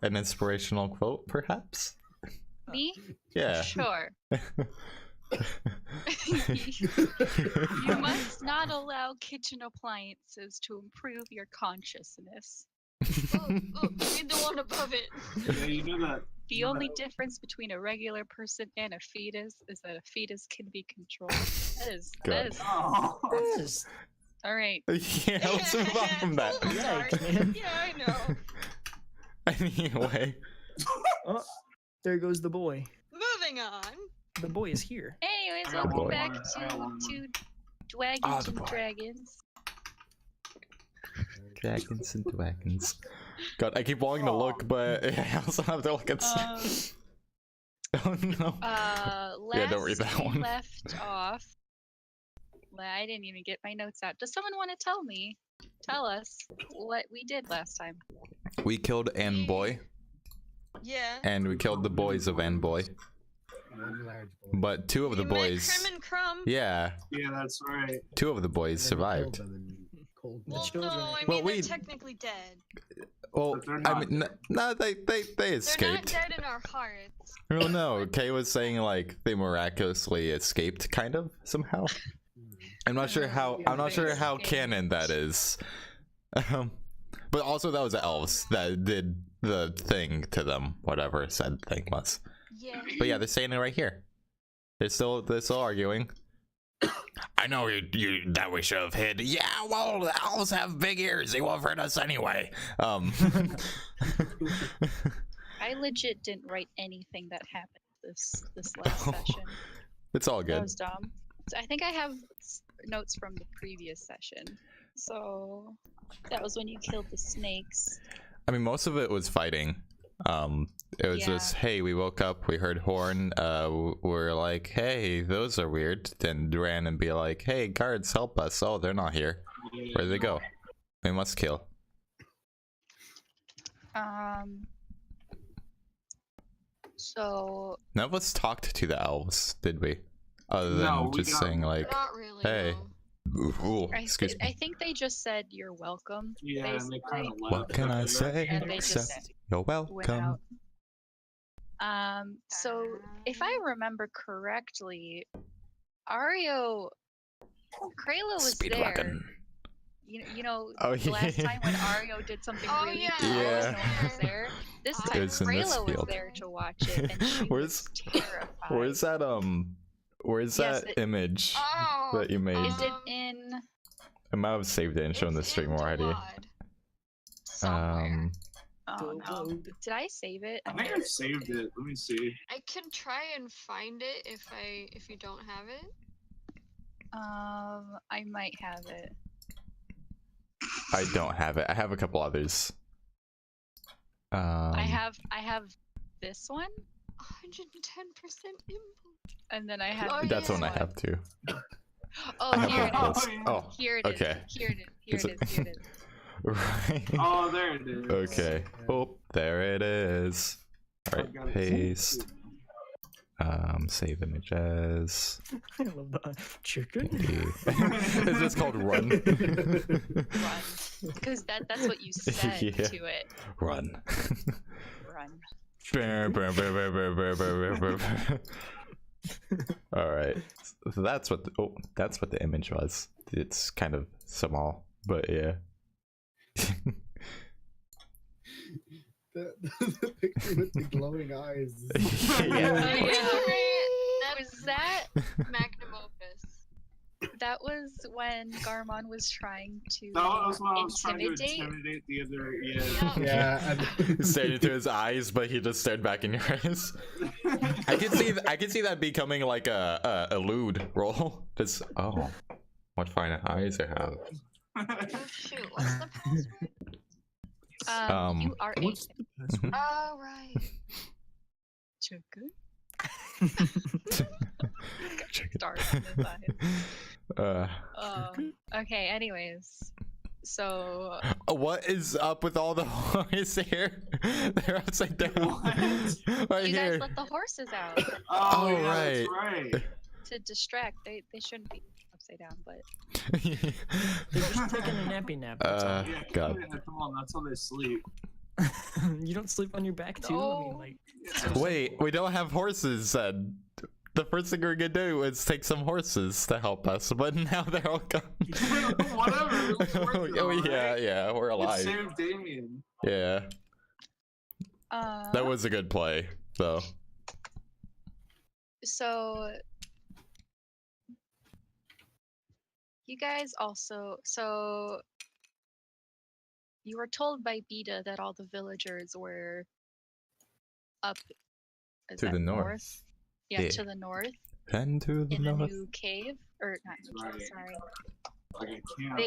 an inspirational quote, perhaps? Me? Yeah. Sure. You must not allow kitchen appliances to improve your consciousness. Read the one above it. Yeah, you know that. The only difference between a regular person and a fetus is that a fetus can be controlled. That is. Oh. All right. Yeah, let's move on from that. Yeah, I know. Anyway. Oh, there goes the boy. Moving on. The boy is here. Anyways, I got welcome one back more. I got one to Dwagons and boy. Dragons. Dragons and Dwagons. God, I keep wanting to look, but I also have to look at stuff. Oh no. Last don't read that we one. left off. I didn't even get my notes out. Does someone want to tell us what we did last time? We killed Ann Boy, Yeah. and we killed the boys of Ann Boy. But two of the You met boys. Crim and Crumb. Yeah, Yeah, that's right. two of the boys survived. Well, no, I Well, mean we- they're technically dead. Well, But they're I not mean, no, they They're not escaped. dead in our hearts. Well, no, Kay was saying like they miraculously escaped, kind of somehow. I'm not sure how. I'm not sure how canon that is. But also that was the elves that did the thing to them, whatever said thing was. Yeah. But yeah, they're saying it right here. They're still arguing. I know that we should have hid. Yeah, well, the elves have big ears. They won't hurt us anyway. I legit didn't write anything that happened this last session. It's all That good. was dumb. So I think I have notes from the previous session. So that was when you killed the snakes. I mean, most of it was fighting. It was Yeah. just, hey, we woke up, we heard horn, we're like, hey, those are weird. Then ran and be like, hey, guards, help us. Oh, they're not here. Where'd they go? We must kill. So None of us talked to the elves, did we? Other than No, we just got- saying like, Not really. hey. No. ooh, excuse me. I think they just said you're welcome. Yeah, and they basically. kind of left. What can I say And they except just you're went welcome? out. So if I remember correctly, Ario, Krayla was there. Speedwagon. You know, Oh, the last yeah. time when Ario did something Oh, really yeah. cool, Yeah. no one was there. This It time was in this Krayla was field. there to watch it, and she Where's- was terrified. Where's Yes, that image Oh, that you made? Is it in I might have saved it and shown the it's stream in already. Dwad. Somewhere. Oh no. Did I save it? I think I saved it. Let me see. I can try and find it if you don't have it. I might have it. I don't have it. I have a couple others. I have this one, 110% impulse. and then I have. Oh, That's yeah. one I have too. Oh, I have here it both is. those. Oh, Here it is. okay. Here it is. Here Is it is. Here it is. right. Oh, there it is. Okay. Oh, there it is. All I right, got it. paste. Save images. I love that. Chicken. It's just called run. Run, because that's what you said Yeah. to it. Run. Run. All right. So that's what the image was. It's kind of small, but yeah. The picture with the glowing eyes. Oh, Yeah. That Was that magnum opus. that was when Garmon was trying to That was when I was trying to intimidate? intimidate the other. Yeah. Yeah, and Stared into his eyes, but he just stared back in your eyes. I can see that becoming like a lewd roll. Just what fine eyes I have. Oh shoot, what's the password? You are what's a the password? Oh right. chicken. Chicken. Stars in his eyes. Okay. Anyways, so What is up with all the horses here? They're upside down. Right you here. guys let the horses out Oh, yeah, right. that's right. to distract. They shouldn't be upside down, but They're just taking a nappy nap. That's all. Yeah, God. Come on, that's how they sleep. You don't sleep on your back too. I mean, No. like. Wait, we don't have horses then. The first thing we're gonna do is take some horses to help us, but now they're all gone. Whatever. It was worth it, Oh alright? yeah, we're It alive. saved Damien. Yeah, that was a good play, though. So you guys also you were told by Beta that all the villagers were up To the north. Yeah, Yeah. to the north And to the in the north. new cave, or not new cave, Right. sorry. Like a camp.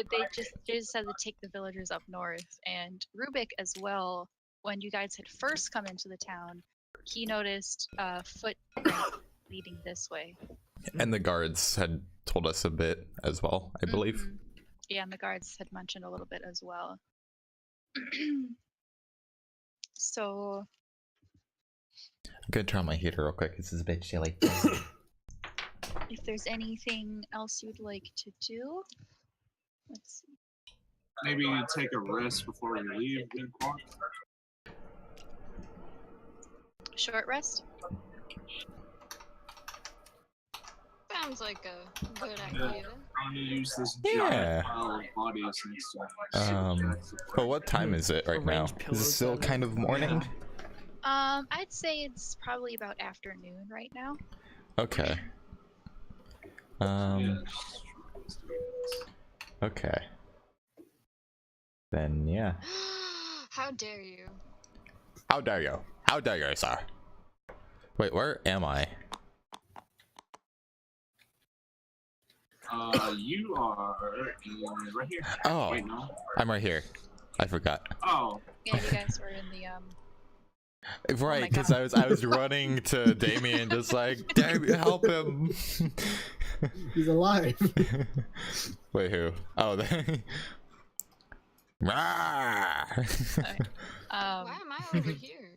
They just had to take the villagers up north, and Rubik as well. When you guys had first come into the town, he noticed foot leading this way. And the guards had told us a bit as well, I believe. Mhm. Yeah, and the guards had mentioned a little bit as well. So I'm gonna turn on my heater real quick. This is a bit chilly. if there's anything else you'd like to do, let's see. Maybe you take a rest before we leave. Then walk. Short rest. Sounds like a good Yeah. idea. I'm gonna use this Yeah. giant pile of bodies next to us. But what time is it right now? Arrange Is it pillows still on it. kind of morning? I'd say it's probably about afternoon right now. Okay. Okay. Then yeah. How dare you? How dare you? How dare you, sir? Wait, where am I? You are right here. Oh, Wait, no. I'm right here. I forgot. Oh, Yeah, you guys were in the Right, my because God. I was running to Damien, just like, Damien, help him. He's alive. Wait, who? Oh, Rah! Why am I over here?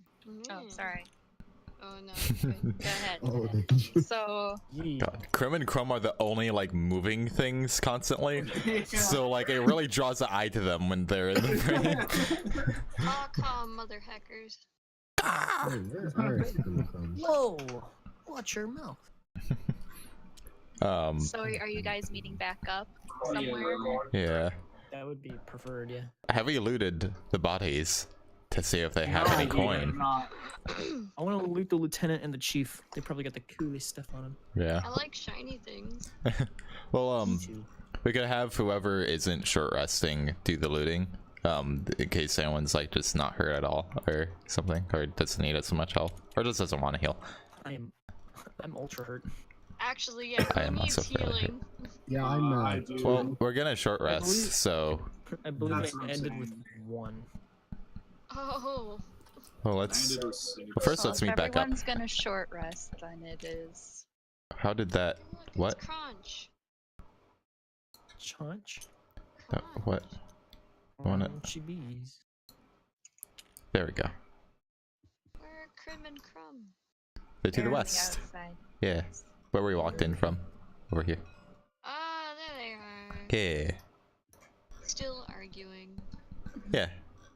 Oh, sorry. Oh no. Okay. Go ahead. Oh, So Yeah. God, Crim and Chrome are the only like moving things constantly, so like it really draws the eye to them when they're in the frame. Call calm, mother hackers. Hey, where's Eric coming from? Whoa! Watch your mouth. So are you guys meeting back up somewhere? Yeah. That would be preferred, yeah. Have we looted the bodies to see if they have any No, coin? not. I want to loot the lieutenant and the chief. They probably got the coolest stuff on them. Yeah. I like shiny things. Well, Me too. we could have whoever isn't short resting do the looting, in case anyone's like just not hurt at all or something, or doesn't need as much health, or just doesn't want to heal. I'm ultra hurt. Actually, yeah, I who am needs also fairly healing? Yeah, I'm I do. Well, we're gonna short believe- rest, so I believe That's it what I'm ended with saying. 1. Oh, well, let's. Ended with six. Well, first, So let's if meet back up. everyone's gonna short rest, then it is. How did that? look, What? It's crunch. Chunch? No, what? I wanna- Crunchy bees. There we go. Where are Crim and Crumb? They're to They're the on west. outside. Yeah, where we walked in from. Over here. Ah, there they are. Yeah. Still arguing. Yeah.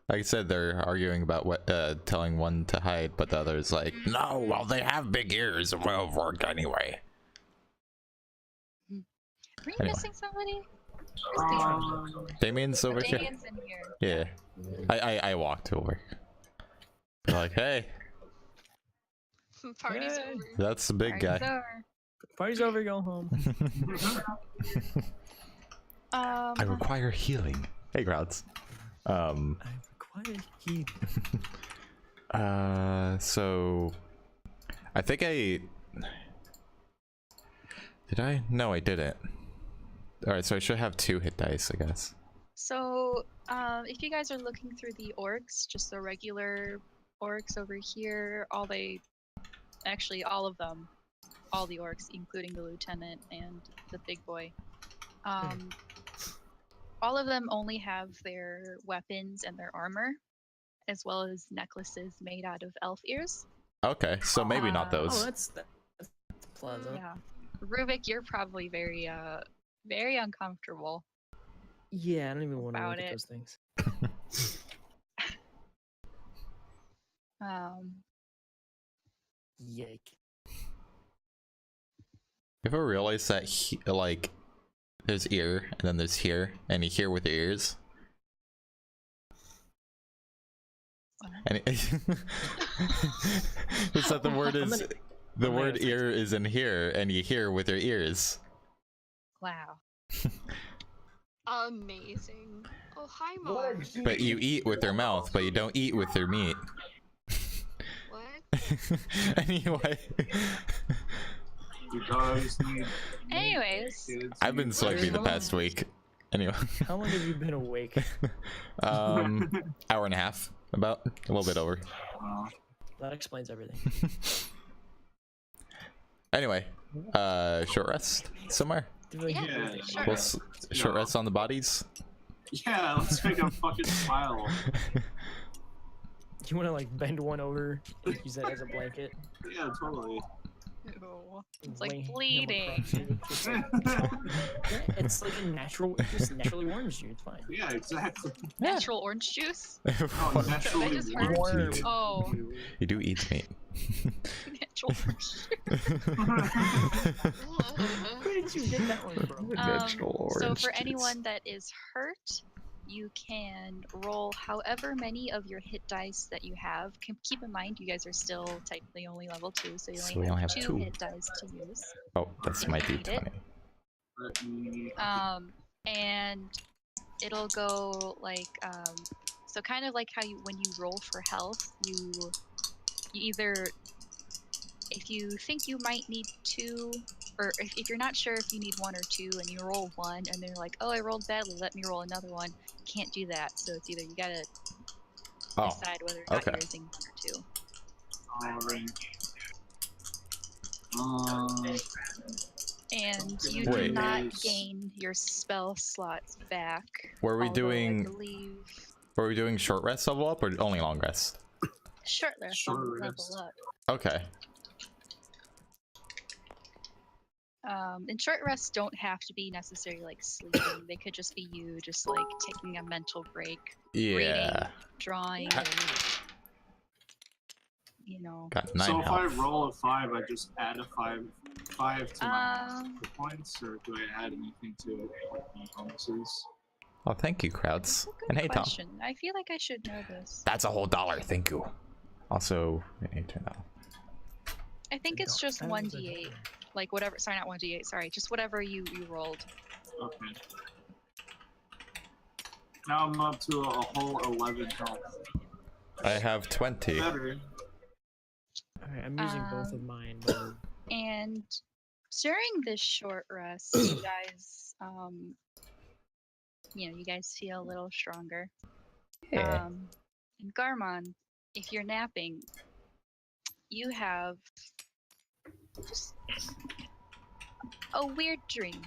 Like I said, they're arguing about what, telling one to hide, but the other's like, no, well, they have big ears and will work anyway. Were you Anyway. missing somebody? Where's Damien's over here. Damien's in here. Yeah. I walked over. They're like, hey, Party's Hey. over. that's the big Party's guy. over. Party's over, go home. I require healing. Hey, crowds. I require heat. So I think did I? No, I didn't. Alright, so I should have 2 hit dice, I guess. So, if you guys are looking through the orcs, just the regular orcs over here, actually all of them, all the orcs, including the lieutenant and the big boy, all of them only have their weapons and their armor, as well as necklaces made out of elf ears. Okay, so maybe not Oh, those. Oh, that's a plus. Huh? Yeah. Rubik, you're probably very uncomfortable. Yeah, I don't even want to About look at it. those things. Yike. You ever realize that like there's ear and then there's here and you hear with your ears? And it's that the word is the word ear is in here and you hear with your ears. Wow. Amazing. Oh, hi, Mom. But you eat with your mouth, but you don't eat with your meat. What? You Anyway. guys need Anyways, kids. I've been sleepy the past week. Anyway. How long have you been awake? Hour and a half, about a little bit over. That explains everything. Anyway, short rest somewhere. Yeah, sure. We'll short rest on the bodies. Yeah, let's make a fucking pile. You want to like bend one over and use that as a blanket? Yeah, totally. ew. It's Lay like him bleeding. across you. Yeah, it's like a natural, it's just naturally orange juice. It's fine. Yeah, exactly. Natural orange juice? Oh, naturally just heard- warm. Oh, You do eat meat. natural orange juice. Where did you get that one from? So for anyone that is hurt, you can roll however many of your hit dice that you have. Keep in mind, you guys are still technically only level 2, so you So only we only have have 2 two. hit dice to use. Oh, that's my Need it. D20. And it'll go like, so kind of like how when you roll for health, you either, if you think you might need 2, or if you're not sure if you need 1 or 2 and you roll 1 and then you're like, oh, I rolled badly, let me roll another one, you can't do that. So it's either you gotta decide whether or not okay. you're using 1 or 2. Alright. And you do Wait. not gain your spell slots back. Were we although doing- I believe Were we doing short rest level up or only long rest? short rest Short on rest. level up. Okay. And short rests don't have to be necessarily like sleeping. They could just be you just like taking a mental break, Yeah. drawing, Ha- you know. Got 9 So if I health. roll a 5, I just add a 5 to my hit points, or do I add anything to it, like any bonuses? Oh, thank you, crowds. Good And hey, Tom. question. I feel like I should know this. That's a whole $1. Thank you. Also, I need to turn that off. I think it's just 1d8. Like whatever, sorry, not 1d8, sorry, just whatever you rolled. Okay. Now I'm up to a whole 11 health. I have 20. Better. Alright, I'm using both of mine. But And during this short rest, you guys, you guys feel a little stronger. Yeah. And Garmon, if you're napping, you have just a weird dream.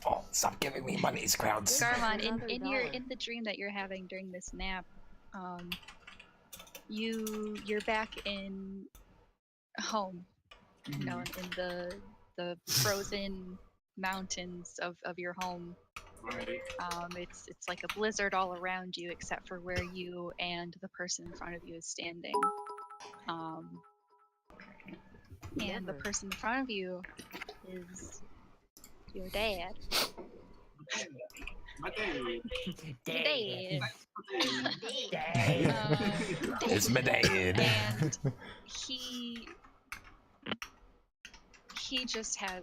Oh, stop giving me monies, crowds. Garmon, Another in the dream that you're having during this nap, you're back in home, you know, in the frozen mountains of your home. Right. It's like a blizzard all around you except for where you and the person in front of you is standing. And the person in front of you is your dad. My day. Dad. It's my dad. And he just has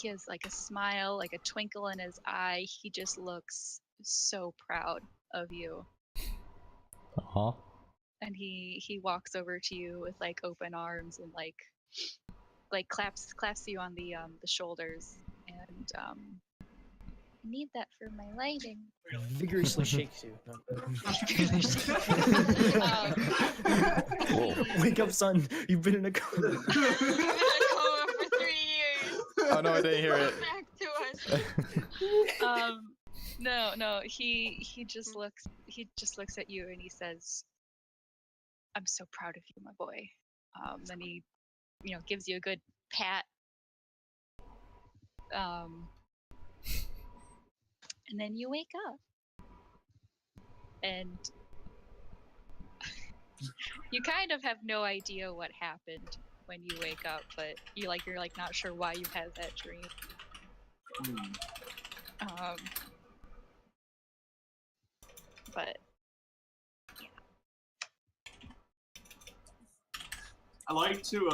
he has like a smile, like a twinkle in his eye. He just looks so proud of you. Aw. And he walks over to you with like open arms and like claps you on the shoulders and I need that for my lighting. vigorously shakes you. Whoa. Wake up, son. You've been in a coma. We've been in a coma for 3 years. Oh no, I didn't hear it. Back to us. No, he just looks at you and he says, I'm so proud of you, my boy. Then he, gives you a good pat. And then you wake up. and you kind of have no idea what happened when you wake up, but you're like not sure why you had that dream. But I like to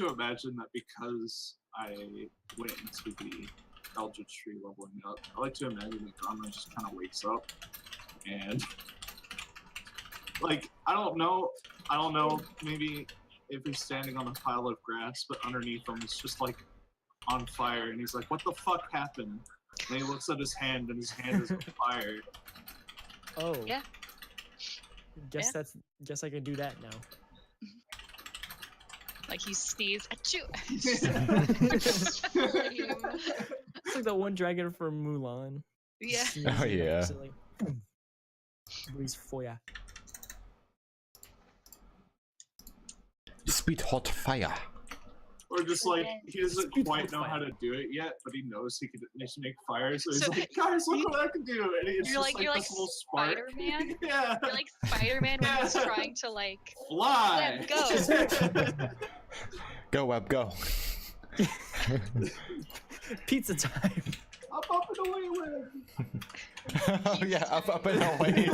imagine that because I went into the Eldritch Tree leveling up, I like to imagine that Garma just kind of wakes up and like I don't know, maybe if he's standing on a pile of grass, but underneath him it's just like on fire, and he's like, "What the fuck happened?" And he looks at his hand, and his hand is on fire. Oh. Yeah. Guess I can do that now. like you sneeze, achoo! It's like the one dragon from Mulan. Yeah. Oh yeah. Breeze foya. Spit hot fire. Or just like he doesn't Speed quite know fire. how to do it yet, but he knows he can make fire, so he's So, like, "Guys, look what I can do!" And it's You're just like this little spark. Spider-Man. Yeah. You're like Spider-Man when he's trying to like Fly. go. Go web, go. Pizza time. Up and away with. Oh yeah, up and away.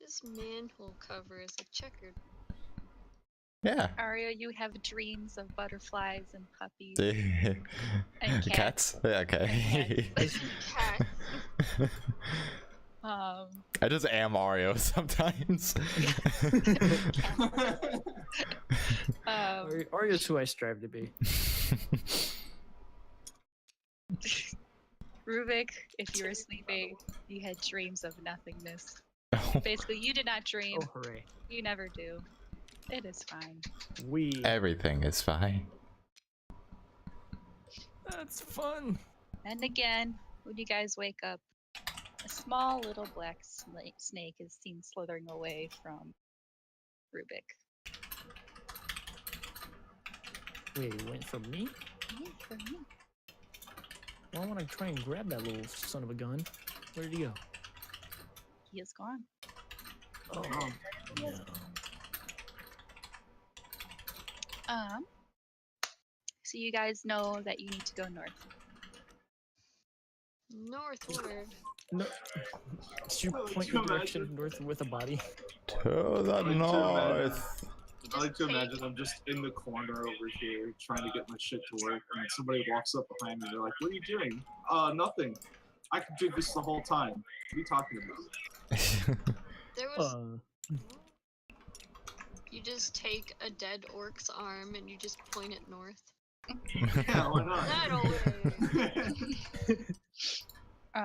This manhole cover is like checkered. Yeah. Aria, you have dreams of butterflies and puppies The and cats. cats? Yeah, okay. Cat. I just am Mario sometimes. Arya's who I strive to be. Rubik, if you were sleeping, you had dreams of nothingness. Basically, you did not dream. Oh, hooray. You never do. It is fine. Everything is fine. That's fun. And again, when you guys wake up, a small little black snake is seen slithering away from Rubik. Wait, it went from me? Yeah, for me. Well, I want to try and grab that little son of a gun. Where did he go? He is gone. Oh, no. So you guys know that you need to go north. Northward. No. Did you point in the direction of north with a body? To the north. You I like just to take- imagine I'm just in the corner over here trying to get my shit to work, and somebody walks up behind me. They're like, "What are you doing?" Nothing. I could do this the whole time. What are you talking about? There was. You just take a dead orc's arm and you just point it north. Yeah, why not? That'll work.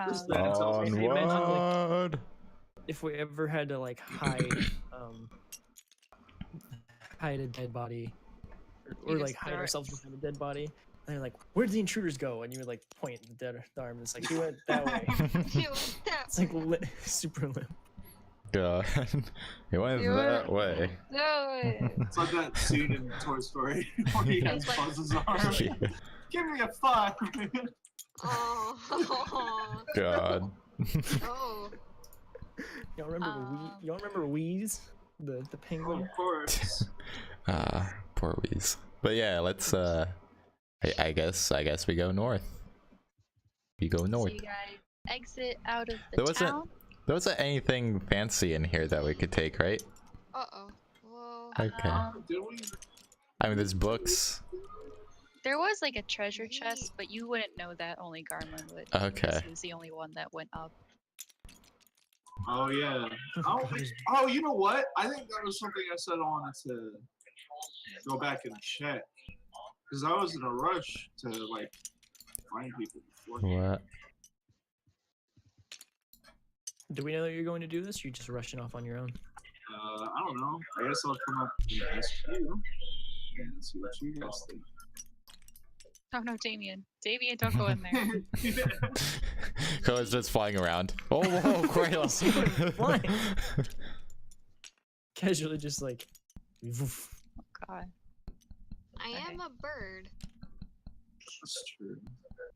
Just that tells me- Onward. If we ever had to like hide a dead body, or You like just hide throw it. ourselves behind a dead body, and they're like, "Where'd the intruders go?" And you would like point the arm, and it's like, "He went that way." You went that It's like super limp. God. It went You that way. No. It's like that scene in Toy Story where he has It's like- Buzz's arm. Yeah. Give me a 5. Oh. God. Oh. Y'all remember Y'all remember Wheeze, the penguin? Of course. Poor Wheeze. But yeah, let's I guess we go north. We go So north. you guys exit out of There the wasn't- town. There wasn't anything fancy in here that we could take, right? Uh-oh. Whoa. Okay. Did we? I mean, there's books. There was like a treasure chest, but you wouldn't know that. Only Garmin would. Okay. because He was the only one that went up. Oh yeah. Oh, you know what? I think that was something I said I wanted to go back and check, because I was in a rush to like find people before. What? Do we know that you're going to do this? Or you're just rushing off on your own? I don't know. I guess I'll come up and ask you and see what you guys think. Oh no, Damien! Damien, don't go in there. Cole's just flying around. Oh, whoa, Kratos. Flying. Casually, just like. Woof. God. I am a bird. That's true.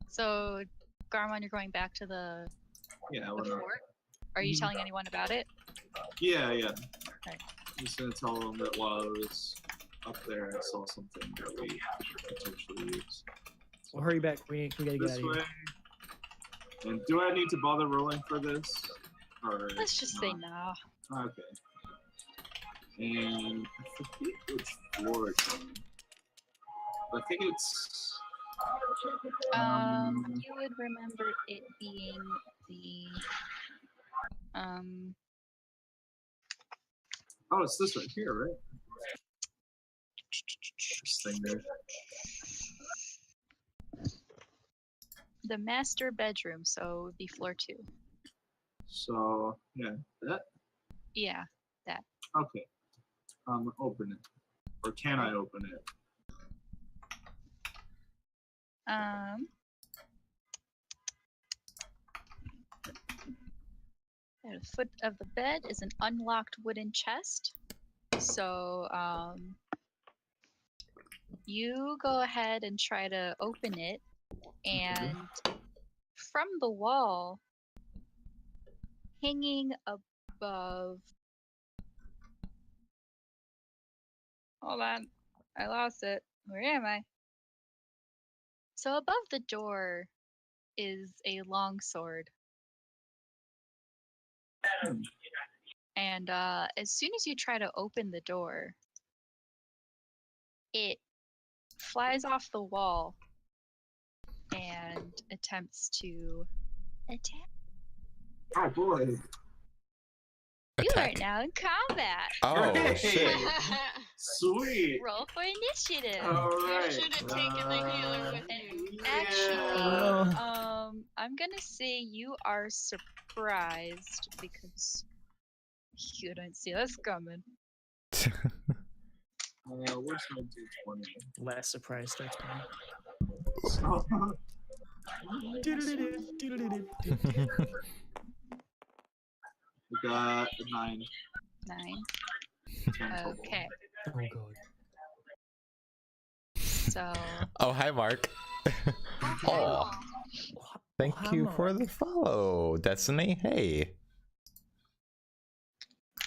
So, Garmon, you're going back to the Yeah, we're not. fort. Are you Mhm. telling anyone about it? Yeah. Right. I'm just gonna tell them that while I was up there, I saw something that we could potentially use. Well, hurry back. We gotta get out This of way. here. And do I need to bother rolling for this? Or Let's just say not? nah. Okay. And I forget which floor it's on. I think it's. You would remember it being the Oh, it's this right here, right? This thing there. the master bedroom, so it would be floor 2. So yeah, that. Yeah. Okay. Open it. Or can I open it? At the foot of the bed is an unlocked wooden chest. So, you go ahead and try to open it, and from the wall, hanging above. Hold on, I lost it. Where am I? So above the door is a long sword. And as soon as you try to open the door, it flies off the wall and attempts to attack. Oh boy. You are Attack. now in combat. Oh Hey. shit. Sweet. Roll for initiative. All You right. should have taken the healer with you. Actually, Yeah. I'm gonna say you are surprised because you didn't see us coming. Where's my D20? Last surprise starts playing. So, we got a 9. 9. 10 total. Okay, Oh god. so Oh, hi, Mark. Oh, thank you for the follow, Destiny. Hey.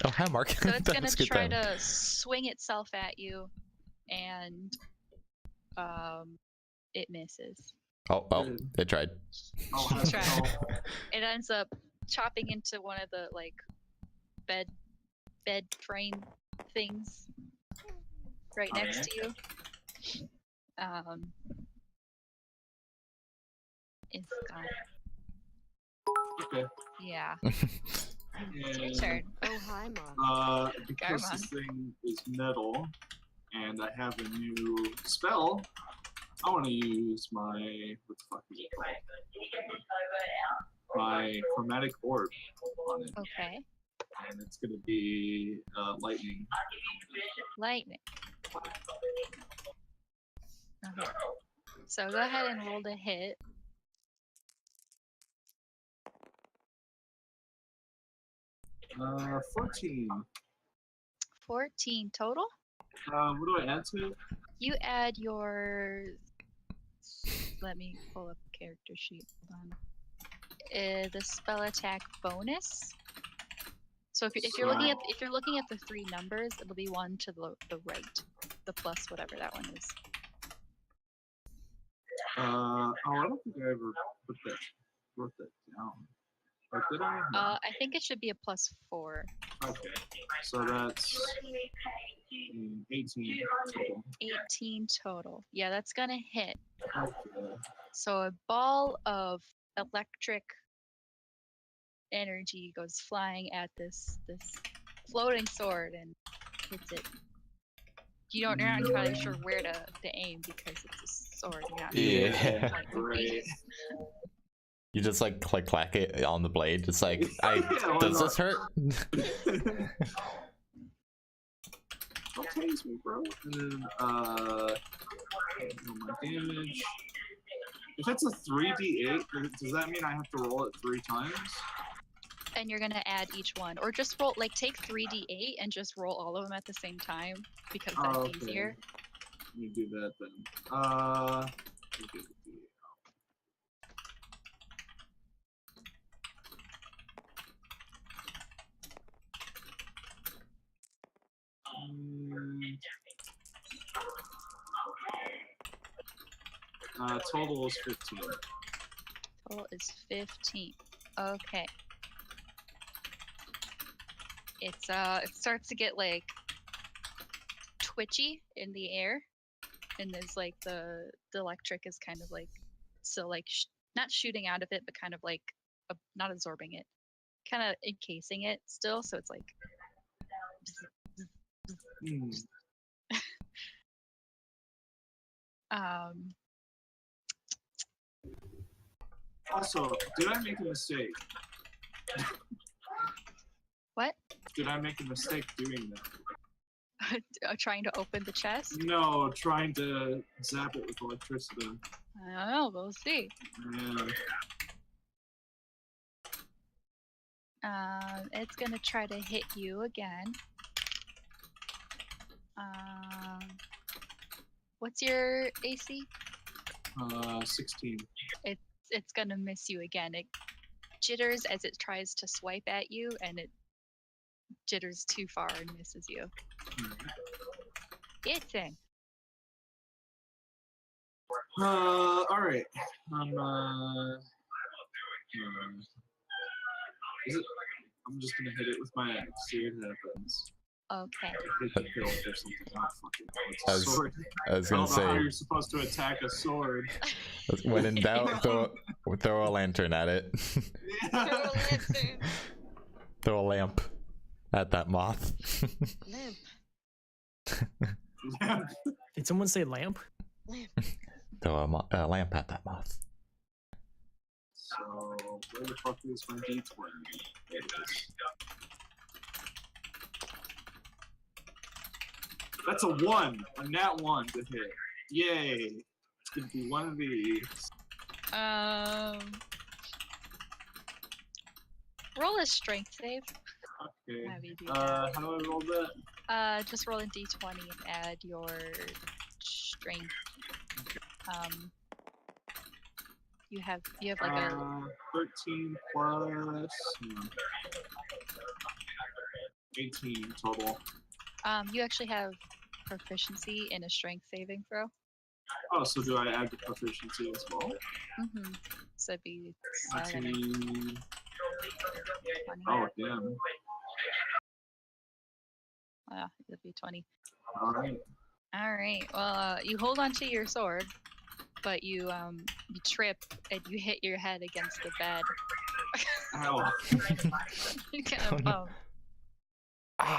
Oh, hi, Mark. so it's That gonna was good try timing. to swing itself at you, and it misses. Oh, they tried. I'll have to Try. tell. It ends up chopping into one of the like bed frame things right next to you. It's gone. Okay. Yeah. It's your turn. Oh, hi, Mom. Because Garmon. this thing is metal, and I have a new spell, I want to use my what the fuck is it called? My chromatic orb on it, Okay. and it's gonna be lightning. Lightning. Okay. So go ahead and roll the hit. 14. 14 total. What do I add to it? You add your. Let me pull up the character sheet. Hold on. The spell attack bonus. So if you're looking at the 3 numbers, it'll be 1 to the right, the plus whatever that one is. I don't think I ever wrote that down. Or did I? No. I think it should be a +4. Okay. So that's 18 total. 18 total. Yeah, that's gonna hit. Okay. So a ball of electric energy goes flying at this floating sword and hits it. You're not entirely sure where to aim because it's a sword. You're not Yeah. like, Great. You just like clack it on the blade. Just like, Yeah, why does not? this hurt? Don't tase me, bro. And then, my damage. If it's a 3d8, does that mean I have to roll it 3 times? and you're gonna add each one, or just roll take 3d8 and just roll all of them at the same time because that's Okay. easier. Let me do that then. Total is 15. Total is 15. Okay. It starts to get like twitchy in the air, and there's like the electric is kind of like still like not shooting out of it, but kind of like not absorbing it, kind of encasing it still. So it's like. Also, did I make a mistake? What? Did I make a mistake doing that? Trying to open the chest? No, trying to zap it with electricity. I don't know. We'll see. Yeah. It's gonna try to hit you again. What's your AC? 16. It's gonna miss you again. It jitters as it tries to swipe at you, and it jitters too far and misses you. It's in. Alright. I'm just gonna hit it with my axe, see what happens. Okay. Hit the hill or something. Not fucking. I It's a sword. was I gonna don't know how say, you're supposed to attack a sword. when in doubt, throw a lantern at it. Throw a lantern. Throw a lamp at that moth. Lamp. Did someone say lamp? Lamp. Throw a lamp at that moth. So, where the fuck is my D20? There it is. That's a 1! A nat 1 to hit. Yay! It's gonna be one of these. Roll a strength save. Okay. Have you do How do I roll that? just roll a d20 and add your strength. You have like a 13 plus 18 total. you actually have proficiency in a strength saving throw. Oh, so do I add the proficiency as well? Mm-hmm. So it'd be 19. Oh, damn. Yeah, it'd be 20. Alright. All right. Well, you hold onto your sword, but you trip and you hit your head against the bed. Ow. You kind of bump.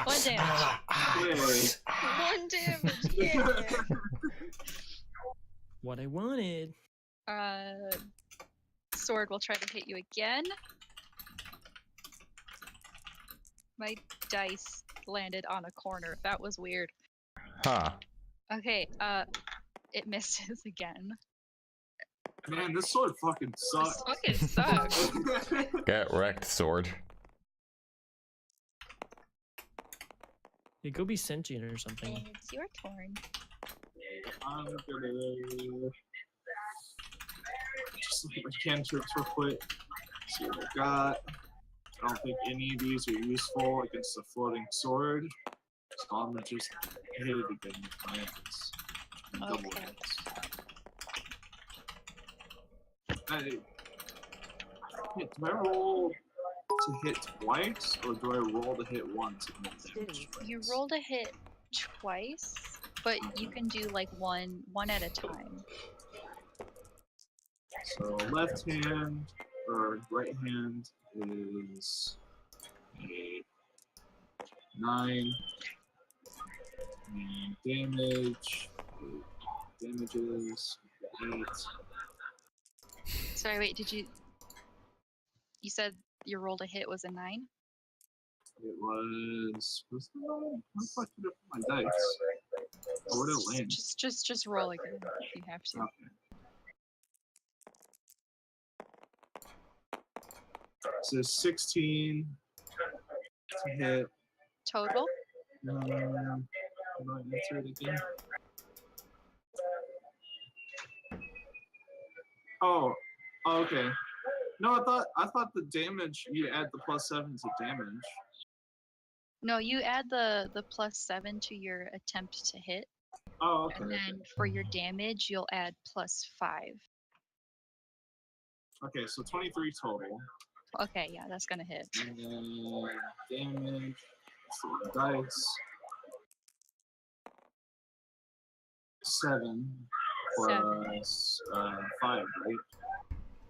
One damage. One damage. Yeah. What I wanted. Sword will try to hit you again. My dice landed on a corner. That was weird. Huh. Okay, it misses again. Man, this sword fucking sucks. This fucking sucks. Get wrecked, sword. Hey, go be sentient or something. It's your turn. I'm gonna just look at my cantrips real quick. See what I got. I don't think any of these are useful against a floating sword, so I'm gonna just hit it again with my axe. And double Okay. axe. Do I roll to hit twice, or do I roll to hit once and roll damage twice? You roll to hit twice, but you can do like one at a time. So left hand or right hand is a 9. And damages 8. Sorry, wait, you said your roll to hit was a 9? It was the 9? How the fuck did it put my dice? Oh, where did it land? Just roll again if you have to. Okay. So 16 to hit. Total? How do I answer it again? Oh, okay. No, I thought the damage you add the +7 to damage. No, you add the +7 to your attempt to hit, Oh, okay. and then for your damage, you'll add +5. Okay, so 23 total. Okay, yeah, that's gonna hit. And then damage. So dice. 7 plus 5, right?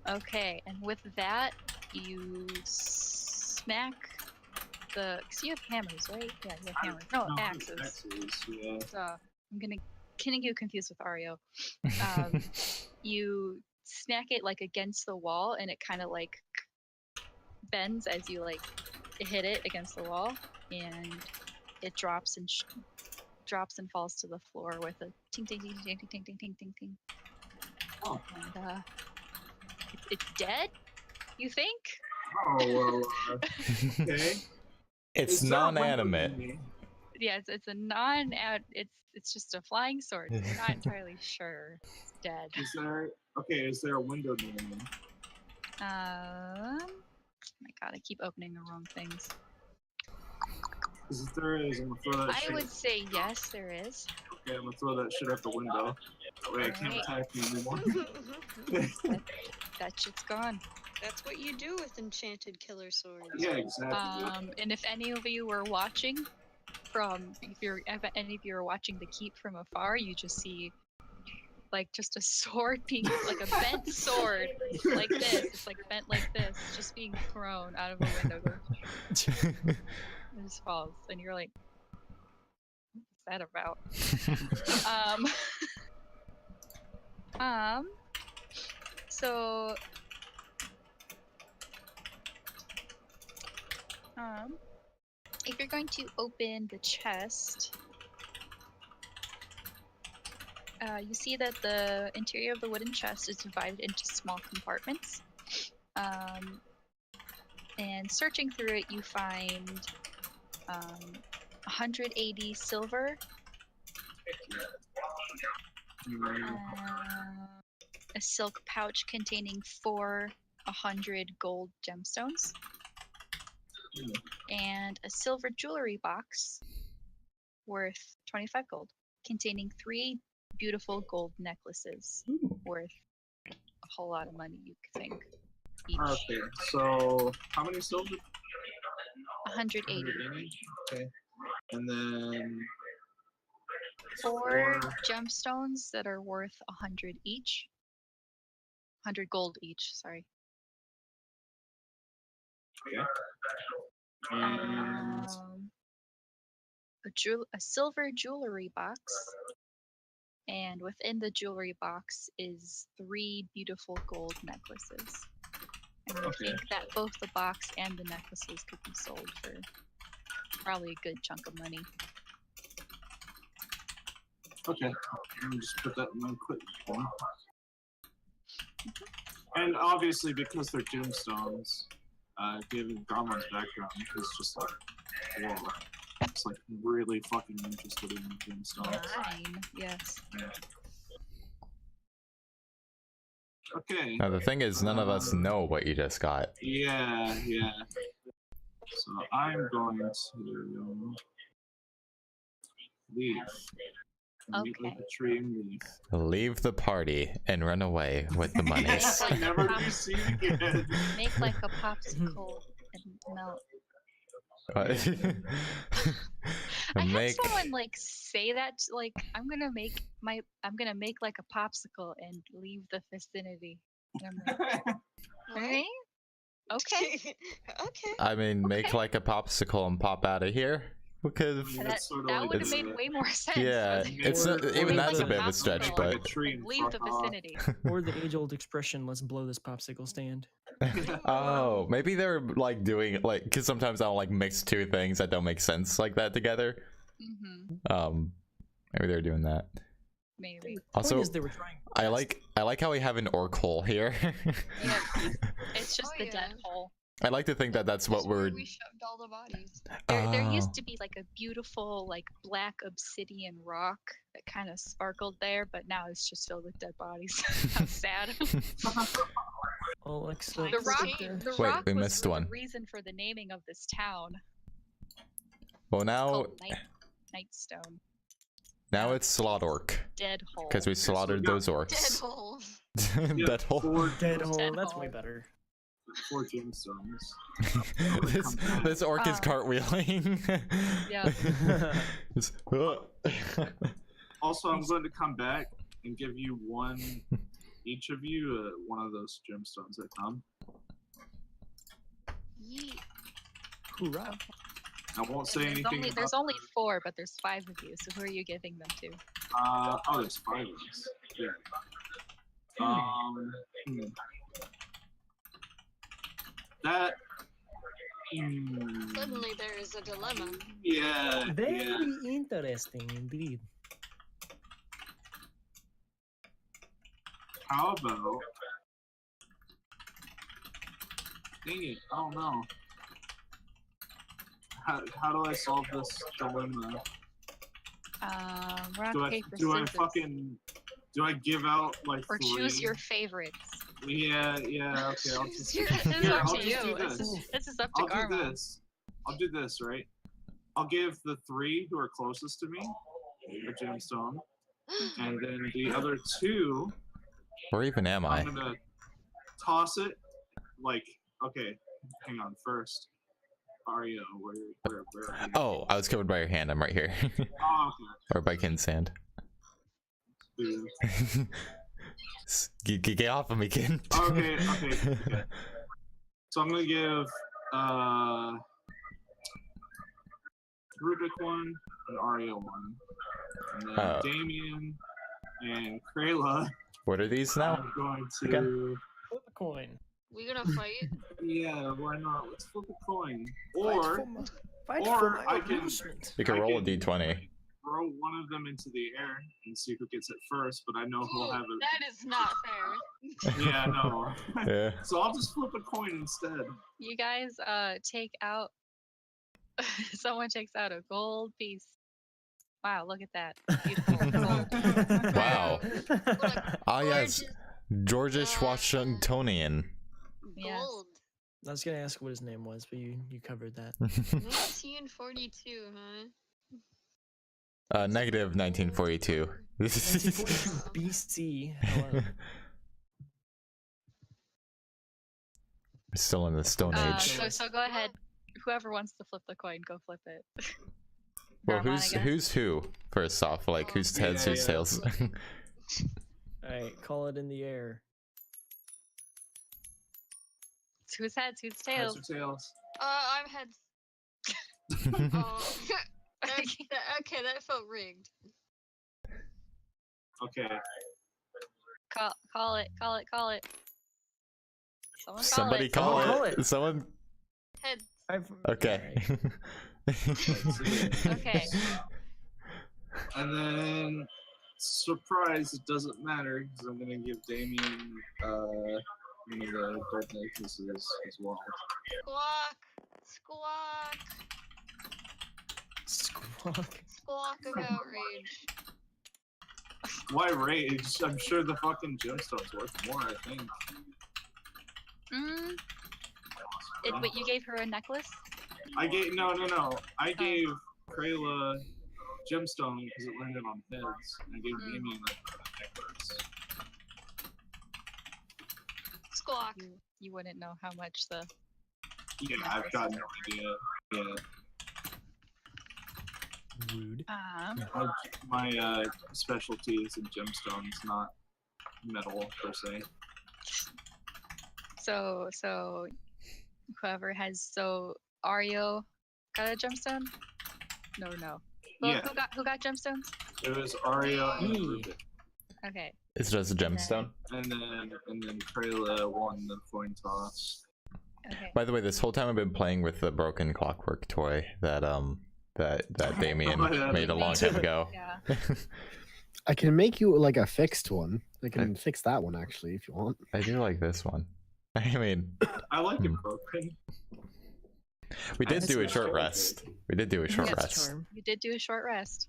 Okay, and with that, you smack the. Cause you have hammers, right? Yeah, you have hammers. No, axes. Axes, yeah. I'm getting you confused with Ario. You smack it like against the wall, and it kind of like bends as you like hit it against the wall, and it drops and falls to the floor with a ting ting ting ting ting ting ting ting ting. Oh. And it's dead. You think? Oh well. Okay. It's Is there a window non-animate. in me? Yeah, it's a non. It's just a flying sword. So you're not entirely sure it's dead. Is there a window near me? Oh my god, I keep opening the wrong things. Because if there is, I'm gonna throw that shit. I would say yes, there is. Okay, I'm gonna throw that shit out the window. That way I can't Alright. attack you anymore. That shit's gone. That's what you do with enchanted killer swords. Yeah, exactly. And if any of you were watching if any of you are watching the keep from afar, you just see like just a sword being like a bent sword like this. It's like bent like this, just being thrown out of a window. It just falls, and you're like, what's that about? So if you're going to open the chest, you see that the interior of the wooden chest is divided into small compartments. And searching through it, you find 180 silver, a silk pouch containing 400 gold gemstones, and a silver jewelry box worth 25 gold, containing 3 beautiful gold necklaces worth a whole lot of money, you could think. Each. Okay, so how many silver? 180. 180? Okay. And then 4 gemstones that are worth 100 each. 100 gold each, sorry. Okay. And A silver jewelry box, and within the jewelry box is 3 beautiful gold necklaces. And I think that both the box and the necklaces could be sold for probably a good chunk of money. okay, let me just put that in my quick one. And obviously, because they're gemstones, given Garmon's background, he's just like, whoa. It's like really fucking interested in gemstones. 9, yes. Yeah. Okay. Now the thing is, none of us know what you just got. Yeah. So I'm going to leave. Meet like a tree and leave. Leave the party and run away with the monies. Yes, I never be seen again. Make like a popsicle and melt. What? I had Make someone like say that, like, I'm gonna make like a popsicle and leave the vicinity. And I'm like, right? Okay. Okay. I mean, make like a popsicle and pop out of here. Because That sorta would have it's- made way more sense. yeah, than- it's not, Or even make that's like a bit of a popsicle stretch, and but a tree and leave the fuck off. vicinity. Or the age-old expression, let's blow this popsicle stand. oh, maybe they're like doing like, because sometimes I'll like mix 2 things that don't make sense like that together. Maybe they're doing that. Maybe. Also, Point is they were trying. I like how we have an orc hole here. Yeah. It's just Oh, the yeah. dead hole. I like to think that that's what where we're. we shoved all the bodies. There Oh. used to be like a beautiful like black obsidian rock that kind of sparkled there, but now it's just filled with dead bodies. How sad. Well, looks The like The it's rock, Wait, there. the Wait, rock we was missed the one. reason for the naming of this town. Well, It's now called Nightstone. now it's Slot Orc Dead hole. because we slaughtered got those Dead orcs. hole. Dead hole. Dead hole. Dead That's hole. way better. 4 gemstones. this orc is cartwheeling. Yeah. Just- Also, I'm going to come back and give you each of you, one of those gemstones that come. Yeet. Hoorah. I won't say There's anything. only, there's only 4, but there's 5 of you. So who are you giving them to? There's 5 of us. Yeah. That. Suddenly there is a dilemma. Yeah. Very Yeah. interesting indeed. How about? Dang it! I don't know. How do I solve this dilemma? Rock, paper, Do I scissors. do I give out like Or 3? choose your favorites. Yeah. Okay. I'll just. This is Here, up I'll to just do you. this. This is up to I'll do Garma. this. I'll do this, right? I'll give the 3 who are closest to me a gemstone, and then the other 2, Where even am I? I'm gonna toss it. Like, okay, hang on. First, Ario, where are you? Oh, I was covered by your hand. I'm right here. Oh, Or by Kin Sand. okay. Get off of me, Kin. Okay. So I'm gonna give Rubik 1 and Ario 1, and then Oh. Damien and Krayla. What are these now? I'm going to. Again? Flip a coin. We gonna fight? Yeah, why not? Let's flip a coin. Fight Or for my, fight or for my I can- amusement. You can I roll a can d20. throw one of them into the air and see who gets it first, but I know who'll Ooh, have it. that is not fair. Yeah, no. Yeah. So I'll just flip a coin instead. You guys take out someone takes out a gold piece. Wow, look at that. Beautiful gold. Wow. What Ah, yes. gorgeous, Georgish Washingtonian. Yes. gold. I was gonna ask what his name was, but you covered that. 1942, huh? Negative 1942. 1942 BC. Hello. We're still in the Stone Age. So go ahead. Whoever wants to flip the coin, go flip it. Well, Garmon, I guess. who's who? First off, like whose heads, Yeah, whose yeah. tails? Alright, call it in the air. It's whose heads, whose Heads tails. or tails? I'm heads. Oh, okay, that felt rigged. Okay. Call it. Someone Somebody call call, Call it. it. Someone. Heads. Okay. Okay. And then, surprise, it doesn't matter because I'm gonna give Damien one of the gold necklaces as well. Squawk. Squawk. Squawk of outrage. Why rage? I'm sure the fucking gemstone's worth more. I think. Wait, you gave her a necklace? I gave no. I gave Krayla gemstone because it landed on heads. And I gave Damien a necklace. Squawk. You wouldn't know how much the. Yeah, I've got no idea. Yeah. Rude. My specialty is in gemstones, not metal per se. So whoever has Ario got a gemstone? No. Well, Yeah. who got gemstones? It was Aria and Me. Rubik. Okay. It's just a gemstone. And then Krayla won the coin toss. Okay. By the way, this whole time I've been playing with the broken clockwork toy that Damien Oh, yeah. made a long time ago. Yeah. I can make you like a fixed one. I can fix that one actually if you want. I do like this one. I mean, I like it broken. we did That's do a a short charm. rest. We did do a short That's a rest. charm. You did do a short rest.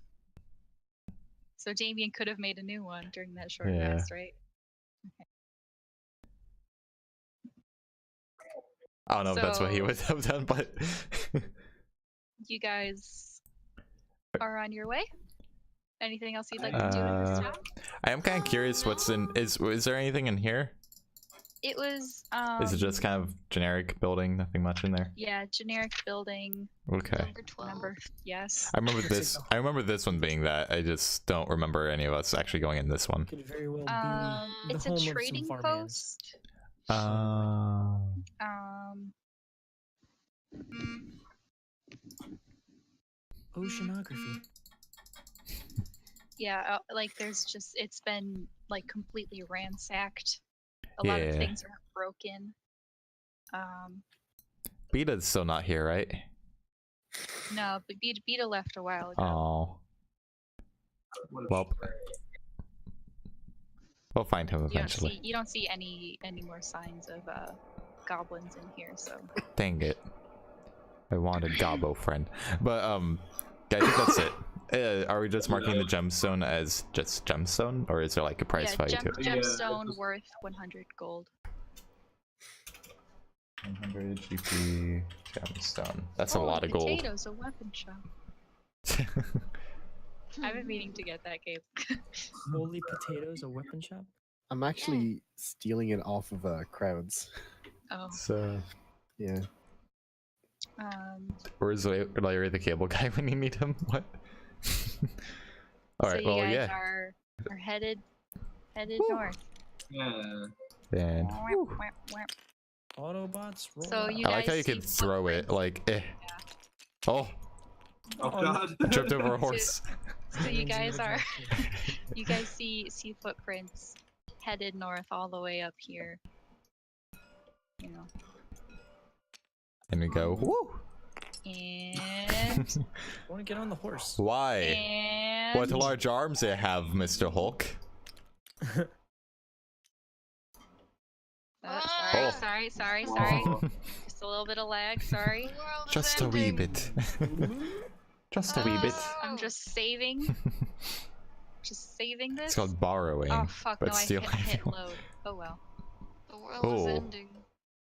So Damien could have made a new one during that short Yeah. rest, right? I don't know if that's what he So- would have done, but You guys are on your way? Anything else you'd like to do in this town? I am kind of curious what's in. Is there anything in here? It was Is it just kind of generic building? Nothing much in there. yeah, generic building Okay. Number 12. number yes. I remember Looks like this. the- I remember this one being that. I just don't remember any of us actually going in this one. Could very well be the It's home a of some trading farmhands. post. Um. Oceanography. Yeah, like there's just it's been like completely ransacked. A lot of Yeah. things are broken. Beta's still not here, right? No, but Beta left a while ago. Oh. Well, we'll find him eventually. You don't see any more signs of goblins in here, so Dang it. I wanted Gobbo friend. But yeah, I think that's it. Are we just marking the gemstone as just gemstone, or is there like a price value to it? gemstone worth 100 gold. 100 GP gemstone. That's a lot of gold. Potatoes, a weapon shop. I've been meaning to get that game. Holy potatoes, a weapon shop? I'm actually stealing it off of crowds. Oh, So, Yeah. where's Larry the cable guy when you need him? What? All right. so you Well, guys yeah. are headed north. Yeah. And Autobots roll So out. you I like how guys you can see throw it footprints. like, oh, Oh Oh, god. tripped over a horse. So you Diamonds in guys the are attraction. you guys see footprints headed north all the way up here. You know. And we go, woo! And I want to get on the horse. Why? and What large arms you have, Mr. Hulk? sorry, Oh. sorry. Whoa. Just a little bit of lag, sorry. The world is Just a wee ending. bit. Just a wee bit. I'm just saving. Just saving this. It's called borrowing, Oh fuck, but no, I still. hit load. Oh well. The world Oh. is ending.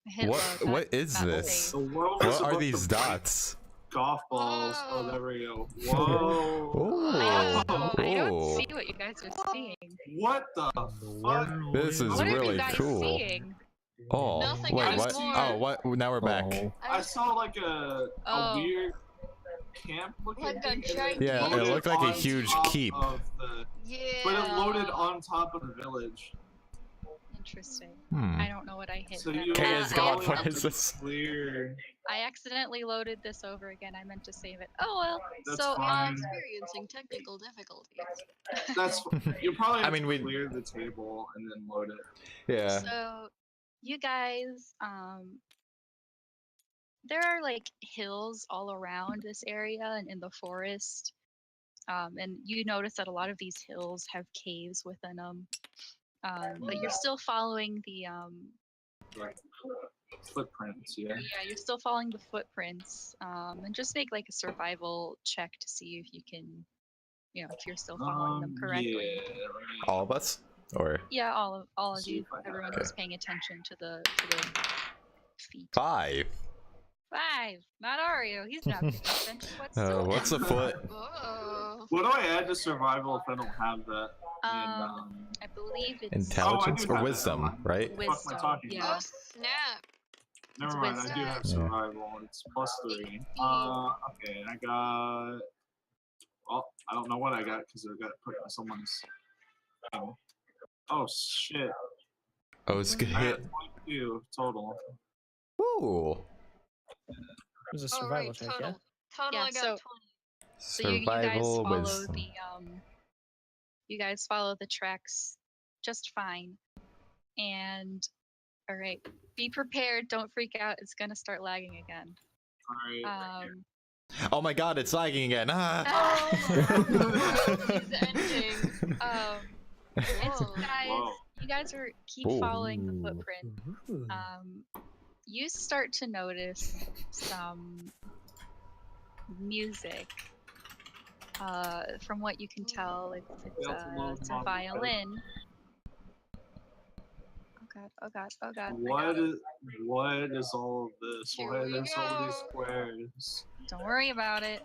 I hit What? load. What is not this? save. The world is What are about these to break. dots? Golf balls. Oh, Whoa. there we go. Whoa. Oh, I don't oh. see what you guys are seeing. What the fuck? This is What are you really guys cool. seeing? Oh, Nothing wait, else what? more. Oh, what? Now we're back. Oh. I saw like a Oh. weird camp looking Like a thing. and giant- Yeah, it loaded looked like a on huge top keep. of the- Yeah. But it loaded on top of the village. Interesting. Hmm. I don't know what I hit. So then. you Okay, it's God, only what have is to this? Clear. I accidentally loaded this over again. I meant to save it. Oh well. That's so fine. Experiencing technical difficulties. That's you probably I have mean, to we- clear the table and then load it. Yeah. So you guys, there are like hills all around this area and in the forest. And you notice that a lot of these hills have caves within them. But you're still following the Like footprints, yeah. yeah, you're still following the footprints. And just make like a survival check to see if you can, you know, if you're still following them correctly. Yeah, let me- All of us? Or Yeah, all of See you, if I got everyone it. who's paying attention to the feet. 5? 5, not Ario. He's not paying attention What's a foot? Whoa. What do I add to survival if I don't have that? I believe it's Intelligence do or have that. wisdom, right? Fuck am I wisdom. talking Yeah. Oh snap. Never mind, I do wisdom. have Yeah. survival. It's +3. Okay, I got. Well, I don't know what I got because I got put in someone's. Oh shit! Oh, it's good I hit. got 22 total. Ooh. It was a Oh, survival right, check, total. yeah? Total, Yeah, I got so- 20. So you guys Survival follow wisdom. the you guys follow the tracks just fine. And all right, be prepared. Don't freak out. It's gonna start lagging again. Alright. Oh my god, it's lagging again. Ah. Oh, the world is ending. And so Whoa. guys, Whoa. you guys are keep Ooh. following the footprint. Ooh. You start to notice some music. From what you can tell, it's a violin. Oh god. I got it. What is all of this? Here Why are we there so many go. squares? Don't worry about it.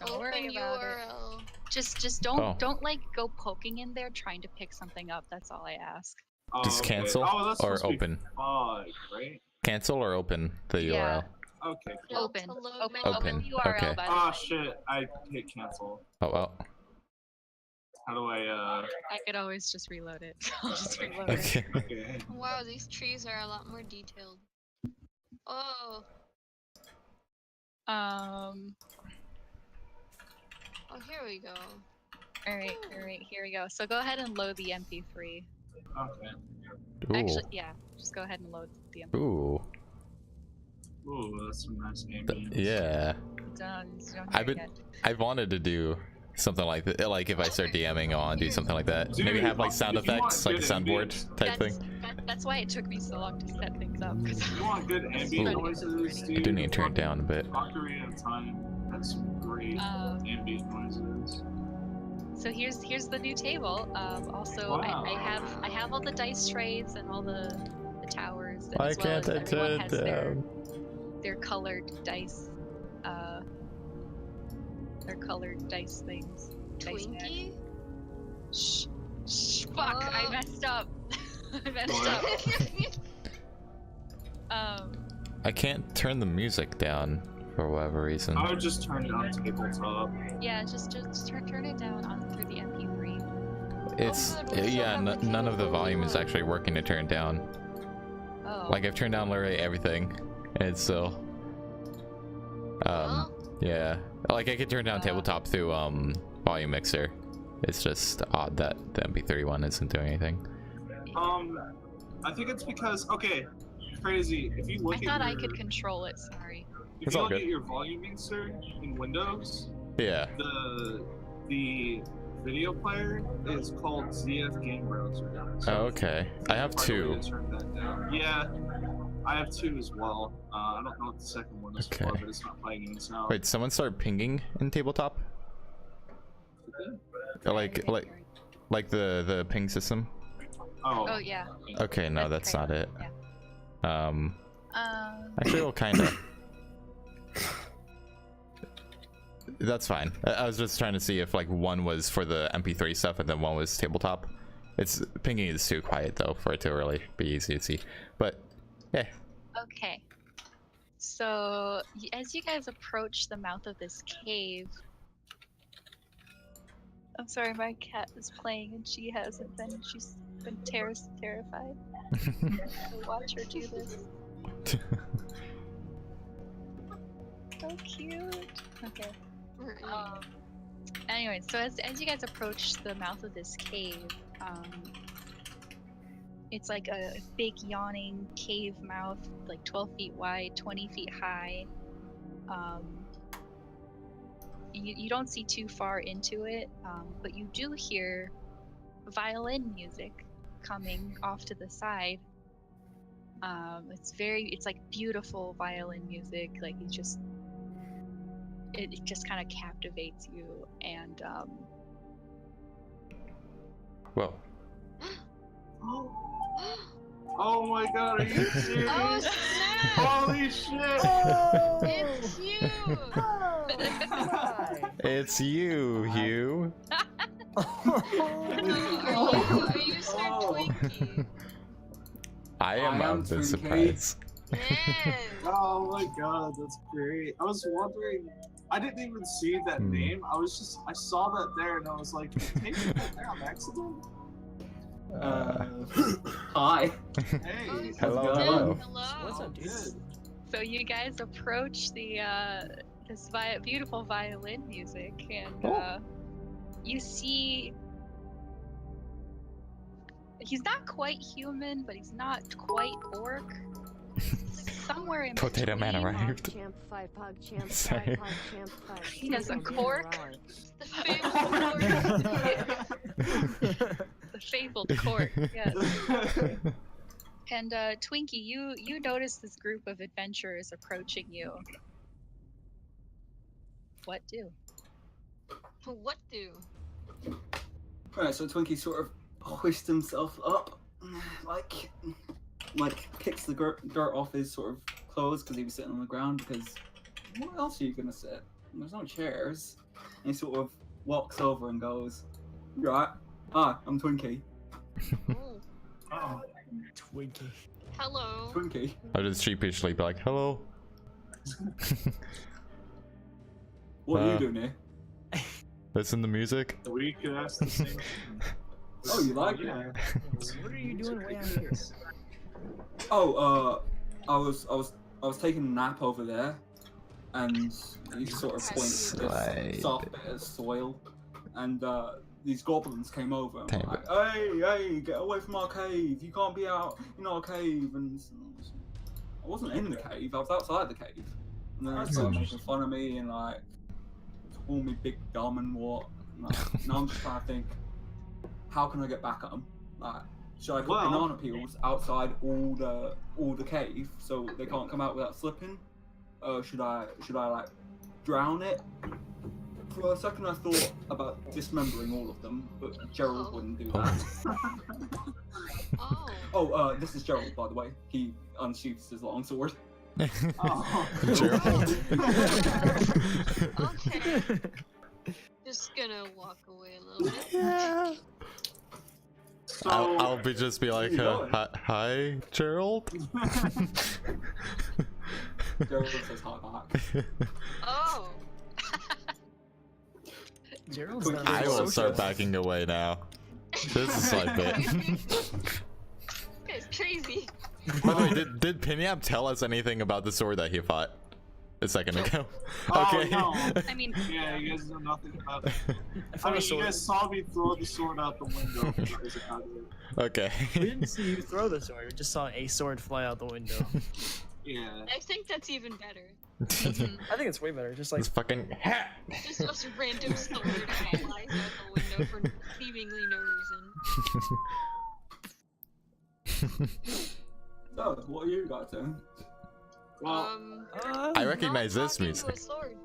Don't worry Open about it. URL. Just don't like go poking in there trying to pick something up. That's all I ask. Oh, Just okay. cancel Oh, that's or supposed to be open? fog, right? Cancel or open the Yeah. URL? Okay. Built Open. to load Open. mod. Open URL. Okay. By the Oh way. shit! I hit cancel. Oh well. How do I? I could always just reload it. I'll just reload it. Okay. Okay. Wow, these trees are a lot more detailed. Oh, Oh, here we go. all right, here we go. So go ahead and load the MP3. Okay. Ooh. Actually, yeah, just go ahead and load the MP3. Ooh. Ooh, that's some nice ambience. Yeah. Don't hear I've it been. yet. I've wanted to do something like that. Like if I start DMing on, do something like that. Dude, Maybe have like sound if you want effects, like a good soundboard ambience, type thing. That's why it took me so long to set things up. 'Cause If you want good ambient Ooh. noises, I dude, do need to turn it down a bit. Ocarina of Time has some great ambient noises. So here's the new table. Also, Wow. I have all the dice trays and all the towers. And Why as well can't as I turn everyone it has down? their colored dice. Their colored dice things. Dice pad. Twinkie? Shh, fuck! I messed up. I messed up. I can't turn the music down for whatever reason. I would just turn it on tabletop. Yeah, just turn it down on through the MP3. It's Oh, good, we still yeah, have the none of the cable volume is on. actually working to turn down. Oh. Like I've turned down literally everything, and it's still. Huh? Yeah, like I could turn down tabletop through volume mixer. It's just odd that the MP3 one isn't doing anything. I think it's because crazy. If you look I at thought I your- could control it. Sorry. If It's you all look good. at your volume mixer in Windows, Yeah. the video player is called ZF Game Browser. So Oh, okay. I have find a way two. to turn that down. Yeah, I have two as well. I don't know what the second one is for, Okay. but it's not playing any sound. Wait, someone started pinging in tabletop? Like the ping system? Oh yeah. Okay, no, That's that's not great. it. Yeah. Actually, well, kinda. That's fine. I was just trying to see if like one was for the MP3 stuff and then one was tabletop. It's pinging is too quiet though for it to really be easy to see. But yeah. Okay. So as you guys approach the mouth of this cave, I'm sorry, my cat is playing and she hasn't been. She's been terrified. So watch her do this. So cute. Okay. Anyway, so as you guys approach the mouth of this cave, it's like a big yawning cave mouth, like 12 feet wide, 20 feet high. You don't see too far into it, but you do hear violin music coming off to the side. It's like beautiful violin music, like it just kind of captivates you, and Well. Oh my god, are you serious? Oh snap! Holy shit! It's you! It's you, Hugh. Are you Sir Twinkie? I am I am of the Twinkie. surprise. Yes! Oh my god, that's great. I was wondering, I didn't even see that name. I saw that there and I was like, take that there on accident? Hi. Hey, Hello, going hello. Hello! What's up, dude? good. so you guys approach the this beautiful violin music, and you see he's not quite human, but he's not quite orc. Somewhere in Potato Man between. arrived. Champ 5 pog champ Sorry. 5 pog champ 5. He has a cork. The famous word. The fabled court. Yes. And Twinkie, you notice this group of adventurers approaching you. What do? What do? Right, so Twinkie sort of hoists himself up, like kicks the dirt off his sort of clothes because he was sitting on the ground. Because where else are you gonna sit? There's no chairs. And he sort of walks over and goes, "You right? Hi, I'm Twinkie." Oh, Oh. Twinkie. hello. Twinkie. I'll just sheepishly be like, hello. What are you doing here? Listen to music. We could ask the same. Oh, you like it? Yeah. What are you doing way out here? Oh, I was taking a nap over there, and he sort of points to this soft bit of soil, and these goblins came over and were like, hey, get away from our cave! You can't be out in our cave! And I wasn't in the cave; I was outside the cave. And then they started making fun of me and like called me big dumb and what. And, like, now I'm just trying to think, how can I get back at them? Like, should I put banana peels outside all the cave so they can't come out without slipping? Should I like drown it? For a second I thought about dismembering all of them, but Gerald wouldn't do that. Oh. Oh, this is Gerald, by the way. He unsheaths his longsword. Oh. Gerald. Okay. Just gonna walk away a little bit. Yeah. So, I'll just be like, hi, Gerald. Gerald says hi back. Oh. Gerald's not I very will social. start backing away now. This is like it. It's crazy. By the way, did Pinyap tell us anything about the sword that he fought a second ago? Oh, Okay. no. I mean, Yeah, you guys know nothing about it. I I found a mean, you sword. guys saw me throw the sword out the window. Okay. We didn't see you throw the sword. We just saw a sword fly out the window. Yeah. I think that's even better. mhm. I think it's way better. Just like This fucking hat. Just a random sword that flies out the window for seemingly no reason. So, what are you guys doing? Well, I recognize Not this talking music. to a sword.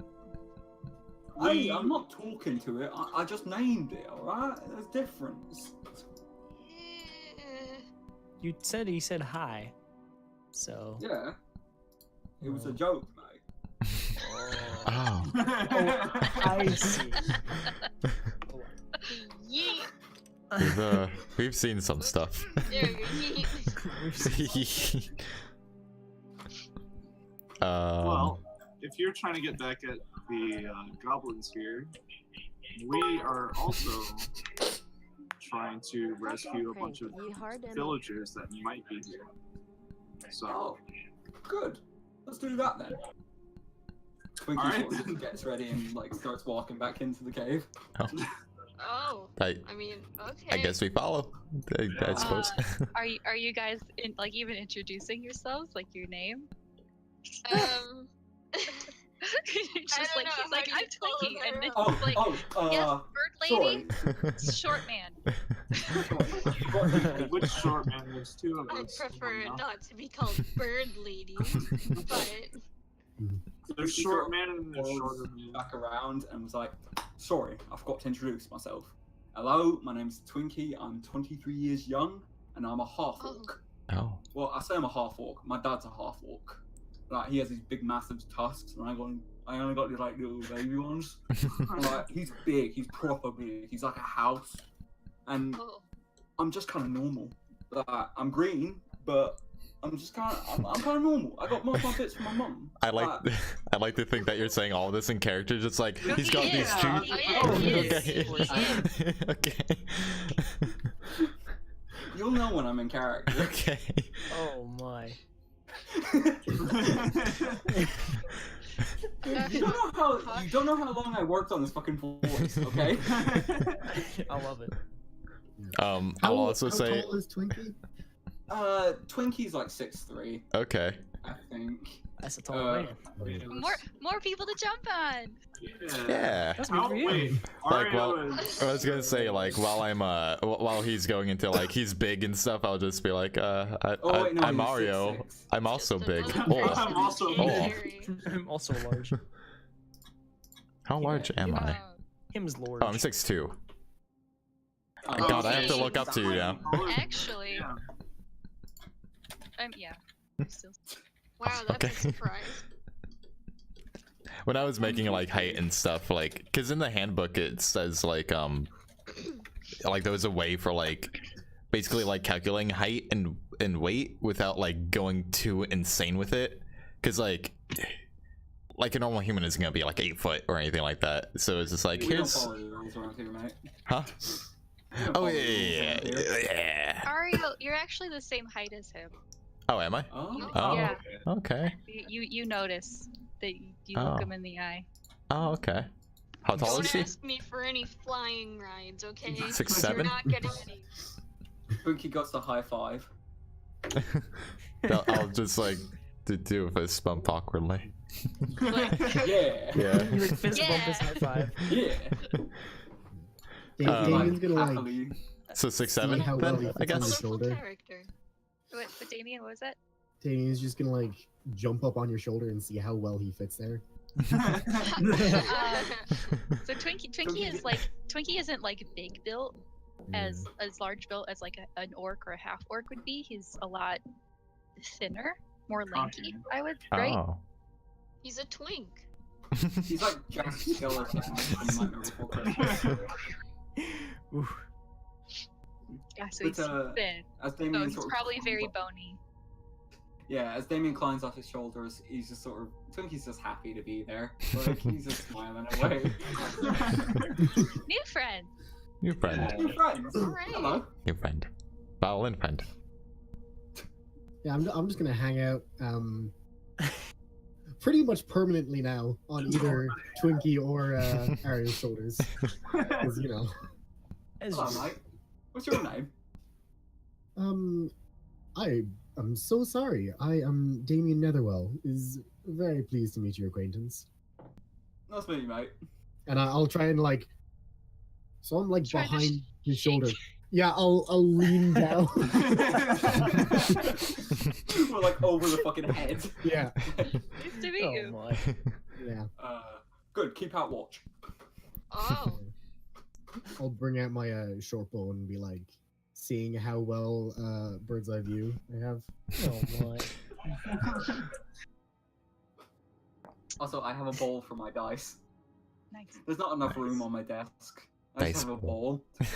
Hey, I'm not talking to it. I just named it, alright? There's difference. Eh, you said, he said hi. So. Yeah. It was a joke, mate. Oh. I see. yeet. We've seen some stuff. There you go, yeet. well, if you're trying to get back at the goblins here, we are also trying to rescue a bunch of villagers that might be here. So, Oh, good. Let's do that then. Twinkie Alright. sort of gets ready and like starts walking back into the cave. Oh, I I mean, okay. I guess we follow. I suppose. are you guys like even introducing yourselves, like your name? It's I just don't like know, he's like, how I'm do you call Twinkie, it? and Nick's Oh, like, yes, bird lady, sorry. short man. which short man? There's two of I us. prefer now. not to be called bird lady, but There's short man and there's shorter man. Back around and was like, sorry, I forgot to introduce myself. Hello, my name's Twinkie. I'm 23 years young and I'm a half orc. Oh. Well, I say I'm a half orc. My dad's a half orc. Like he has these big, massive tusks, and I only got these like little baby ones. And, like he's big. He's proper big. He's like a house, and oh, I'm just kind of normal. Like I'm green, but I'm just kind of I'm kind of normal. I got most of my bits from my mum. I like to think that you're saying all this in character, just like he's got these Yeah. two. Oh, he is. Okay. He is. Okay. You'll know when I'm in character. Okay. Oh my. You don't know how long I worked on this fucking voice, okay? I love it. I'll also say. How tall is Twinkie? Twinkie's like 6'3", Okay. I think. That's a tall man. More people to jump on. Yeah. That's good for you. Wait, Like, well, Ario is- I was gonna say, like, while I'm while he's going into like he's big and stuff, I'll just be like, Oh, wait, no, I'm he's Mario. 6'6". I'm also Just big. another Oh, I'm also person big. carry. I'm also large. how large am I? Him's large. Oh, I'm 6'2". Oh, God, I have to okay. look up to you now. Actually, Yeah. yeah. Still. Wow, that's Okay. a surprise. When I was making like height and stuff, like, because in the handbook it says like there was a way for like basically like calculating height and weight without like going too insane with it, because like a normal human isn't gonna be like 8 foot or anything like that. So it's just like, We don't here's, follow the rules around here, mate. huh? We don't Oh follow yeah, the rules yeah, around here. yeah. Ario, you're actually the same height as him. Oh, am I? Oh, Oh, Yeah. okay. You notice that you Oh. look him in the eye. Oh, okay. How tall Don't is he? ask me for any flying rides, okay? 6'7"? You're not getting any. Twinkie got the high five. I'll just like do a fist bump awkwardly. Yeah. Yeah. You like fist bump his Yeah. high five. Yeah. Damien's gonna like happily. So 6'7", see how well he then, fits I on guess. his Colorful shoulder. character. What Damien? What was that? Damien's just gonna like jump up on your shoulder and see how well he fits there. So Twinkie isn't like big built as large built as like an orc or a half orc would be. He's a lot thinner, more lanky. I would right. Oh. He's a twink. He's like Jack Skeleton from Nightmare Before Christmas. Oof. Yeah, so But, he's thin. As So Damien he's sort of probably climbs very up- bony. Yeah, as Damien climbs off his shoulders, he's just sort of Twinkie's just happy to be there. Like he's just smiling away. New friend. New friend. New friends. Alright. Hello. New friend. Violin friend. Yeah, I'm just gonna hang out pretty much permanently now on either Twinkie or Arya's shoulders. 'Cause, you know. As Hello, you- mate. What's your name? I'm so sorry. I am Damien Netherwell. Is very pleased to meet your acquaintance. Nice to meet you, mate. And I'll try and like. So I'm like Try to behind his shake. shoulder. Yeah, I'll lean down. We're like over the fucking head. Yeah, Nice to meet Oh you. my. yeah. Good. Keep out watch. Oh. I'll bring out my short bow and be like, seeing how well bird's eye view I have. Oh my. Also, I have a bowl for my dice. Nice. There's not enough room on my desk. I Dice just have a bowl. bowl.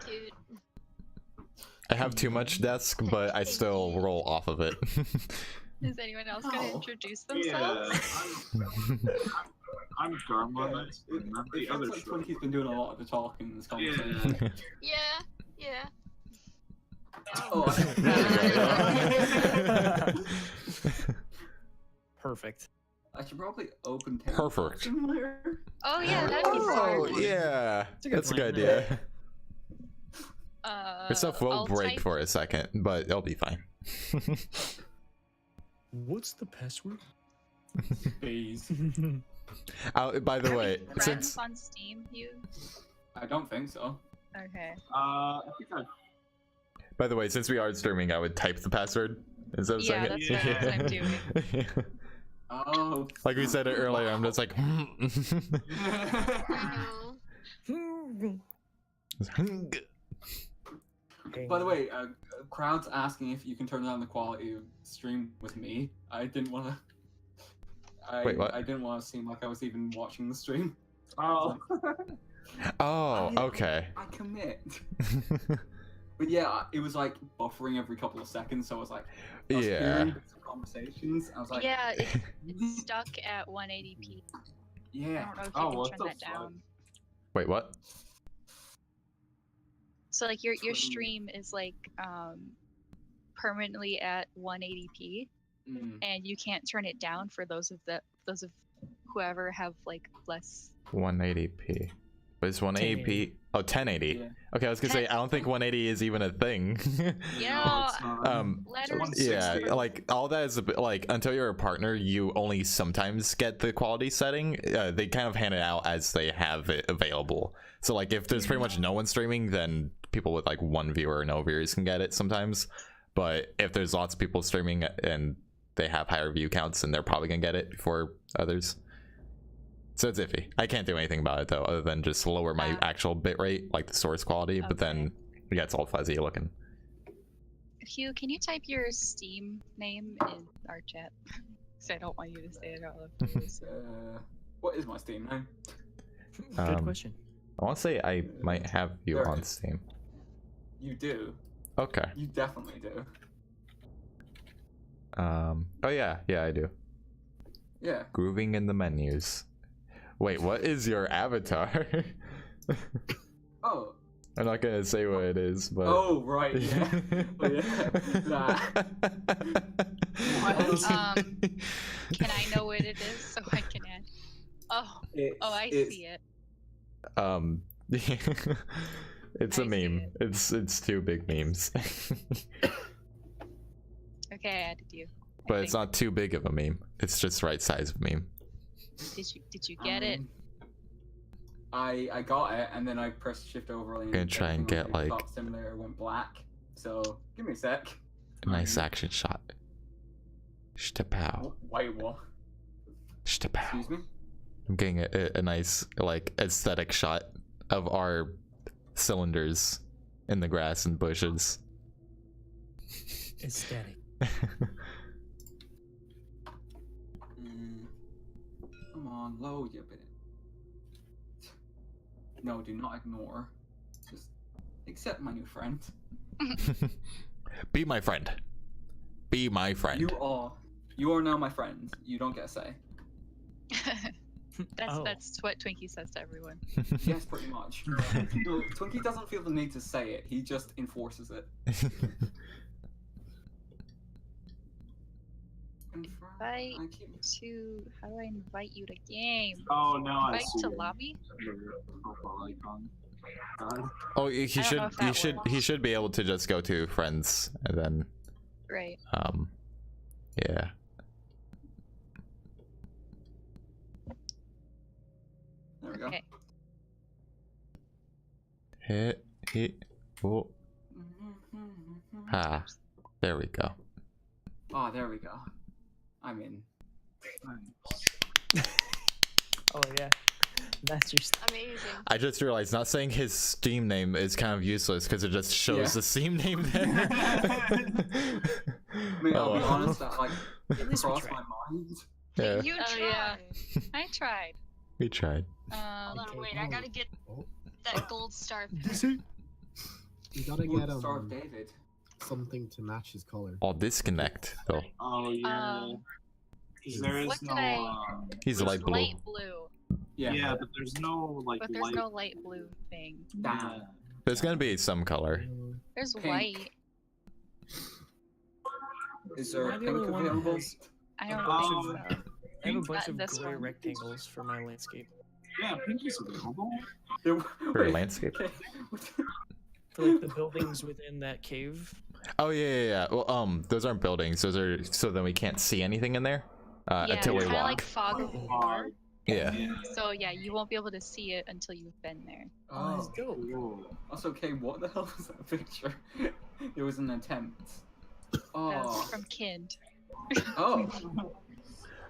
Dude. I have too much desk, but I still roll off of it. Is anyone else gonna Oh. introduce Yeah, themselves? I'm Garma. Yeah, That's it the feels other like show. Twinkie's been doing a lot of the talking in this Yeah. conversation. Yeah. Yeah. Oh, Perfect. I should probably open Table Perfect. Simulator. Oh yeah, that'd be Oh smart. yeah, It's a good that's a good plan. idea. Your stuff will I'll break type- for a second, but it'll be fine. What's the password? Please. By the Are we way, friends since on Steam, you? I don't think so. Okay. I think since we are streaming, I would type the password instead of Yeah, saying that's it. what I'm doing. Oh. Like we said it earlier, I'm just like. I know. By the way, crowd's asking if you can turn down the quality of stream with me. I didn't want to. Wait, what? I didn't want to seem like I was even watching the stream. Oh. Oh, okay. I commit. But yeah, it was like buffering every couple of seconds, so I was like, I was Yeah. hearing bits of conversations. I was like, Yeah, it's stuck at 180p. I yeah. don't know if Oh, you what can the turn that fuck? down. Wait, what? So like your Hmm. stream is like permanently at 180p, Mm. and you can't turn it down for those of whoever have like less. 180p. But it's 180p. Oh, 1080. Yeah. Okay, I was gonna say I don't think 180 is even a thing. Yeah. Letters. Yeah, like all that is a bit like until you're a partner, you only sometimes get the quality setting. They kind of hand it out as they have it available. So like if there's pretty much no one streaming, then people with like one viewer or no viewers can get it sometimes. But if there's lots of people streaming and they have higher view counts, then they're probably gonna get it before others. So it's iffy. I can't do anything about it though, other than just lower my actual bitrate, like the source quality. But then yeah, it's all fuzzy looking. Hugh, can you type your Steam name in our chat? Because I don't want you to say it out loud. What is my Steam name? Good question. I want to say I might have you There on is. Steam. You do. Okay. You definitely do. Oh yeah, I do. Yeah. Grooving in the menus. Wait, what is your avatar? Oh. I'm not gonna say what it is, but Oh right. Yeah. Oh, yeah. Nah. Can I know what it is so I can add? Oh, I see it. It's a meme. It's two big memes. Okay, I added you. But it's not too big of a meme. It's just right size of meme. Did you get it? I got it, and then I pressed shift overlay. I'm gonna try and get like simulator went black. So give me a sec. a nice action shot. Shtapow. Wait, what? Shtapow. Excuse me. I'm getting a nice like aesthetic shot of our cylinders in the grass and bushes. Aesthetic. Come on, load you bit. No, do not ignore. Just accept my new friend. Be my friend. Be my friend. You are now my friend. You don't get a say. That's what Twinkie says to everyone. Yes, pretty much. No, Twinkie doesn't feel the need to say it. He just enforces it. How do I invite you to game? Oh no, I Invite see to it. lobby? Profile icon. Oh, he don't know if that he should be able to just go to friends and then Right. yeah. There we go. Okay. Hit. Oh. Ah, there we go. Oh, there we go. I'm in. Oh yeah, that's your. Amazing. I just realized not saying his Steam name is kind of useless because it just shows the Steam name there. I mean, I'll be honest, that like At least we crossed tried. my mind. Yeah, You tried. yeah. I tried. we tried. Hold on, Okay, wait, I gotta get Oh, that gold star. you gotta Would get starve David. something to match his color. I'll disconnect though. Oh yeah. 'Cause there is what no. did I- He's There's light blue. light blue, Yeah. But there's no like but there's light. no light blue thing. Damn. There's gonna be some color. There's Pink. white. Is there a Am I the pink only one that available? has- I don't Oh. think so. I have a bunch Not of this gray one. rectangles for my landscape. Yeah, pink is available. For Wait, landscape. okay. For like the buildings within that cave. Oh yeah. Well, those aren't buildings. Those are so then we can't see anything in there until we it's kinda walk. like fog of war. Yeah. So yeah, you won't be able to see it until you've been there. Oh, that's Oh. dope. Cool. Also, okay, what the hell was that picture? It was an attempt. That Oh. was from Kind. Oh.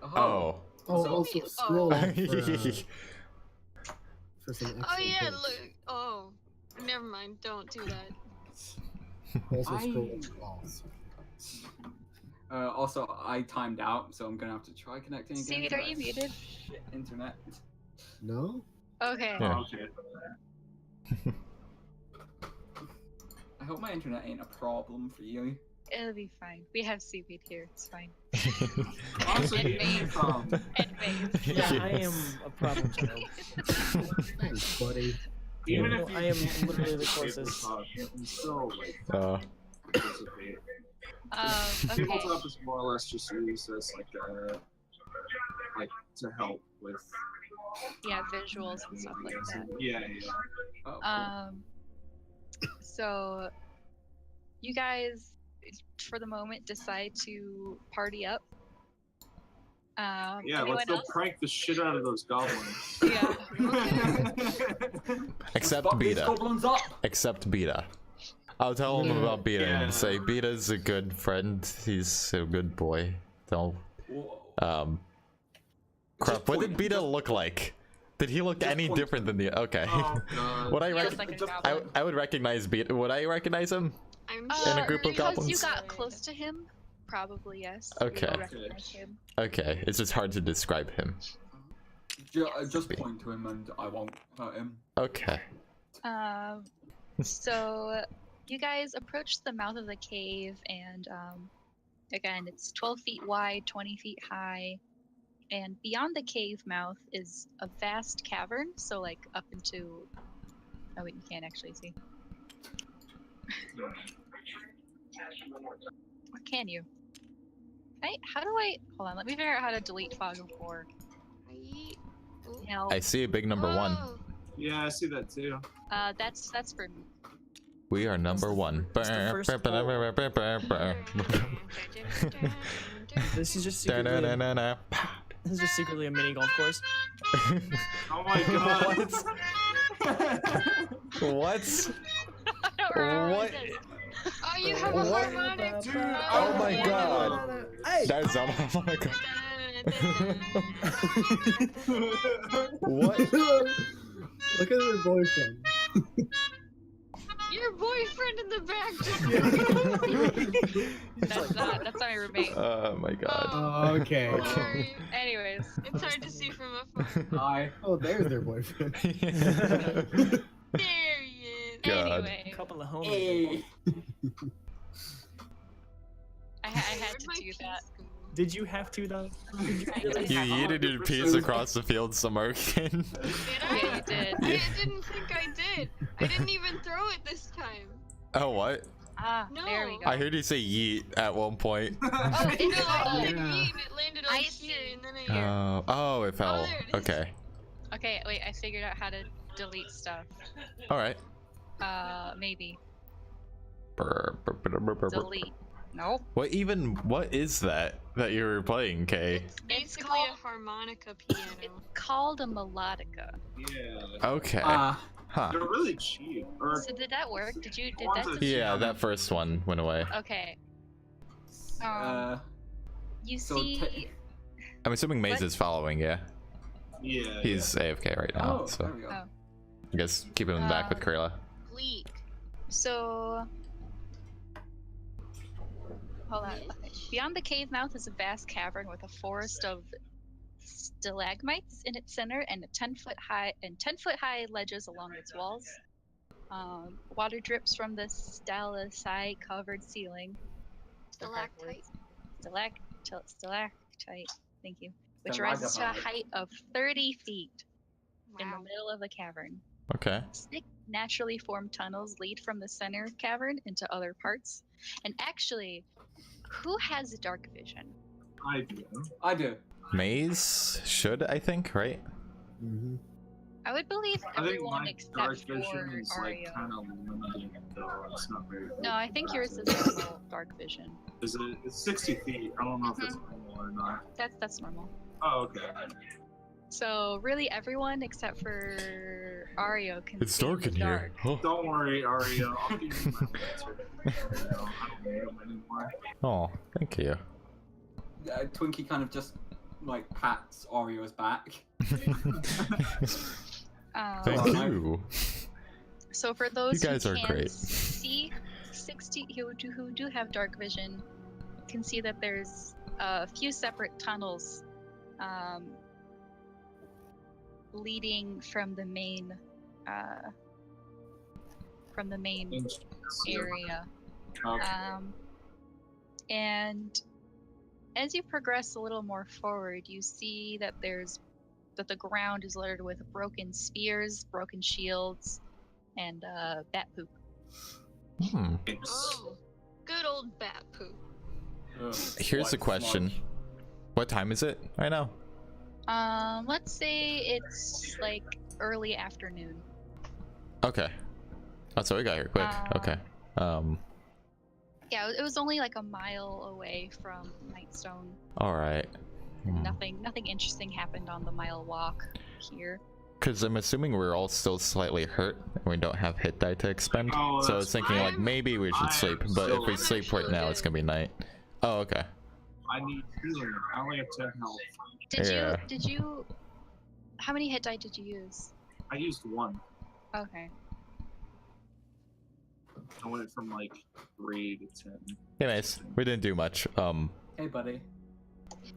Oh. Oh, So- also scroll Oh. for some extra Oh yeah, hints. look. Oh, never mind. Don't do that. Also scroll I- to walls. Also, I timed out, so I'm gonna have to try connecting again. Seaweed, are you but muted? shit, internet. No? Okay. Yeah. Okay. I hope my internet ain't a problem for you. It'll be fine. We have seaweed here. It's fine. Also, And even Maeve. if, And Maeve. Yeah, I am a problem child. Thanks, buddy. even Yeah, if you I am can't literally the participate closest. in talk, you can still like participate. Okay. Tabletop is more or less just used as like to help with yeah, visuals and stuff like that. Yeah. Oh, cool. So you guys, for the moment, decide to party up. Yeah, Anyone let's go else? prank the shit out of those goblins. Yeah. Except Fuck these Beta. goblins up. Except Beta. I'll tell him about Beta and say Beta's a good friend. He's a good boy. Don't. Whoa. Crap. What did Beta look like? Did he look any different than the? Okay. Oh, God. Would I He looks recognize? like a goblin. I would recognize Beta. Would I recognize him? I'm In a group of because goblins? you got close to him, probably yes. Okay. You would recognize him. Okay. It's just hard to describe him. Just point to him and I won't hurt him. Okay. So you guys approach the mouth of the cave, and again, it's 12 feet wide, 20 feet high, and beyond the cave mouth is a vast cavern. So like up into, oh wait, you can't actually see. Or can you? How do I? Hold on, let me figure out how to delete fog of war. No. I see a big number one. Oh, Yeah, I see that too. That's for me. We are number one. It's the first This is just secretly. This is just secretly a mini golf course. Oh my God. What? I don't remember What? this. Oh, you have a What? harmonic. Dude, Oh my God. Hey! That's oh my God. What? Look at her boyfriend. Your boyfriend in the back just That's my roommate. Oh my God. Oh, Okay. sorry. Anyways, It's hard to see from afar. Hi. Oh, there's their boyfriend. There he is. God. anyway, Couple of homies. Hey. I had to Where'd my do piece that. go? Did you have to though? Did you really You have yeeted your piece across the field, Samarkin. Did I? Yeah, you did. I didn't think I did. I didn't even throw it this time. Oh, what? Ah, there we No. go. I heard you say yeet at one point. Oh, no, I did Yeah. yeet and it landed on I here see. and then I... Oh, it fell. there it is. Okay. Okay, wait, I figured out how to delete stuff. All right. Maybe. Brr, brr, brr, brr, brr, brr. Delete. Nope. What is that you were playing, Kay? It's basically called- a harmonica piano. It's called a melodica. Yeah. Okay. Huh. They're really cheap. Or So did that work? Did that? Yeah, that first one went away. Okay. Uh, You so see, I'm assuming Maze What? is following, yeah? yeah. He's AFK right now, oh, so there we go. Oh. I guess keep him in the back with Karela. Gleek. So, hold on. Okay. Beyond the cave mouth is a vast cavern with a forest of stalagmites in its center and 10-foot high ledges along its walls. Water drips from the stalactite covered ceiling. Stalactite. Stalactite. Thank you. Which rises to a height of 30 feet in the Wow. middle of the cavern. Okay. 6 naturally formed tunnels lead from the center cavern into other parts. And actually, who has dark vision? I do. I do. Maze should, I think, right? Mm-hmm. I would believe I think everyone my except dark for vision is like Ario. kind of limited, though. It's not very. No, I think yours is normal dark vision. Is it? It's 60 feet. I don't know if it's normal or not. That's normal. Oh, okay. So really, everyone except for Ario can. It's see dark the in here. dark. Don't worry, Ario. I'll give you my answer. I don't need him anymore. Oh, thank you. Twinkie kind of just like pats Oreo's back. Thank Oh, you. So for those You guys who are can't great. see 60 who do have dark vision, can see that there's a few separate tunnels leading from the main area. Okay. And as you progress a little more forward, you see that the ground is littered with broken spears, broken shields, and bat poop. Hmm. Oh, good old bat poop. Here's the White question. sludge. What time is it right now? Let's say it's like early afternoon. Okay. Oh, so we got here quick. Okay. Yeah, it was only like a mile away from Nightstone. All right. Nothing interesting happened on the mile walk here. Because I'm assuming we're all still slightly hurt and we don't have hit die to expend. Oh, So I was thinking like I'm- maybe we should sleep, but if we I'm sleep right actually now, it's gonna be night. Oh, okay. I need healing. I only have 10 health. Yeah. Did you how many hit die did you use? I used 1. Okay. I went from like 3 to 10. Anyways, we didn't do much. Hey, buddy.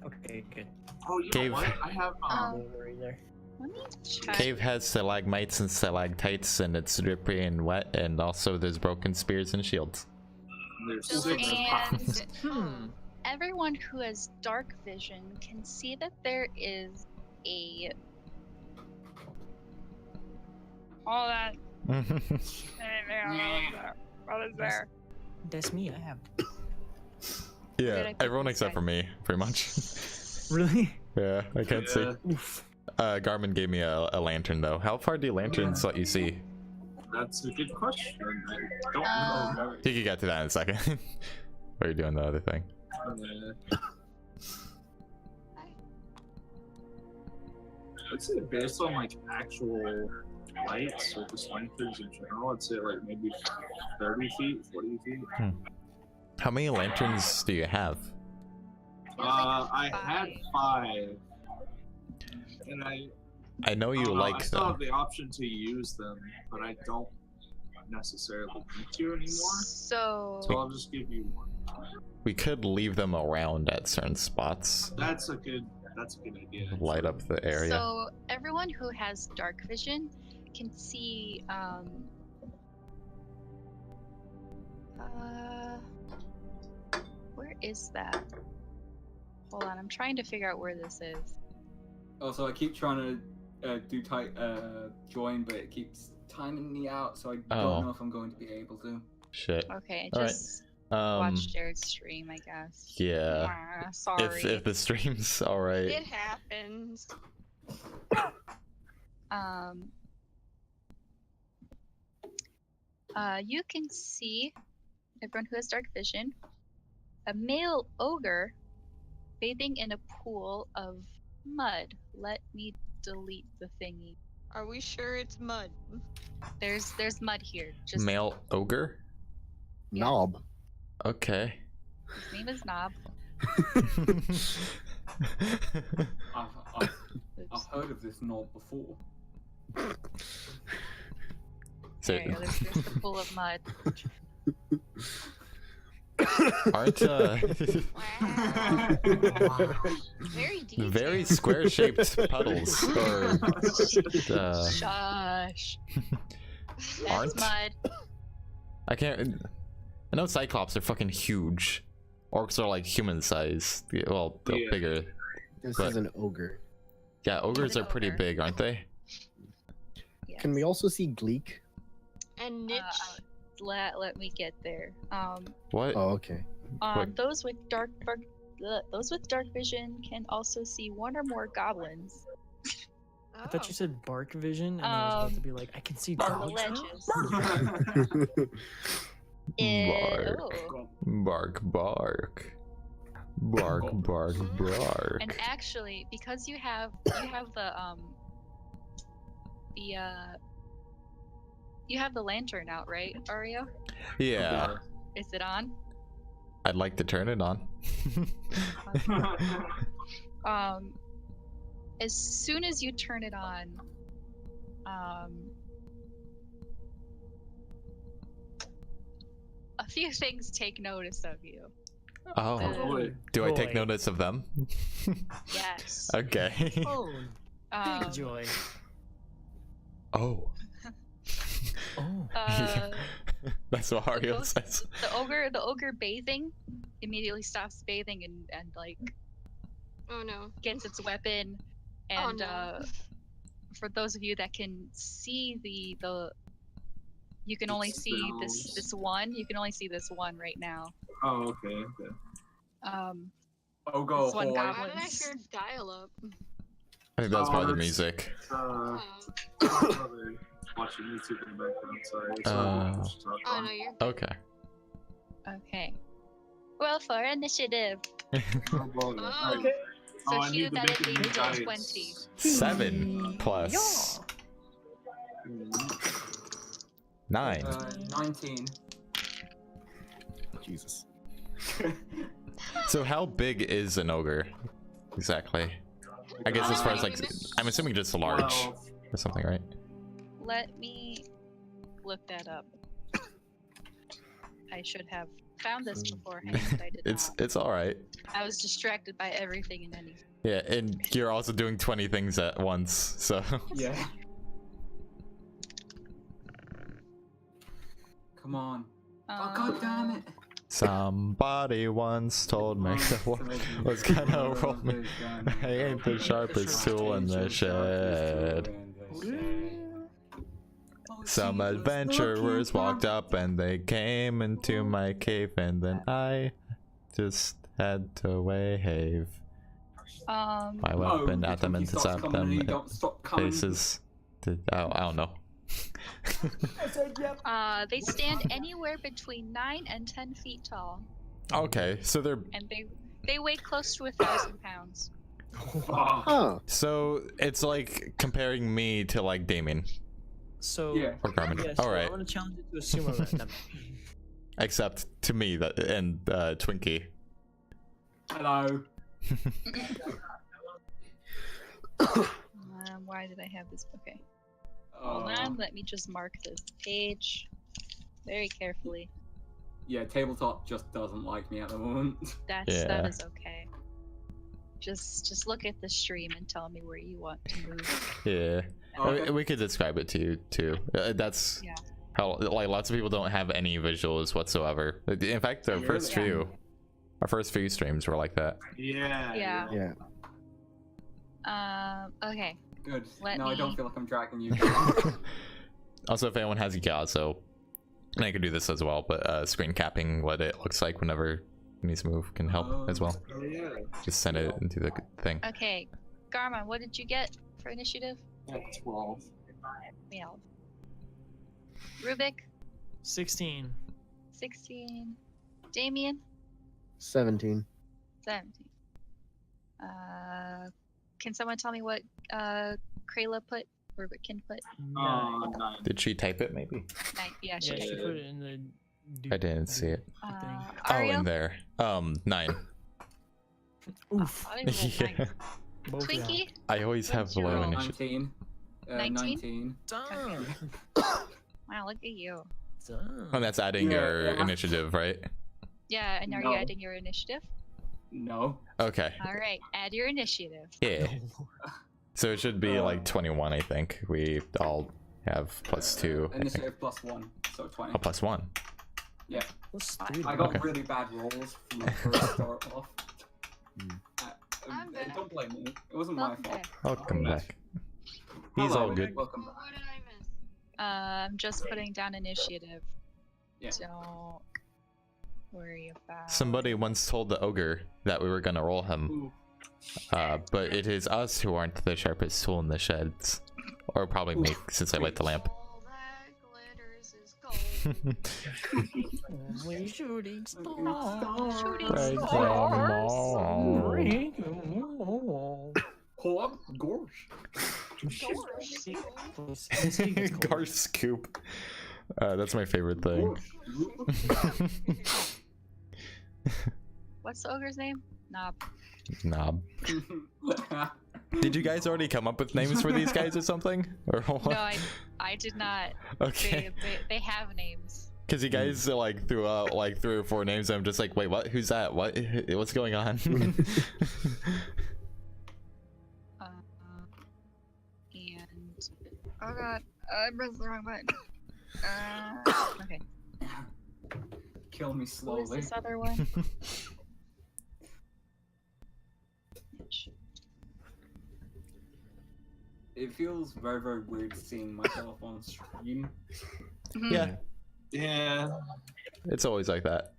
Okay, good. Oh, you Cave. know what? I have Um, Don't worry there. Let me check. Cave has stalagmites and stalactites, and it's drippy and wet, and also there's broken spears and shields. there's Still 6 and Hmm. everyone who has dark vision can see that there is a all that. What is there? That's me. I have. Yeah, I put everyone this except guy? for me, pretty much. Really? Yeah, I can't see. Yeah. Oof. Garmin gave me a lantern though. How far do lanterns let you see? That's a good question. I don't Uh, know. You can get to that in a second. Or you're doing the other thing. I'd say based on like actual lights or just lanterns in general, I'd say like maybe 30 feet, 40 feet. How many lanterns do you have? I had 5. And I know you don't know, I like still them. have the option to use them, but I don't necessarily need to anymore. So So I'll just give you 1. We could leave them around at certain spots. That's a good idea. Light up the area. So everyone who has dark vision can see where is that? Hold on, I'm trying to figure out where this is. Also, I keep trying to do tight join, but it keeps timing me out, so I Oh. don't know if I'm going to be able to. Shit. Okay, All right. just watch Jared's stream, I guess. Yeah. Sorry. If the stream's alright. It happens. You can see, everyone who has dark vision, a male ogre bathing in a pool of mud. Let me delete the thingy. Are we sure it's mud? There's mud here. Just Male ogre? Yeah. Knob. Okay. his name is Knob. I've Oops. heard of this knob before. So, There you go, there's the pool of mud. aren't Very detailed. very square shaped puddles or Shush. That's Aren't? mud. I can't. I know cyclops are fucking huge. Orcs are like human size. Well, they're Yeah. bigger. This But- is an ogre. Yeah, ogres an are pretty ogre. big, aren't they? Yes. Can we also see Gleek? And niche. Let me get there. What? Oh, okay. What? Those with dark vision can also see one or more goblins I thought you said bark vision, and I was about to be like, I can see on the dogs now? ledges. Eh, Bark. oh. Bark, bark. Bark, bark, bark. And actually, because you have you have the lantern out, right, Ario? Yeah, Is it on? I'd like to turn it on. As soon as you turn it on, a few things take notice of you. Oh, Boy. do I take Boy. notice of them? Yes. Okay. Oh, big joy. Oh. Oh. That's what Hario Both- says. the ogre bathing immediately stops bathing and like Oh no. gets its weapon, Oh and no. for those of you that can see the you can only see Spells. this one. You can only see this one right now. Oh, okay, okay. Oh, go This one boy. goblin. Why did I hear dial up? I think that's part of the music. Probably watching YouTube in the background. Sorry. It's not what you talk Oh about. no, you're. Okay. Okay. Roll for initiative. Oh. Okay. So I Hugh, need the that'd bacon be and the giants. 20. 7 plus 9. 19. Jesus. So how big is an ogre? Exactly. I guess as far as like, I'm assuming just large 12. or something, right? Let me look that up. I should have found this beforehand, but I did not. It's all right. I was distracted by everything and anything. Yeah, and you're also doing 20 things at once, so. Yeah. Come on. Oh god damn it. Somebody once told me was gonna roll me. I ain't the sharpest tool in the shed. Some adventurers walked up and they came into my cave, and then I just had to wave my weapon at them and to zap them in faces. I don't know. They stand anywhere between 9 and 10 feet tall, Okay, so they're and they weigh close to 1,000 pounds. Oh. so it's like comparing me to like Damien So Yeah. or Carmen. yeah, so All right, I want to challenge you to a sumo random. except to me that and Twinkie. Hello. Why did I have this? Okay. Oh. Hold on, let me just mark this page very carefully. Yeah, tabletop just doesn't like me at the moment. That Yeah. is okay. Just look at the stream and tell me where you want to move. Yeah, Okay. we could describe it to you too. That's Yeah. how like lots of people don't have any visuals whatsoever. In fact, our first Really? few streams were like that. Yeah. Yeah. Yeah. Okay. Good. Let No, I don't me- feel like I'm dragging you. Also, if anyone has Gazo, and I could do this as well, but screen capping what it looks like whenever it needs to move can help as well. Oh yeah. Just send it into the thing. Okay. Garma, what did you get for initiative? Yeah, 12. 12. Rubik, 16. 16. Damien, 17. 17. Can someone tell me what Krayla put or what Kin put? 9. 9. Did she type it maybe? 9. Yeah, she Yeah, did. she put it in the. I didn't see it. Uh, Oh, Ariel? in there. 9. Oof. I didn't roll Yeah. 9. Both Twinkie? I always have What's your low roll? initiative. 19. 19? 19. Wow, look at you. And that's adding Yeah, your yeah. initiative, right? Yeah, and are No. you adding your initiative? No. Okay. Alright, add your initiative. Yeah. So it should be like 21, I think. We all have +2. I think. Initiative +1, so 20. Oh, +1. Yeah. Plus 3. I got Okay. really bad rolls from the first start off. I'm back. Don't blame me. It wasn't my Welcome fault. back. Welcome back. He's Hello, all good. Welcome back. What did I miss? I'm just putting down initiative. Yeah. Don't worry about Somebody once told the ogre that we were gonna roll him, Ooh. but it is us who aren't the sharpest tool in the sheds. Or probably me, since I lit the lamp. All that glitters is gold. Only shooting stars. Shooting Right, Oh, gosh. Gar scoop. That's my favorite thing. What's the ogre's name? Knob. Knob. Did you guys already come up with names for these guys or something? Or what? No, I did not. Okay. They have names. Because you guys like threw out like 3 or 4 names. And I'm just like, wait, what? Who's that? What? What's going on? And oh god, I pressed the wrong button. Okay. Kill me Who is slowly. this other one? It feels very, very weird seeing myself on stream. Mhm. Yeah, Yeah. it's always like that.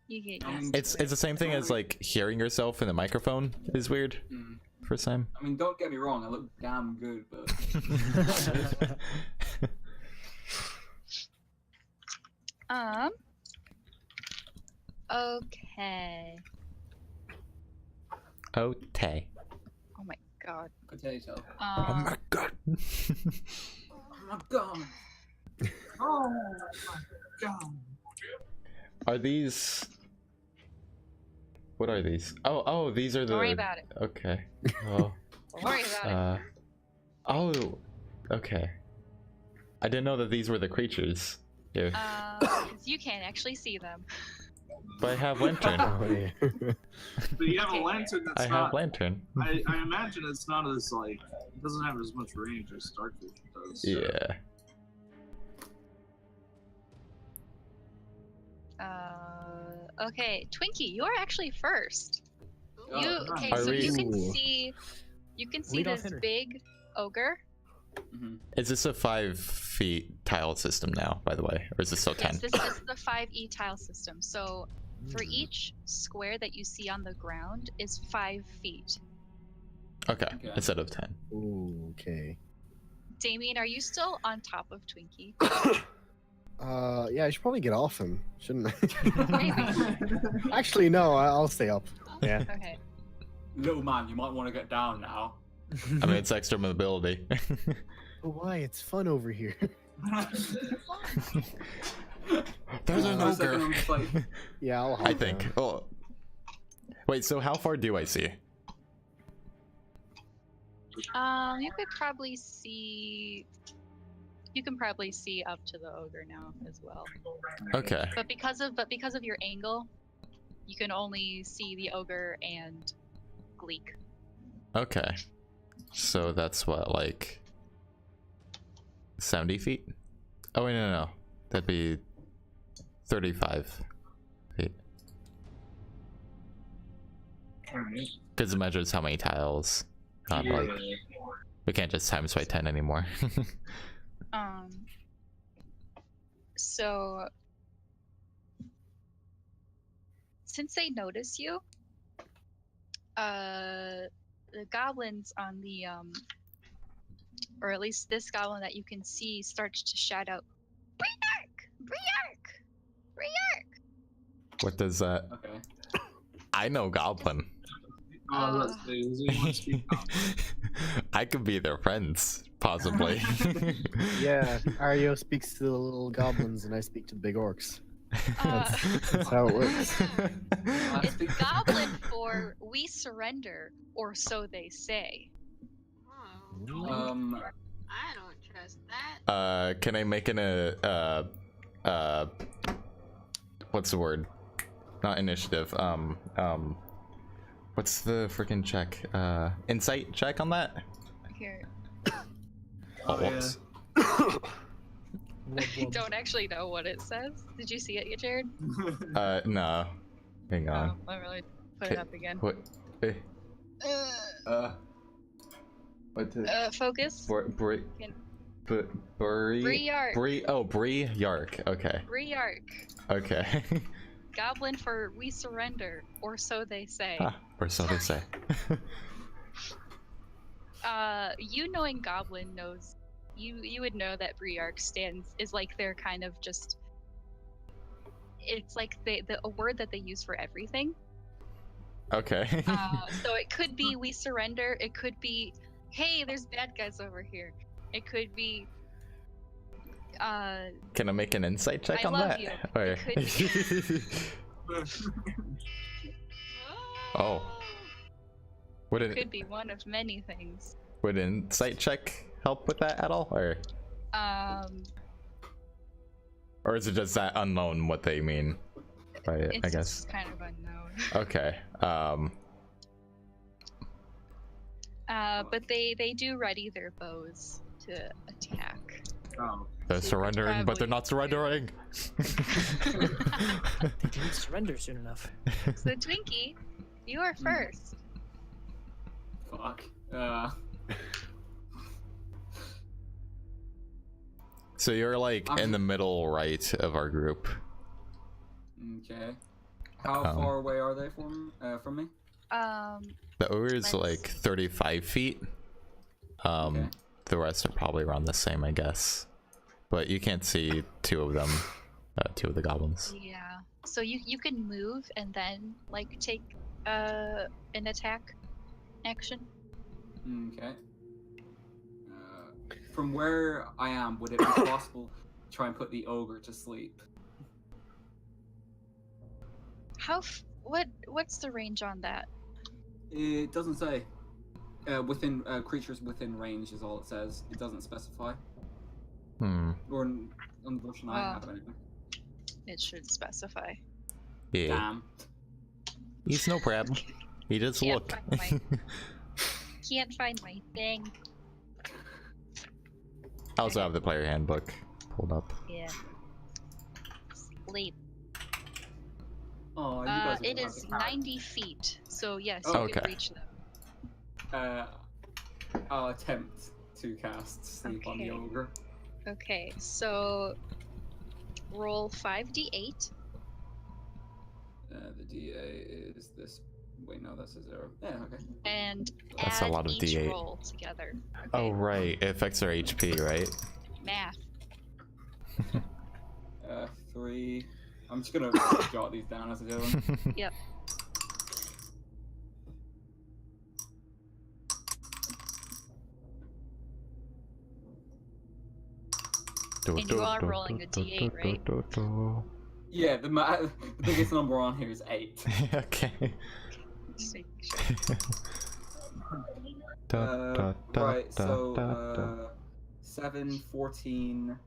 You get I mean, used. It's the same thing as like hearing yourself in the microphone is weird. Mm. first time. I mean, don't get me wrong, I look damn good, but Okay. Okay. Oh my god. potato. Oh my god. Oh my god. Oh my god. Are these? What are these? Oh, these are the. Don't worry about it. Okay. Well. Don't worry about it. Oh. Okay. I didn't know that these were the creatures. Here. 'Cause you can't actually see them. But I have lantern. Oh, yeah. But you have a lantern that's I not. have lantern. I imagine it's not as like. It doesn't have as much range as Starfish does. Yeah. Okay, Twinkie, you are actually first. Oh, You nice. okay? Are So we- you can Ooh. see, Lead off this hitter. big ogre. Mhm. Is this a 5 feet tile system now, by the way? Or is this still 10? Yes, this is the 5e tile system. So for Hmm. each square that you see on the ground is 5 feet. Okay. Okay. Instead of 10. Ooh, okay. Damien, are you still on top of Twinkie? Yeah, I should probably get off him, shouldn't I? Maybe. Actually, no, I'll stay up. Yeah. Okay. Little man, you might want to get down now. I mean, it's extra mobility. But why? It's fun over here. There's an For a second, ogre. I'm just like, Yeah, I'll hop I think. down. Oh. Wait, so how far do I see? You could probably see. You can probably see up to the ogre now as well. Okay. But because of your angle, you can only see the ogre and Gleek. Okay. So that's what, like 70 feet? Oh, wait, no. That'd be 35 feet. Because it measures how many tiles. Not like, we can't just times by 10 anymore. So since they notice you, the goblins on the or at least this goblin that you can see starts to shout out, Briark! Briark! Briark! What does that? okay. I know Goblin. Oh, let's see. Does anyone speak Common? I could be their friends, possibly. Yeah, Ario speaks to the little goblins and I speak to the big orcs. Uh, That's how it works. it's goblin for we surrender, or so they say. Oh, I don't trust that. Can I make what's the word? Not initiative. What's the freaking check? Insight check on that? Here, Oh, yeah. whoops. I don't actually know what it says. Did you see it, Jared? No. Hang on. Oh, let me really put it up again. What? What to? Focus. Bury. Briark. Oh, Briark. Okay. Briark. Okay. Goblin for we surrender, or so they say. Ah, or so they say. You knowing Goblin knows, you would know that Briark is like their kind of just. It's like a word that they use for everything. Okay. So it could be we surrender. It could be, hey, there's bad guys over here. It could be. Can I make an insight check I on love that? you. Or... It could Oh. Would It it could be one of many things. would an insight check help with that at all, or is it just that unknown what they mean? Right, It's I guess. just kind of unknown. Okay. But they do ready their bows to attack. Oh. They're surrendering, but they're probably- not surrendering. They didn't surrender soon enough. So Twinkie, you are first. Fuck. So you're like in the middle right of our group. Okay. How far away are they from me? The ogre is Let's like see. 35 feet. Okay. The rest are probably around the same, I guess. But you can't see two of them, two of the goblins. Yeah. So you can move and then like take an attack action. Okay. From where I am, would it be possible to try and put the ogre to sleep? What's the range on that? It doesn't say. Within creatures within range is all it says. It doesn't specify. Or on the version I have anyway. It should specify. Yeah. Damn. He's no problem. He just Can't look. find Can't find my thing. I also have the player handbook pulled up. Yeah. Sleep. Oh, you guys It will is have the 90 feet, so yes, Oh, you okay. can reach them. I'll attempt to cast sleep on the Okay. ogre. Okay, so roll 5d8. The DA is this. Wait, no, that's a 0. Yeah, okay. And That's a add lot of each D8. roll together. Okay. Oh right, it affects our HP, right? Math. 3. I'm just gonna jot these down as I do them. Yep. And you are rolling a D8, right? Yeah, the biggest number on here is 8. Okay. Just making sure. Right, so 7, 14,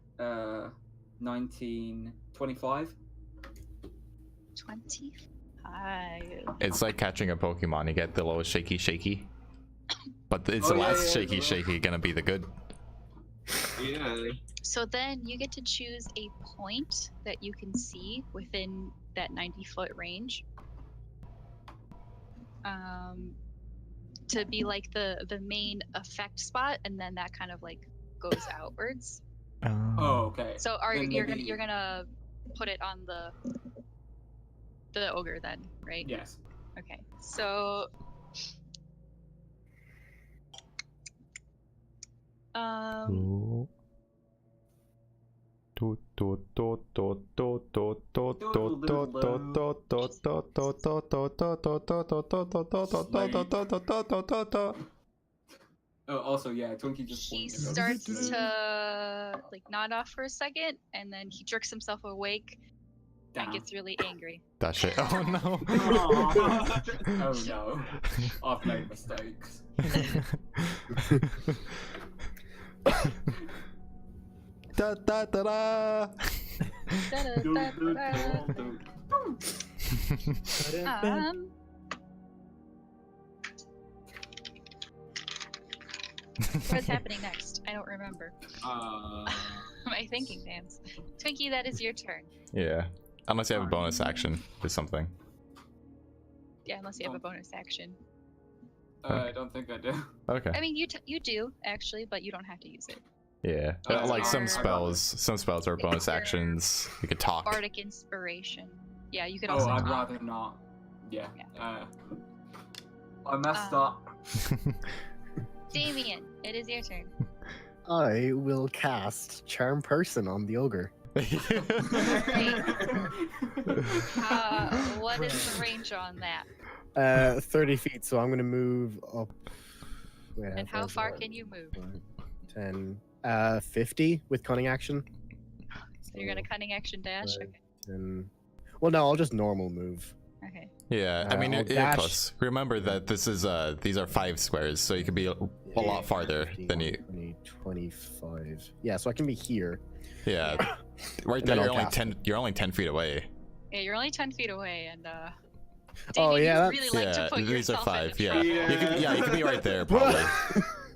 19, 25. 25. It's like catching a Pokemon. You get the lowest shaky, but it's Oh, the yeah, last yeah, shaky gonna be the good. Yeah. So then you get to choose a point that you can see within that 90-foot range. To be like the main effect spot, and then that kind of like goes outwards. Oh, okay. So Then you're maybe- gonna put it on the ogre then, right? Yes. Okay. So Oh, also, yeah, Twinkie just he pointed out. starts to like nod off for a second, and then he jerks himself awake and Damn. gets really angry. That shit. Oh no. Oh no. I've made mistakes. Da da da da. What's happening next? I don't remember. Uh, My thinking dance. Twinkie, that is your turn. Yeah. Unless you have a bonus action or something. Yeah, unless you have a bonus action. I don't think I do. Okay. I mean, you do actually, but you don't have to use it. Yeah. Like some spells are bonus Your actions. You could talk. Bardic inspiration. Yeah, you could Oh, also I'd talk. rather not. Yeah. Yeah. I messed up. Damien, it is your turn. I will cast Charm Person on the ogre. What is the range on that? 30 feet, so I'm gonna move up. Wait, And how far is can you move? 10, 50 with cunning action. So you're gonna cunning action dash? Right. Okay. And well, no, I'll just normal move. Okay. Yeah, I mean, I'll you're dash. close. Remember that this is these are 5 squares, so you could be a lot farther 15, than you. 20, 25. Yeah, so I can be here. Yeah, right And there. then You're I'll only cast 10. You're only 10 feet away. Yeah, you're only 10 feet away, and Oh, Damien, yeah, you really like to put these are yourself in 5. the Yeah. trouble. You could be right there probably.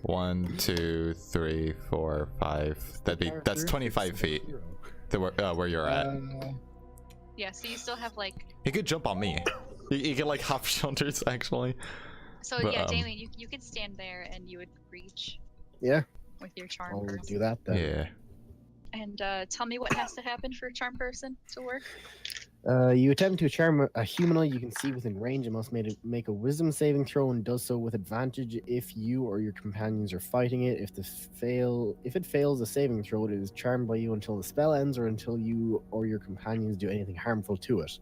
1, 2, 3, 4, 5. That's 25 feet. To where you're at. Yeah, so you still have like. He could jump on me. You get like hop shoulders actually. So But, yeah, Damien, you could stand there and you would reach Yeah, with your charm I'll person. do that then. Yeah. And tell me what has to happen for charm person to work. You attempt to charm a humanoid you can see within range and must make a wisdom saving throw and does so with advantage if you or your companions are fighting it. If it fails the saving throw, it is charmed by you until the spell ends or until you or your companions do anything harmful to it.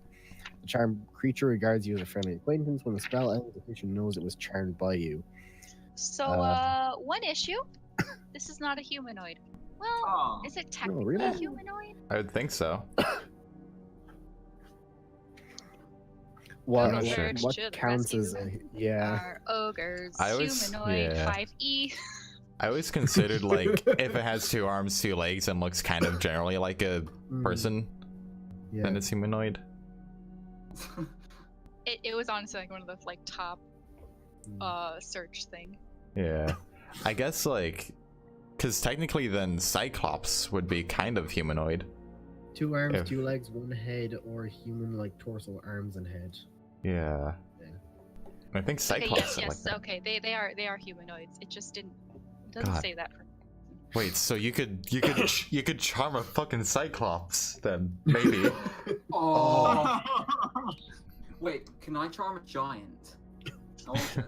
The charmed creature regards you as a friendly acquaintance. When the spell ends, the creature knows it was charmed by you. So, one issue. This is not a humanoid. Well, Oh. is it technically really? a humanoid? I would think so. What, not sure. what Should counts as rescue yeah? Are ogres, I always- humanoid, yeah. 5e. I always considered like if it has 2 arms, 2 legs, and looks kind of generally like a person, Yeah. then it's humanoid. It was honestly like one of the like top search thing. Yeah, I guess like, because technically then Cyclops would be kind of humanoid. 2 arms, If- 2 legs, 1 head, or human like torso, arms, and head. Yeah. Yeah. I think Okay, Cyclops yes, are like yes, that. okay. They are humanoids. It just doesn't God. say that. Wait, so you could charm a fucking Cyclops then maybe? Oh. Wait, can I charm a giant?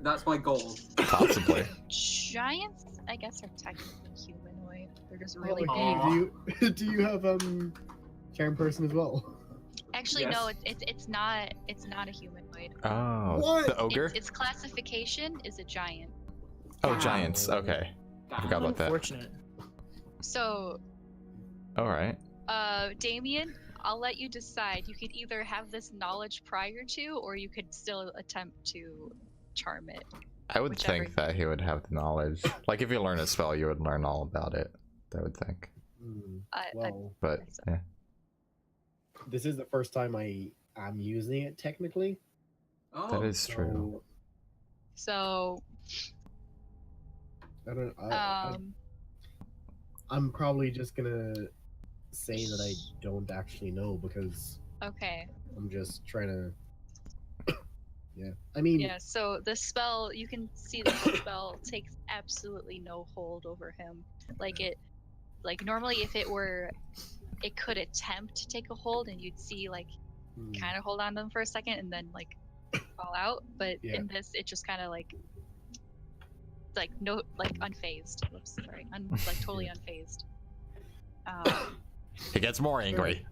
That's my goal. Possibly. Giants, I guess, are technically humanoid. They're just Oh, really okay. big. Do you have charm person as well? Actually, Yes. no, it's not a humanoid. Oh, What? the ogre? Its classification is a giant. Oh, giants. Okay, I forgot about that. Unfortunate. So, All right. Damien, I'll let you decide. You could either have this knowledge prior to, or you could still attempt to charm it. I would Whichever. think that he would have the knowledge. Like if you learn a spell, you would learn all about it. I would think. Well, But So- yeah. this is the first time I am using it technically. Oh, That is true. So, I don't. um, I'm probably just gonna say that I don't actually know because okay. I'm just trying to. Yeah, I mean, Yeah, so the spell, you can see that the spell takes absolutely no hold over him. Like normally if it could attempt to take a hold and you'd see like kind of hold on to them for a second and then like fall out. But Yeah. in this, it just kind of like no, like unfazed. Whoops, sorry, like totally unfazed. He gets more angry.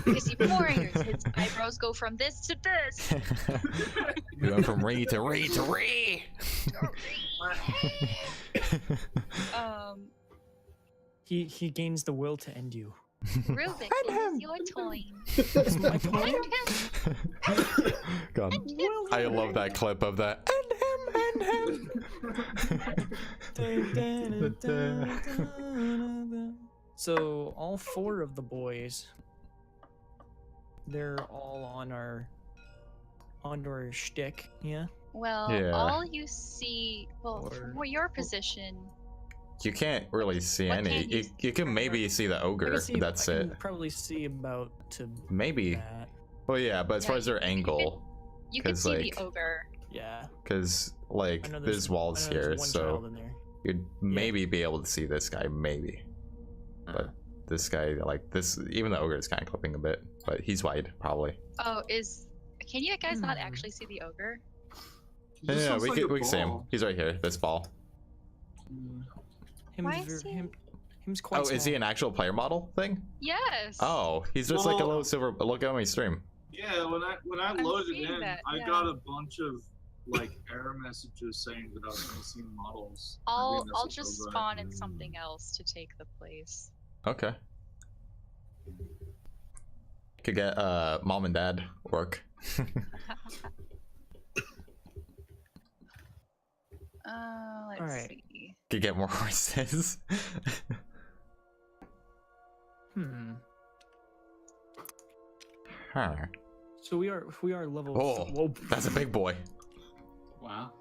You see more angry. His eyebrows go from this to this. You went from re to re to re. He gains the will to end you. Rubik, it is your toy. It's my toy. End him. God, End him. I love that clip of that. End him. So all 4 of the boys, they're all on our shtick, yeah. Well, Yeah. all you see, well, Or- for your position, You can't really see What any. can't you You can maybe see the ogre. That's I it. can probably see about to Maybe. that. Well, yeah, but as Yeah, far as their angle, you can 'Cause, see like, the ogre. Yeah. because I like know there's walls I know here, there's one so child in there. you'd maybe be able to see this guy, maybe. But this guy, like this, even the ogre is kind of clipping a bit, but he's wide, probably. Oh, can you guys not Hmm. actually see the ogre? Yeah, This yeah, looks we like can a see him. ball. He's right here. This ball. Why is he- Him's quite Oh, is he small. an actual player model thing? Yes. Oh, he's just like a Well- little silver. Look at my stream. Yeah, when I I'm loaded seeing in, that, I yeah. got a bunch of like error messages saying that I was missing models. I I'll think that's what just those are. spawn in something else to take the place. Okay. Could get mom and dad work. Let's Alright. see. Could get more horses. Huh. So we are level. Oh, Whoa. that's a big boy. Wow.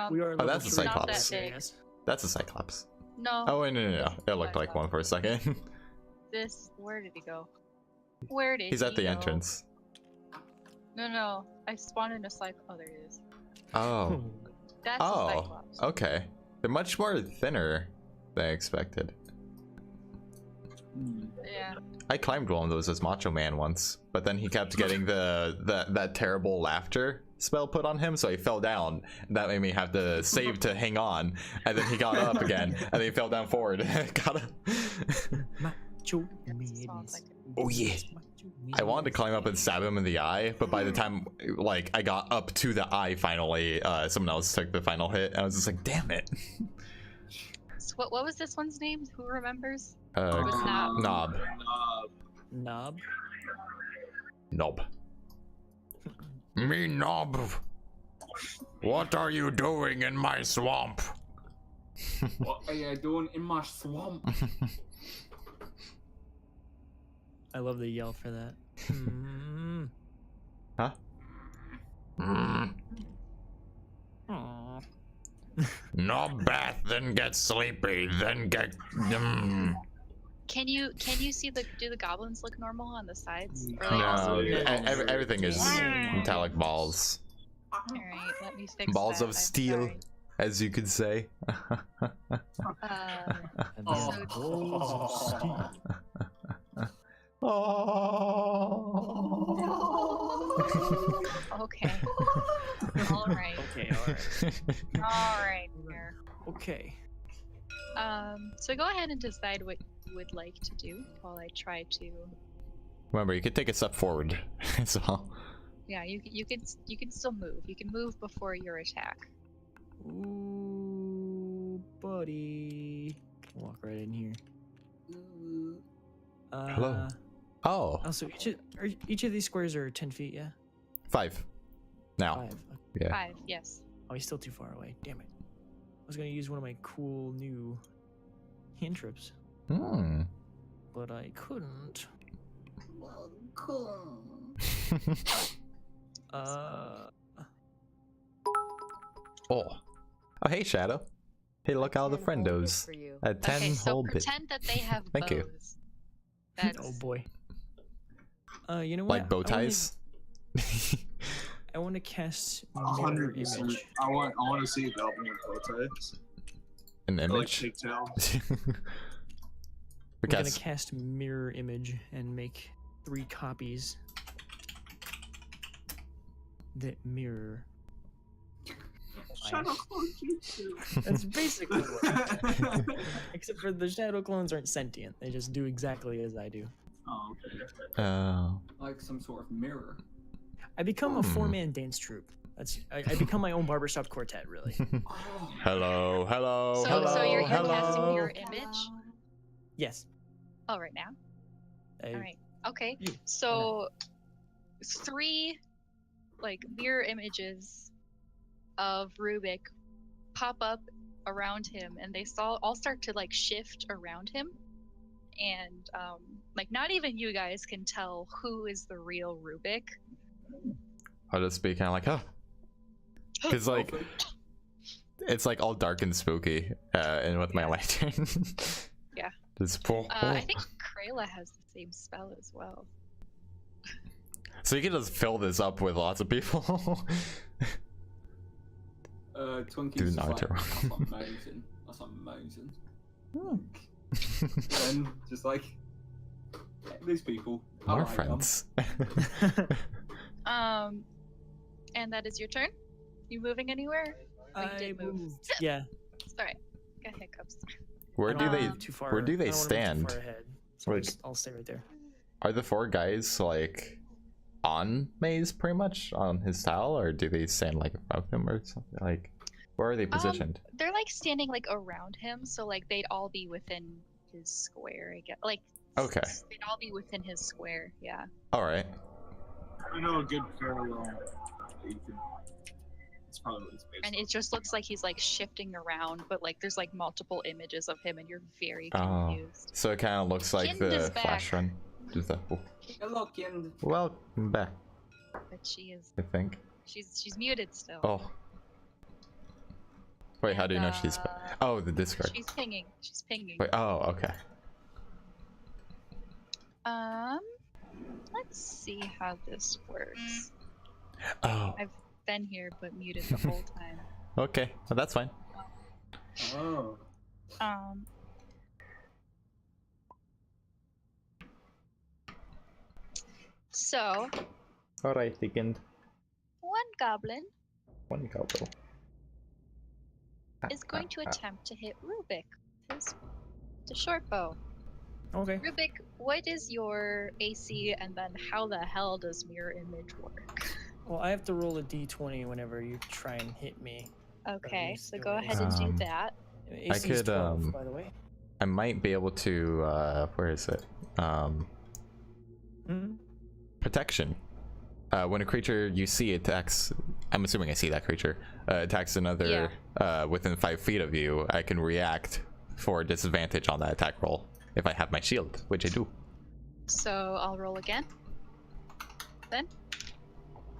We are Oh, level that's a He's 3 not that Cyclops. big. yes. That's a Cyclops. No. Oh wait, no. It looked like one for a second. Where did he go? Where did He's at the he go? entrance. No. I spawned in a cyclops. Oh, there he is. Oh. That's a Oh. cyclops. Okay. They're much more thinner than I expected. Yeah. I climbed one of those as Macho Man once, but then he kept getting that terrible laughter spell put on him, so he fell down. That made me have to save to hang on, and then he got up again, and then he fell down forward. got up. Macho Sounds Oh yeah. I wanted to climb up and stab him in the eye, but by the time like I got up to the eye finally, someone else took the final hit. I was just like, damn it. So what was this one's name? Who remembers? Knob. Knob. Knob. Me Knob. What are you doing in my swamp? What are you doing in my swamp? I love the yell for that. Huh? Knob bath, then get sleepy, then get. Can you see do the goblins look normal on the sides? Or No, like also- everything is metallic balls. Alright, let me fix Balls that. of I'm steel, sorry. as you could say. Okay. Alright. Okay, alright. Alright, here. Okay. So go ahead and decide what you would like to do while I try to. Remember, you could take a step forward. So. Yeah, you can still move. You can move before your attack. Ooh, buddy. Walk right in here. Hello. Oh. Also, each of these squares are 10 feet, yeah? 5. Now. 5. Yeah. 5, yes. Oh, he's still too far away. Damn it. I was gonna use one of my cool new cantrips, Hmm. but I couldn't. Well, cool. Oh. Oh, hey, Shadow. Hey, look how the friendos. A 10 Okay, so whole bit. pretend that they have Thank you. bows. That's Oh boy. You know what? Like bow ties? I want to cast mirror 100%. image. I want to see a goblin with bow ties. An Or, like image? pigtails. I'm gonna Because cast mirror image and make 3 copies that mirror. Shadow clone jutsu. That's basically what I'm saying. Except for the shadow clones aren't sentient. They just do exactly as I do. Oh, okay. Like some sort of mirror. I become a 4-man dance troupe. I become my own barbershop quartet, really. hello, hello, so, hello, so you're hello. casting your image. Yes. Oh, right now. I- All right. Okay. You- So 3 like mirror images of Rubik pop up around him, and they all start to like shift around him, and like not even you guys can tell who is the real Rubik. I'll just be kind of like, huh? Because like, it's like all dark and spooky, and with my lantern. Yeah. Just pull. I think Krayla has the same spell as well. So you can just fill this up with lots of people. Twinkies Do just not like, turn that's amazing. That's amazing. Then just like these people. I More like them. friends. And that is your turn. You moving anywhere? Oh, you I did move. moved. Yeah. Sorry. Got hiccups. Where I do don't they? wanna move too far. Where do I they don't wanna move stand? Too far ahead, so Like- I'll stay right there. Are the 4 guys like on Maze pretty much on his tile, or do they stand like above him or something? Like, where are they positioned? They're like standing like around him, so like they'd all be within his square. I guess. Like. Okay. They'd all be within his square. Yeah. All right. I know a good parallel. That you could. It's probably what it's based And on. it just looks like he's like shifting around, but like there's like multiple images of him, and you're very Oh, confused. so it kind of looks like Kind is the back. Flash run. Just that. Oh. Hello, Ken. Welcome back. But she is. I think. She's muted still. Oh. Wait, how do you know she's? And, Oh, the Discord. She's pinging. She's pinging. Wait. Oh, okay. Let's see how this works. Oh. I've been here but muted the whole time. Okay. Well, that's fine. Oh. So, Alright, thickened. one goblin One goblin. is going to attempt to hit Rubik with the short bow. Okay. Rubik, what is your AC, and then how the hell does mirror image work? Well, I have to roll a d20 whenever you try and hit me. Okay, least so do go it. ahead and do Um, that. AC I is could, 12, by the way. I might be able to, where is it? Hmm? Protection. When a creature you see attacks, I'm assuming I see that creature, attacks another within 5 feet of you, I can react for disadvantage on that attack roll if I have my shield, which I do. So I'll roll again. Then?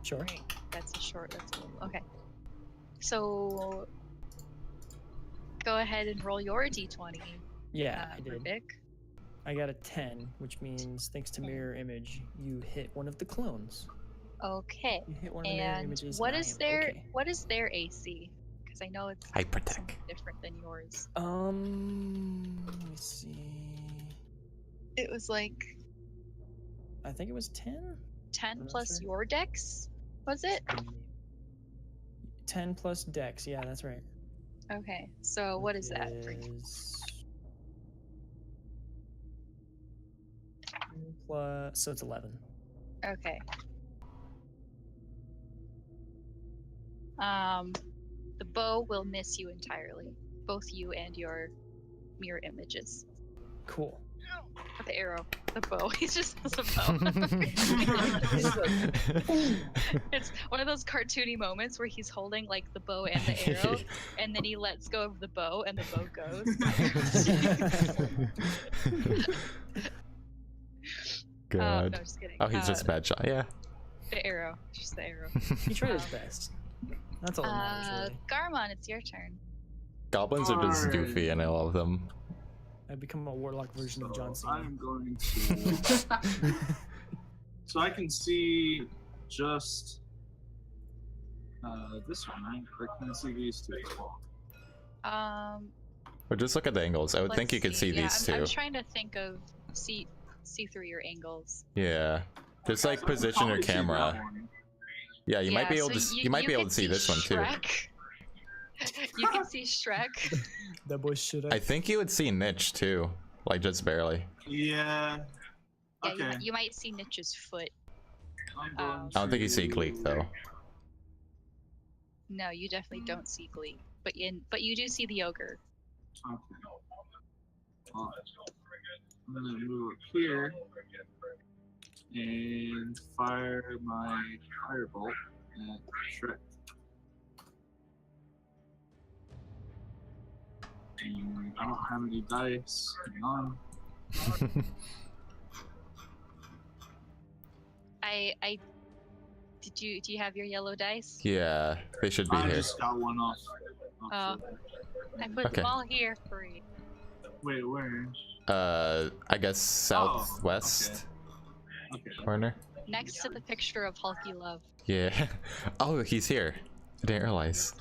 Sure. Wait, that's a short, that's a little, okay. So go ahead and roll your d20. Yeah, I did. Rubik. I got a 10, which means thanks to mirror image, you hit one of the clones. Okay. You hit one of the mirror And images. what and I is am their okay. what is their AC? Because I know it's I protect. something different than yours. Let me see. It was like I think it was 10. 10 I'm not plus sure. your dex, was it? 10 plus dex. Yeah, that's right. Okay. So what is that for you? Plus, so it's 11. Okay. The bow will miss you entirely, both you and your mirror images. Cool. The arrow, the bow. He's just has a bow. It's one of those cartoony moments where he's holding like the bow and the arrow, and then he lets go of the bow, and the bow goes. God. No, just kidding. Oh, he's just a bad shot. Yeah. The arrow, just the arrow. He tried his best. That's all that matters, really. Garmon, it's your turn. Goblins are just Alright. goofy, and I love them. I become a warlock version of John Cena. I'm going to. So I can see just this one, right? Or can I see these two as well? Or just look at the angles. I would think Let's you could see Yeah, these I'm two. trying to think of see through your angles. Yeah. Just like position your Probably see that camera. one. Yeah, you might be able so to. You might be able to see this one too. Shrek. You can see Shrek. That boy shit. I think you would see Niche too, like just barely. Yeah. Yeah, Okay. you might see Niche's foot. I'm going I don't think you see Gleek though. No, you definitely don't see Gleek, but you do see the ogre. Okay. I'm gonna move up here and fire my firebolt at Shrek. And I don't have any dice. Hang on. I do you have your yellow dice? Yeah, they should be I here. just got one off. Oh. I put Okay. them all here for you. Wait, where? I guess southwest Okay. corner. Next to the picture of Hulky Love. Yeah. Oh, he's here. I didn't realize.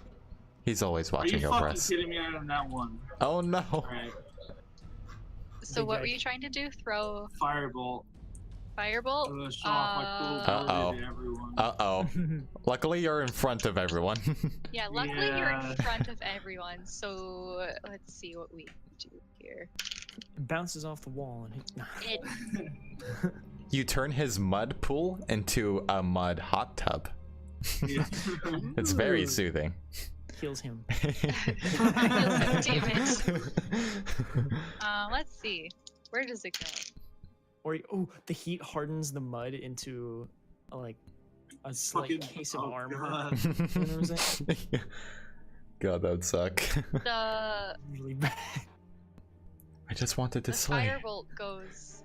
He's always Are watching you over fucking us. kidding me out of that one? Oh no. Alright. So Big what guy. were you trying to do? Throw Firebolt. firebolt? I'm gonna show off my cool Uh-oh. ability to everyone. Uh-oh. Luckily you're in front of everyone. Yeah, luckily you're Yeah. in front of everyone. So let's see what we do here. It bounces off the wall and It You turn his mud pool into a mud hot tub. Yeah. It's very Ooh. soothing. heals him. Damn it. Let's see. Where does it go? Or the heat hardens the mud into like a slight Fucking- case of oh, armor. God. You know what I'm saying? God, that would suck. The Really bad. I just wanted to the slay. firebolt goes.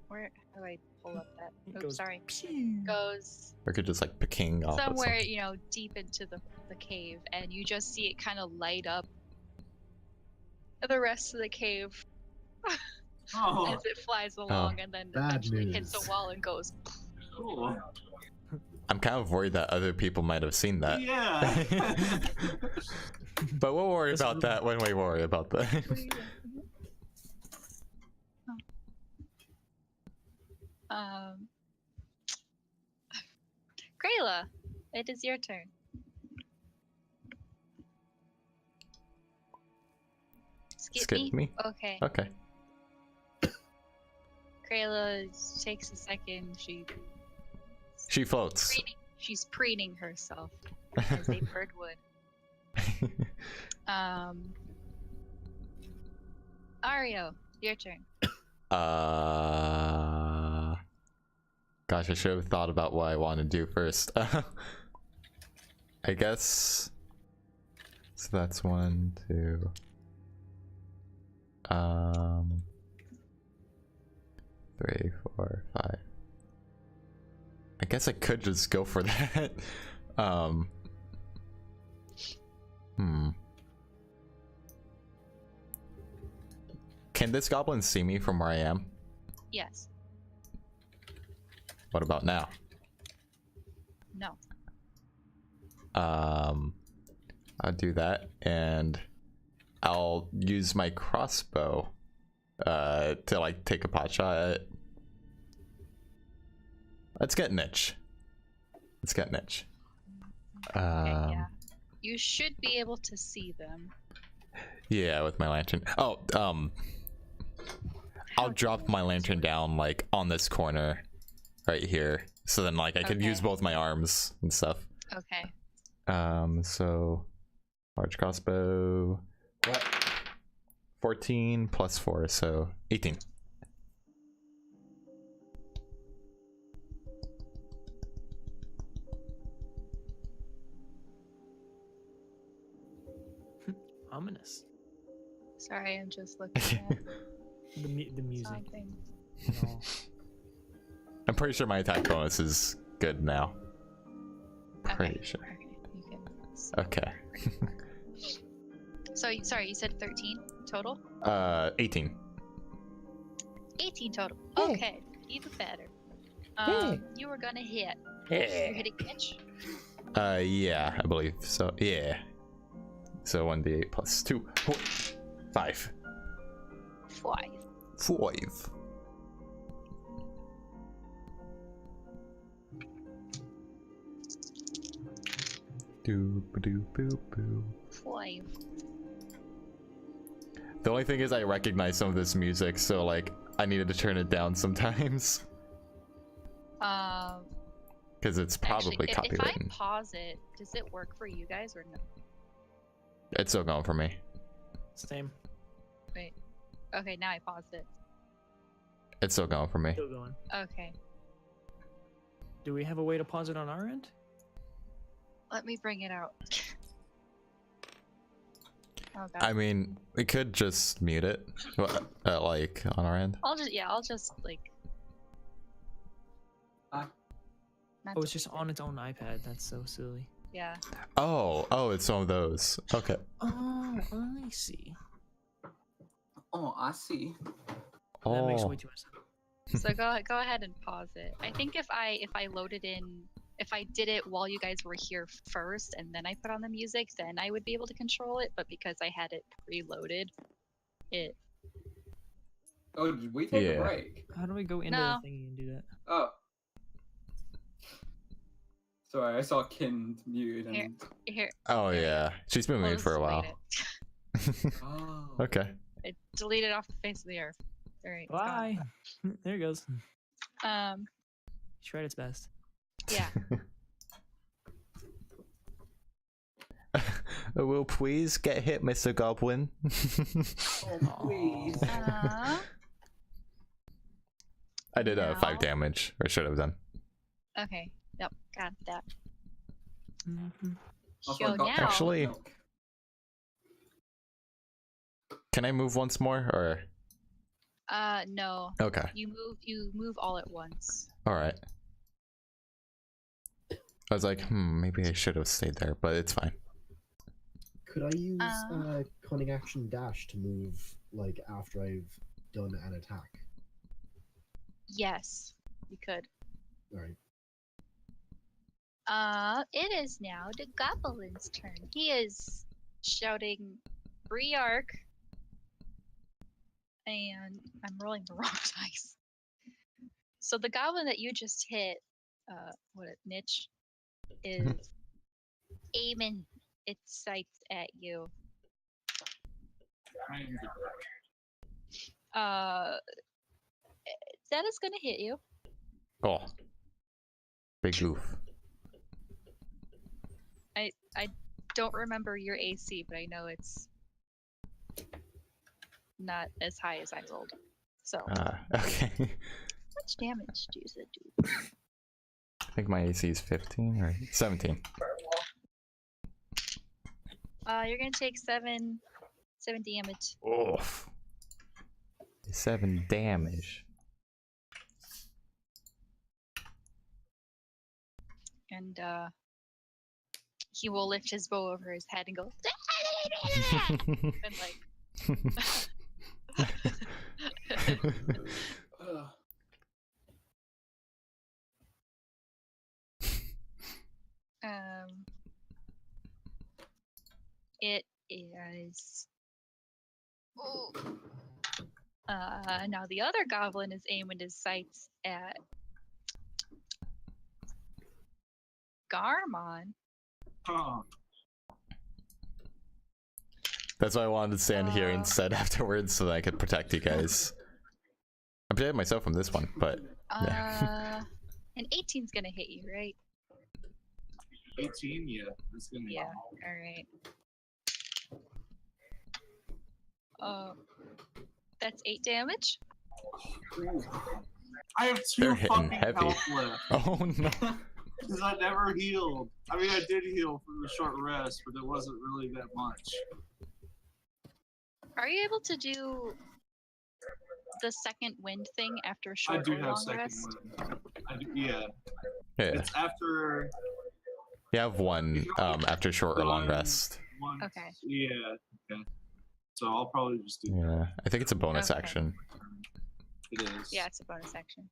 Where how do I pull up that? It Oops, goes sorry. pew. Goes Or could just like picking off at somewhere, something. deep into the cave, and you just see it kind of light up the rest of the cave Oh, as it flies along, and then bad eventually hits news. a wall and goes. cool. I'm kind of worried that other people might have seen that. Yeah. But we'll worry That's about that when we worry about that. Grayla, it is your turn. Skip me? Okay. Okay. Grayla takes a second. She floats. She's preening herself as a bird would. Ario, your turn. Gosh, I should have thought about what I want to do first. I guess. So that's 1, 2. 3, 4, 5. I guess I could just go for that. Can this goblin see me from where I am? Yes. What about now? No. I'll do that, and I'll use my crossbow to like take a pot shot at it. Let's get niche. Okay, yeah. You should be able to see them. Yeah, with my lantern. Oh, I'll drop my lantern down like on this corner right here, so then like I could use both my arms and stuff. Okay. So large crossbow. What? 14 plus 4, so 18. Ominous. Sorry, I'm just looking at The music. something. No. I'm pretty sure my attack bonus is good now. Pretty sure. Okay, you can see. Okay. So, sorry, you said 13 total? 18. 18 total. Okay, even better. You were gonna hit. You're hitting Mitch? Yeah, I believe so. Yeah. So 1d8 plus 2. 4, 5. 5. 5. Doop doop boop boop. 5. The only thing is I recognize some of this music, so like I needed to turn it down sometimes. Because it's probably actually, if I copywritten. pause it, does it work for you guys or no? It's still going for me. Same. Wait. Okay, now I paused it. It's still going for me. Still going. Okay. Do we have a way to pause it on our end? Let me bring it out. Oh god. I mean, we could just mute it, like on our end. I'll just like. Oh, it's just on its own iPad. That's so silly. Yeah. Oh, it's one of those. Okay. Oh, I see. Oh, I see. That makes way too much sense. So go ahead and pause it. I think if I loaded in, if I did it while you guys were here first and then I put on the music, then I would be able to control it. But because I had it preloaded, it. Oh, did we take a break? How do we go into No. the thingy and do that? Oh. Sorry, I saw Kin muted and. Here. Oh yeah, she's been muted for a while. Oh. Okay. I deleted off the face of the earth. All right. Bye. There it goes. Gone. She tried its best. Yeah. Will please get hit, Mr. Goblin. Oh, please. I did Now- 5 damage, or should have done. Okay. Yep. Got that. Mm-hmm. I So forgot. now. Actually, can I move once more, or? No. Okay. You move all at once. All right. I was like, maybe I should have stayed there, but it's fine. Could I use cunning action dash to move like after I've done an attack? Yes, you could. All right. It is now the goblin's turn. He is shouting, "Rearc!" And I'm rolling the wrong dice. So the goblin that you just hit, niche, is aiming its sights at you. That is gonna hit you. Oh. Big oof. I don't remember your AC, but I know it's not as high as I rolled. So. Okay. How much damage do you do? I think my AC is 15 or 17. You're gonna take 7 damage. Oh. 7 damage. And he will lift his bow over his head and go and it is now the other goblin is aiming his sights at Garmon. Oh. That's why I wanted to stand here instead afterwards so that I could protect you guys. I'm protecting myself from this one, but yeah. An 18's gonna hit you, right? 18, yeah. That's gonna Yeah. All right. That's 8 damage. I have 2 They're hitting fucking heavy. health left. Oh no. Because I never healed. I mean, I did heal from the short rest, but it wasn't really that much. Are you able to do the second wind thing after a I short do or have long second rest? wind. Yeah. Yeah. It's after. You have one after short or long rest. One, Okay. Yeah. Okay. So I'll probably just do. Yeah. I think it's a bonus Okay. action. It is. Yeah, it's a bonus action.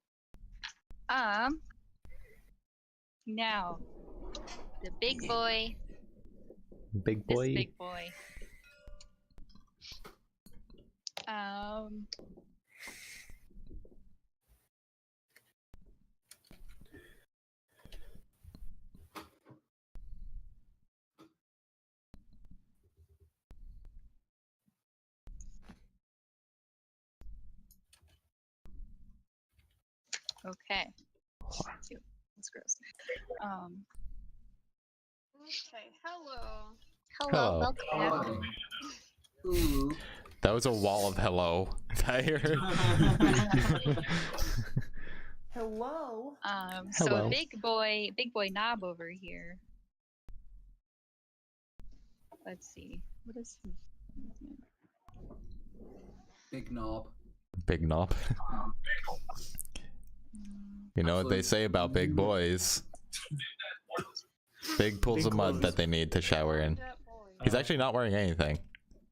Now, the big boy. Big This boy. big boy. Okay. That's gross. Okay, hello. Hello, welcome back. Ooh. That was a wall of hello. I heard. Hello. So Hello. big boy Knob over here. Let's see. What is his movement? Big knob. Big knob. You know what they say about big boys. Big pools Big of mud clothes. that they need to shower in. That boy. He's actually not wearing anything.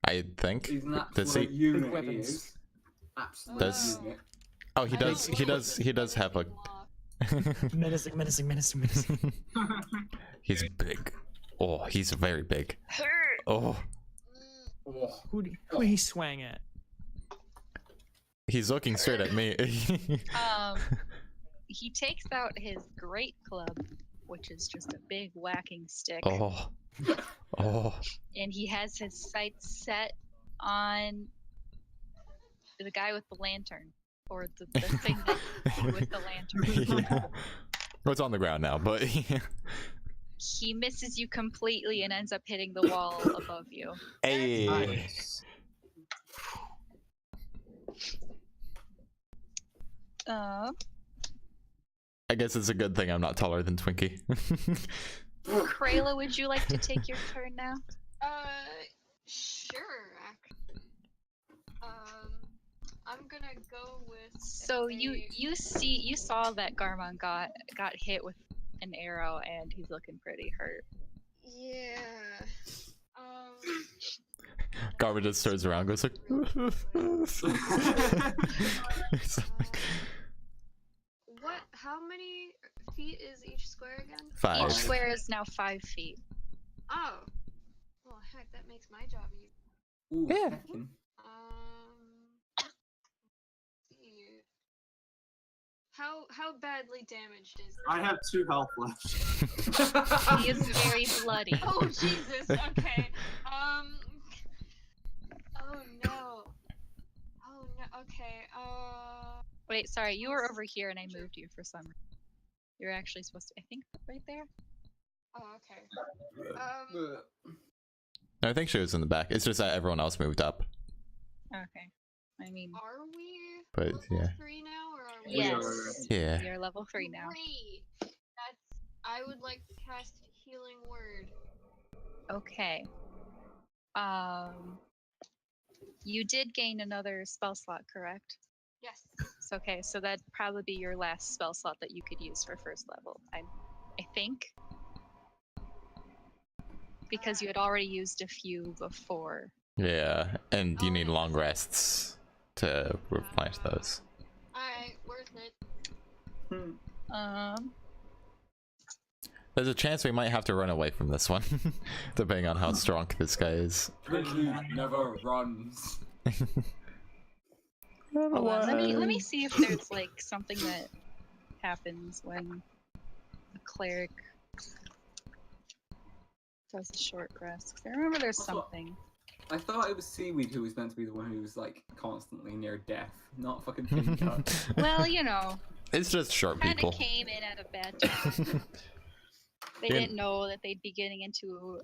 I think. He's an Does absolute he? unit. He weapons. is. Absolute Does- unit. Oh, he does. He does. He does have a. Menacing. He's big. Oh, he's very big. Oh, Oh. Who he swang at? he's looking straight at me. He takes out his great club, which is just a big whacking stick, Oh. Oh. and he has his sights set on the guy with the lantern, or the thing that with the lantern. Yeah. Well, it's on the ground now, but He misses you completely and ends up hitting the wall above you. hey. Nice. I guess it's a good thing I'm not taller than Twinkie. Krayla, would you like to take your turn now? Sure. I'm gonna go with. So you saw that Garmon got hit with an arrow and he's looking pretty hurt. Yeah. Garmin just turns around, goes like. What? How many feet is each square again? 5. Each square is now 5 feet. Oh. Well, heck, that makes my job easy. Ooh, Yeah. heckin'. See. 5 How badly damaged is I have 2 health left. He is very bloody. Oh Jesus. Okay. Oh no. Oh no. Okay. Wait, sorry, you were over here and I moved you for some reason. You're actually supposed to, I think, right there? Oh, okay. I think she was in the back. It's just that everyone else moved up. Okay. I mean, Are we But, level yeah. 3 now, or are we? yes. Yeah. You're level 3 now. Great. That's. I would like to cast Healing Word. Okay. You did gain another spell slot, correct? Yes. So, okay, so that'd probably be your last spell slot that you could use for first level. I think. Because you had already used a few before. Yeah, and you need long rests to replenish those. Alright, worth it. There's a chance we might have to run away from this one, depending on how strong this guy is. Twinkie never runs. Hold on, let me see if there's like something that happens when a cleric does a short rest. 'Cause I remember there's Also, something. I thought it was Seaweed who was meant to be the one who was like constantly near death, not fucking Tinker. Well, you know, It's just short kind people. of came in at a bad time. They didn't know that they'd be getting into,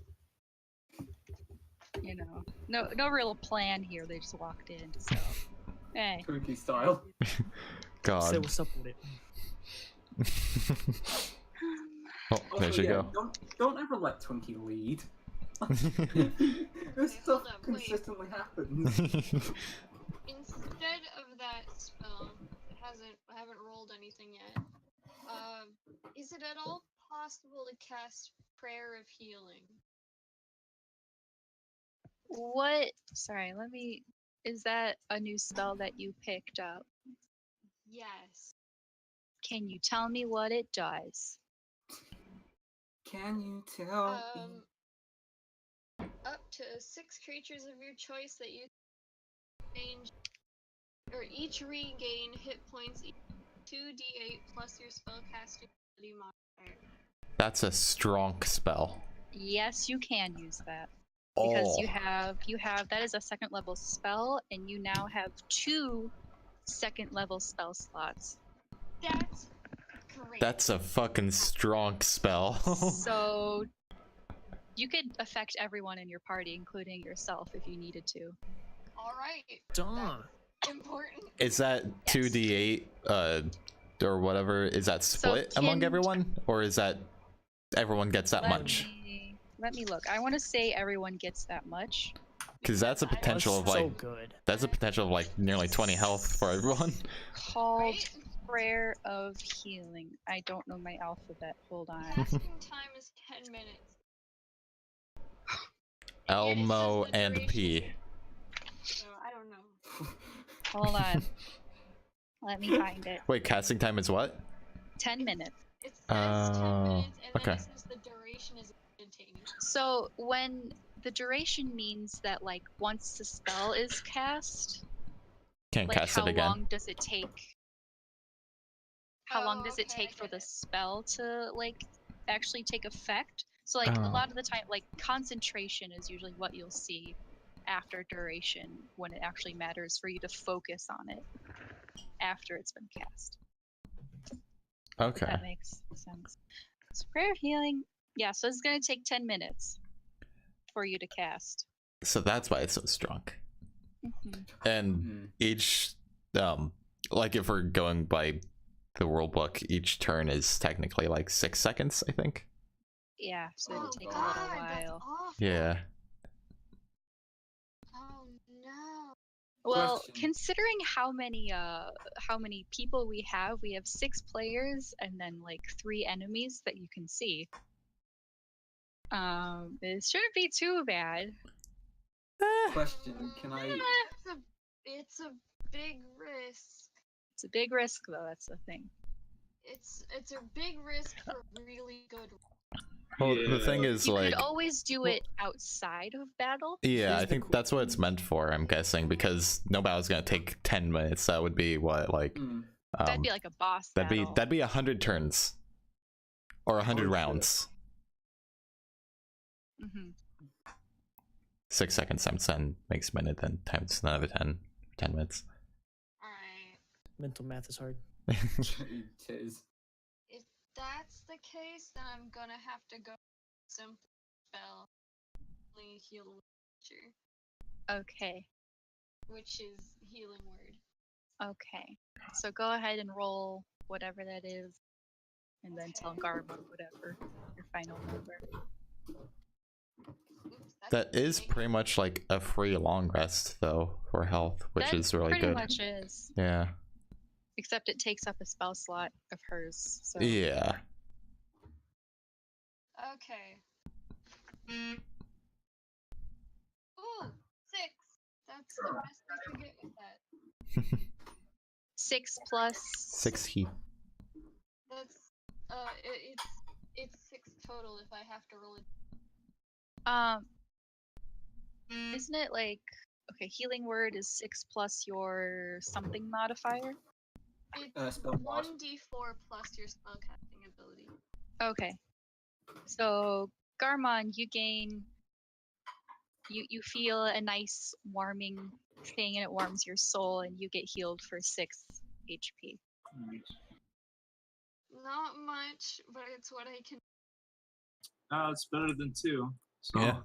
you know, no real plan here. They just walked in. So, hey. Twinkie style. Say God. what's up with it. Oh, there Also, she yeah, go. don't ever let Twinkie lead. This stuff hold up, wait. consistently happens. Instead of that spell, I haven't rolled anything yet. Is it at all possible to cast Prayer of Healing? What? Sorry, let me. Is that a new spell that you picked up? Yes. Can you tell me what it does? Can you tell? Up to 6 creatures of your choice that you change, or each regain hit points 2d8 plus your spellcasting ability modifier. That's a strong spell. Yes, you can use that. Because Oh. you have that is a second level spell, and you now have 2 second level spell slots. That's great. That's a fucking strong spell. So you could affect everyone in your party, including yourself, if you needed to. Alright. Darn. Important. Is that 2d8 or whatever? Is that split among everyone, or is that everyone gets that much? Let me look. I want to say everyone gets that much. Because that's a potential of like good. that's a potential of like nearly 20 health for everyone. Called Prayer of Healing. I don't know my alphabet. Hold on. Casting time is 10 minutes. Elmo and P. So I don't know. Hold on. Let me find it. Wait, casting time is what? 10 minutes. It says 10 minutes, and okay. then it says the duration is instantaneous. So when the duration means that like once the spell is cast, Can't like cast how it again. long does it take? How long does it take for the spell to like actually take effect? So like a lot of the time, like concentration is usually what you'll see after duration when it actually matters for you to focus on it after it's been cast. Okay. That makes sense. So Prayer of Healing, yeah, so it's gonna take 10 minutes for you to cast. So that's why it's so strong. And each like if we're going by the rule book, each turn is technically like 6 seconds, I think. Yeah, so it'll take a little while. Yeah. Oh no. Well, considering how many people we have 6 players and then like 3 enemies that you can see. It shouldn't be too bad. Question, can I... It's a big risk. It's a big risk though, that's the thing. It's a big risk for really good. Well, the thing is, you like, could always do it outside of battle. yeah, I think that's what it's meant for, I'm guessing, because no battle's gonna take 10 minutes. That would be what, like That'd be like a boss That'd battle. be 100 turns, or 100 Holy shit. rounds. Mm-hmm. 6 seconds times 10 makes a minute, then times another 10 minutes. Alright. Mental math is hard. It is. If that's the case, then I'm gonna have to go simple spell. Only heal creature, Okay. which is healing word. Okay. So go ahead and roll whatever that is, and then tell Garma whatever your final number. Oops, That is big. pretty much like a free long rest though for health, which That is really pretty good. much is. Yeah. Except it takes up a spell slot of hers. So Yeah. Okay. Ooh, 6. That's the best I could get with that. 6 plus 6 heat. That's it's 6 total if I have to roll it. Isn't it like, okay, healing word is 6 plus your something modifier? It's Spell mod. 1d4 plus your spellcasting ability. Okay. So Garmon, you gain, you feel a nice warming thing, and it warms your soul, and you get healed for 6 HP. Not much, but it's what I can. No, it's better than 2. So. Yeah.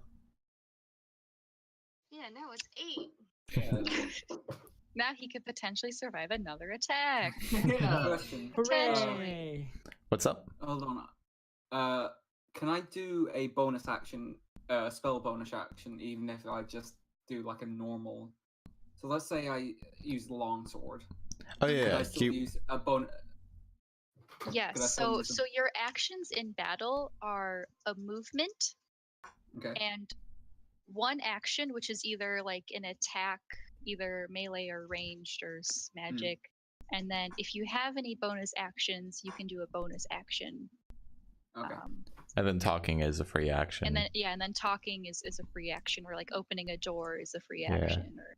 Yeah, no, it's 8. Yeah. Now he could potentially survive another attack. Question. Hooray! What's up? Hold on. Can I do a bonus action, spell bonus action, even if I just do like a normal? So let's say I use the longsword. Oh Could yeah, I still use a bonus? Yes. Could I still So use a- so your actions in battle are a movement Okay. and one action, which is either like an attack, either melee or ranged or magic. And then if you have any bonus actions, you can do a bonus action. Okay. And then talking is a free action. And then and then talking is a free action, or like opening a door is a free Yeah. action, or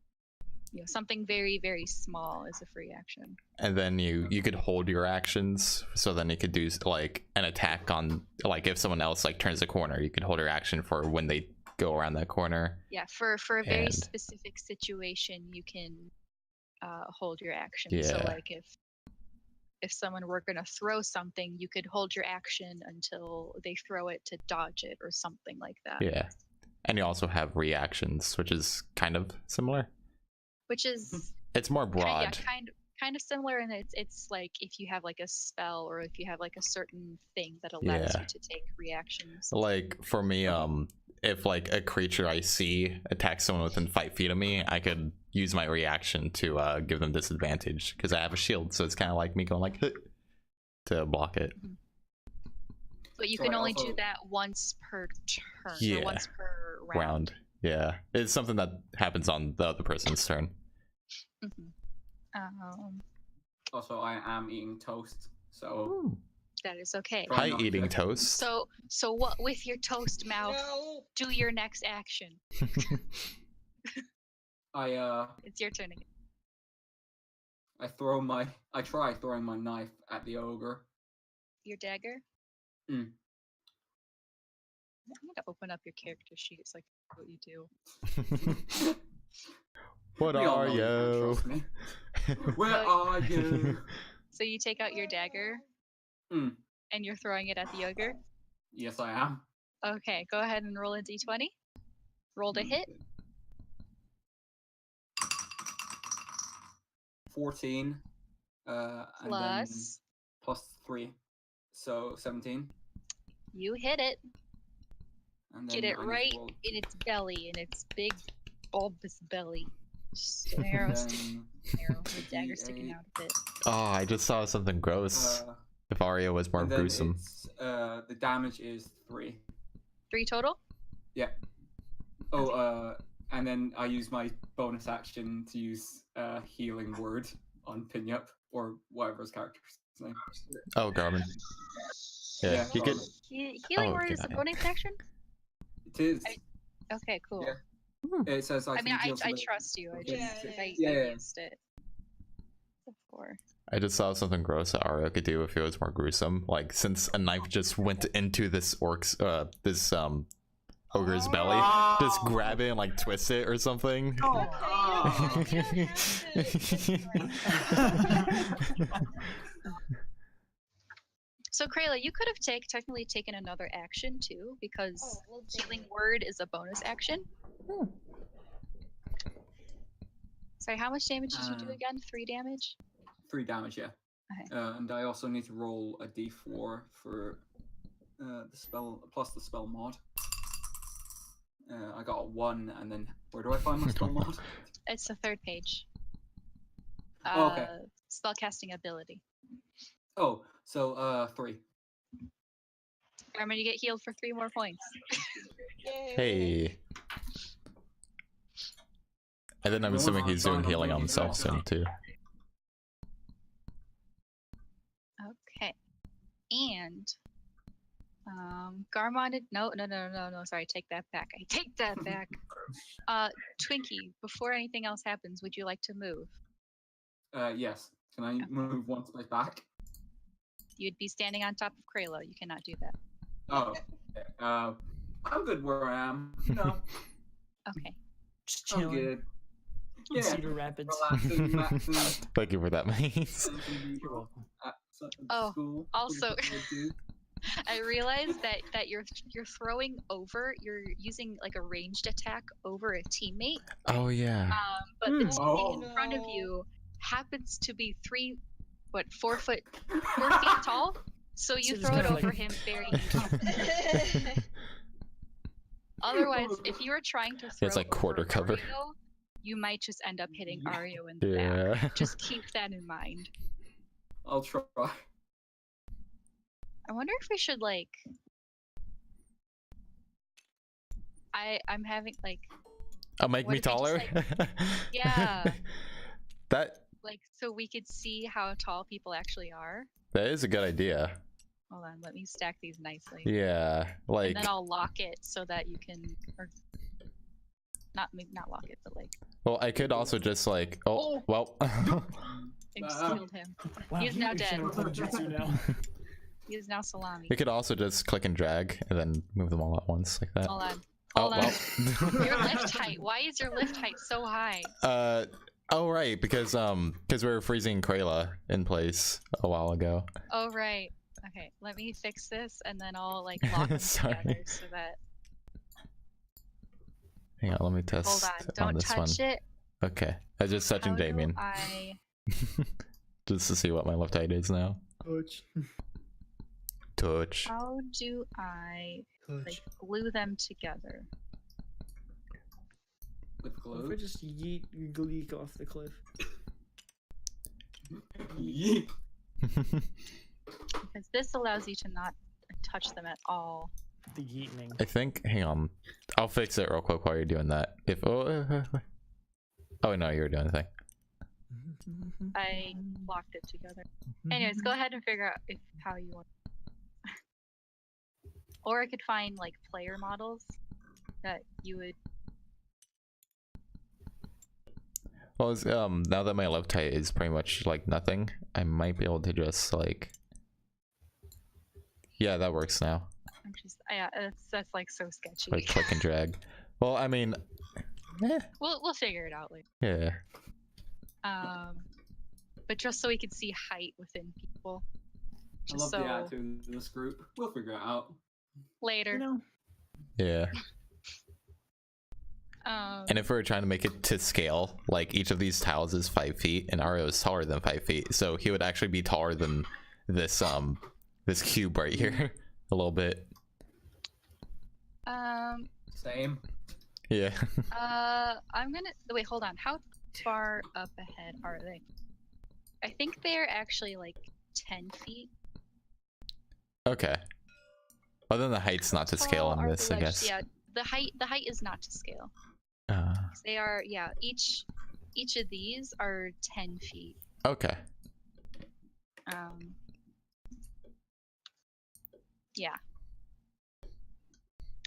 something very, very small is a free action. And then you could hold your actions, so then you could do like an attack on, like if someone else like turns a corner, you could hold your action for when they go around that corner. Yeah, for a very And- specific situation, you can hold your action. Yeah. So like if someone were gonna throw something, you could hold your action until they throw it to dodge it or something like that. Yeah. And you also have reactions, which is kind of similar. Which is It's more broad. kind of similar, and it's like if you have like a spell, or if you have like a certain thing that allows Yeah. you to take reactions. Like for me, if like a creature I see attacks someone within 5 feet of me, I could use my reaction to give them disadvantage because I have a shield, so it's kind of like me going like to block it. But you So can I only do also- that once per turn, Yeah. or once per round. Round. Yeah, it's something that happens on the other person's turn. Mhm. Also, I am eating toast, so. That is okay. Try Hi, not eating to- toast. So what with your toast mouth? Do your next action. It's your turn again. I try throwing my knife at the ogre. Your dagger. Mm. I'm gonna open up your character sheet so I can see what you do. What We all are know you can't you? trust me. Where are you? So you take out your dagger, Mm. and you're throwing it at the ogre. Yes, I am. Okay, go ahead and roll a d20. Roll to hit. 14. And then Plus, plus 3. So 17. you hit it. And Get then it I need to right roll- in its belly, in its big, bulbous belly. Just an and arrow, then arrow, with dagger sticking out of it. Oh, I just saw something gross. If Arya was more and then gruesome. it's, the damage is 3. 3 total? Yeah. Oh, and then I use my bonus action to use healing word on Pinyup, or whatever his character's name. Oh, Garmin. Yeah, you could. Healing Oh, word is a bonus action? It is. Okay, cool. Yeah. It says I I mean, can deal I some- trust you. I Yeah, just yeah, I yeah. used it before. I just saw something gross that Ario could do if it was more gruesome. Like, since a knife just went into this this ogre's belly, just grab it and like twist it or something. So Krayla, you could have technically taken another action too, because healing word is a bonus action. Sorry, how much damage did you do again? 3 damage? 3 damage, yeah. Okay. And I also need to roll a d4 for the spell, plus the spell mod. I got a 1, and then where do I find my spell mod? It's the 3rd page. Oh, okay. Spellcasting ability. Oh, so 3. I'm gonna get healed for 3 more points. Hey. And then I'm assuming he's doing healing on himself soon too. Okay. And Garmon, no, sorry, take that back. I take that back. Twinkie, before anything else happens, would you like to move? Yes. Can I move 1 space back? You'd be standing on top of Krayla. You cannot do that. Oh. Okay. I'm good where I am. No. Okay. Just I'm chilling. good. Yeah. Cedar Rapids. Relaxing, maxing. Thank you for that, mate. You're welcome. Oh, School. also, I realized that you're throwing over. You're using like a ranged attack over a teammate. Oh yeah. But the teammate in front of you happens to be 4 feet tall. So you So throw it just over like- him very easily. Otherwise, if you were trying to throw It's like quarter over cover. Ario, you might just end up hitting Ario in the Yeah. back. Just keep that in mind. I'll try. I wonder if we should like. I'm having like. Oh, make What me if we just, taller? Yeah. That Like so we could see how tall people actually are. that is a good idea. Hold on, let me stack these nicely. Yeah, like And then I'll lock it so that you can, or not lock it, but like. well, I could also just like well. I just killed him. Wow, He is you now are dead. showing full jutsu now. He is now salami. We could also just click and drag and then move them all at once like that. Hold on. Oh Hold on. well. Your lift height. Why is your lift height so high? Oh right, because we were freezing Krayla in place a while ago. Oh right. Okay, let me fix this and then I'll like lock them Sorry. together so that. Hang on, let me test Hold on. Don't this touch one. it. Okay, I was just touching How do Damien I. just to see what my left height is now. Touch. How do I like glue them together? With What if glue. we just yeet Gleek off the cliff? Yeet. Because this allows you to not touch them at all. The yeetening. I think. Hang on, I'll fix it real quick while you're doing that. If oh no, you were doing the thing. I locked it together. Anyways, go ahead and figure out how you want. Or I could find like player models that you would. Well, now that my left height is pretty much like nothing, I might be able to just like. Yeah, that works now. I'm just yeah, that's like so sketchy. Like click and drag. Well, I mean, We'll figure it out later. yeah. But just so we can see height within people. I Just love so the attitude of this group. We'll figure it out. later. You know, Yeah. And if we were trying to make it to scale, like each of these tiles is 5 feet, and Ario is taller than 5 feet, so he would actually be taller than this this cube right here a little bit. Same. Yeah. I'm gonna wait. Hold on. How far up ahead are they? I think they're actually like 10 feet. Okay. Well, then the height's not to scale Tall on are this, the I ledges. guess. Yeah, the height is not to scale. They are each of these are 10 feet. Okay. Yeah.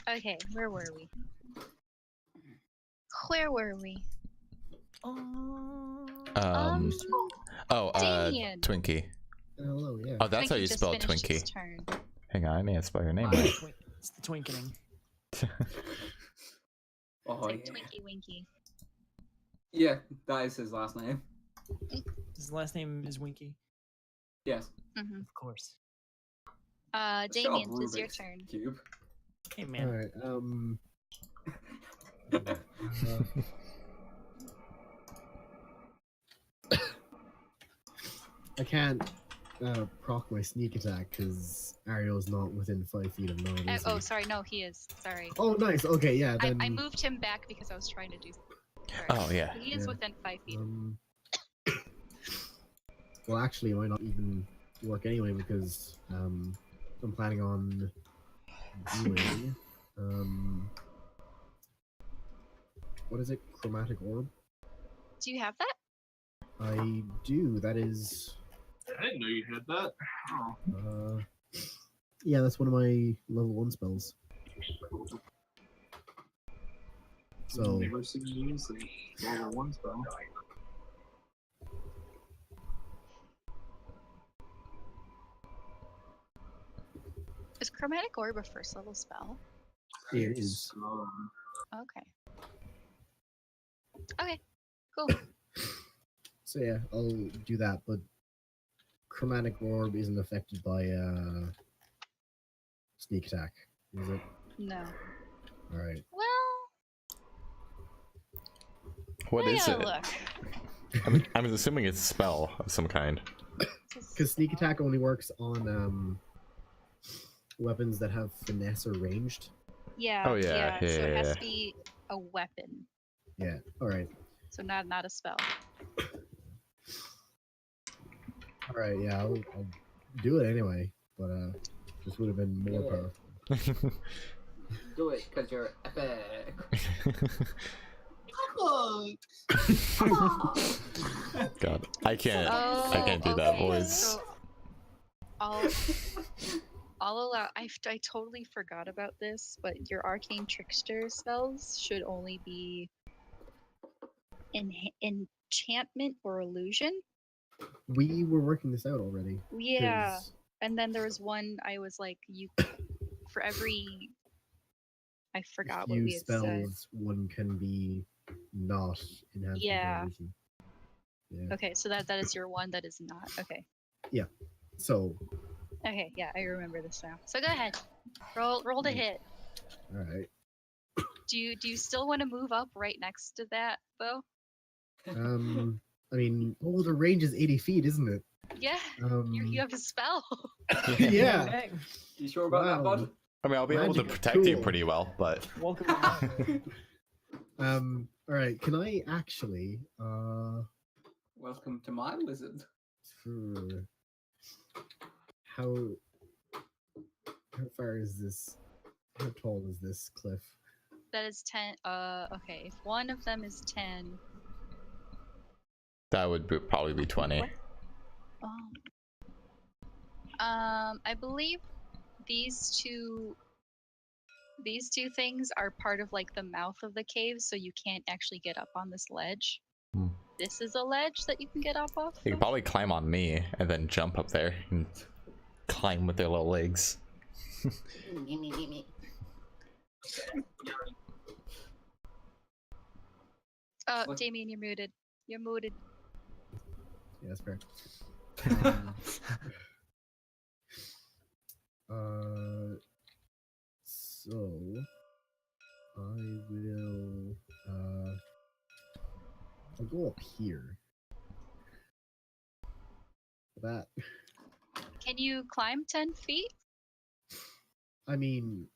Okay, where were we? Oh, Damien. Twinkie. Hello, yeah. Oh, that's how Twinkie you just spell finished his Twinkie. turn. Hang on, I need to spell your name Wow. right. It's the twinkling. Oh, It's like yeah. Twinkie Winky. Yeah, that is his last name. His last name is Winky. Yes. Mm-hmm. Of course. Let's go Damien, it's your Rubik's turn. Cube. Hey man. Alright, I can't proc my sneak attack because Ario's not within 5 feet of mine. Is Oh, he? sorry, no, he is. Sorry. Oh, nice. Okay, yeah. Then, I moved him back because I was trying to do. Sorry. Oh, yeah. He is Yeah. within 5 feet. Well, actually, it might not even work anyway because I'm planning on doing what is it? Chromatic orb. Do you have that? I do. That is. I didn't know you had that. Oh. Yeah, that's one of my level 1 spells. So. Never seen you use the level 1 spell. Is Chromatic Orb a first level spell? It is. Okay. Okay. Cool. So yeah, I'll do that, but Chromatic Orb isn't affected by sneak attack, is it? No. Alright. Well. What I is gotta it? Look. I'm assuming it's a spell of some kind. Because sneak attack only works on weapons that have finesse or ranged. Yeah. Oh, yeah, So it has yeah. to be a weapon. Yeah, alright. So not a spell. Alright, yeah, I'll do it anyway, but this would have been more powerful. Do it, because you're epic. God, I can't do that okay, voice. So I'll allow. I totally forgot about this, but your arcane trickster spells should only be enchantment or illusion. We were working this out already. Yeah, 'cause and then there was one I was like, you for every. I forgot what few we had said. spells, one can be not enhanced. Yeah. Yeah. Okay, so that is your one that is not. Okay. Yeah. So. Okay, yeah, I remember this now. So go ahead, roll to hit. All right. Do you still want to move up right next to that, Bo? I mean, the range is 80 feet, isn't it? Yeah. You have a spell. Yeah. You sure about that, bud? I mean, I'll be able to Magic, protect you cool. pretty well, but Welcome. All right. Can I actually Welcome to my wizard. how far is this? How tall is this cliff? That is 10. Okay. If one of them is 10. that would probably be 20. I believe these two things are part of like the mouth of the cave, so you can't actually get up on this ledge. This is a ledge that you can get up off. You could probably climb on me and then jump up there and climb with their little legs. Damien, you're muted. You're muted. Yeah, that's fair. So I will I'll go up here. That Can you climb 10 feet? I mean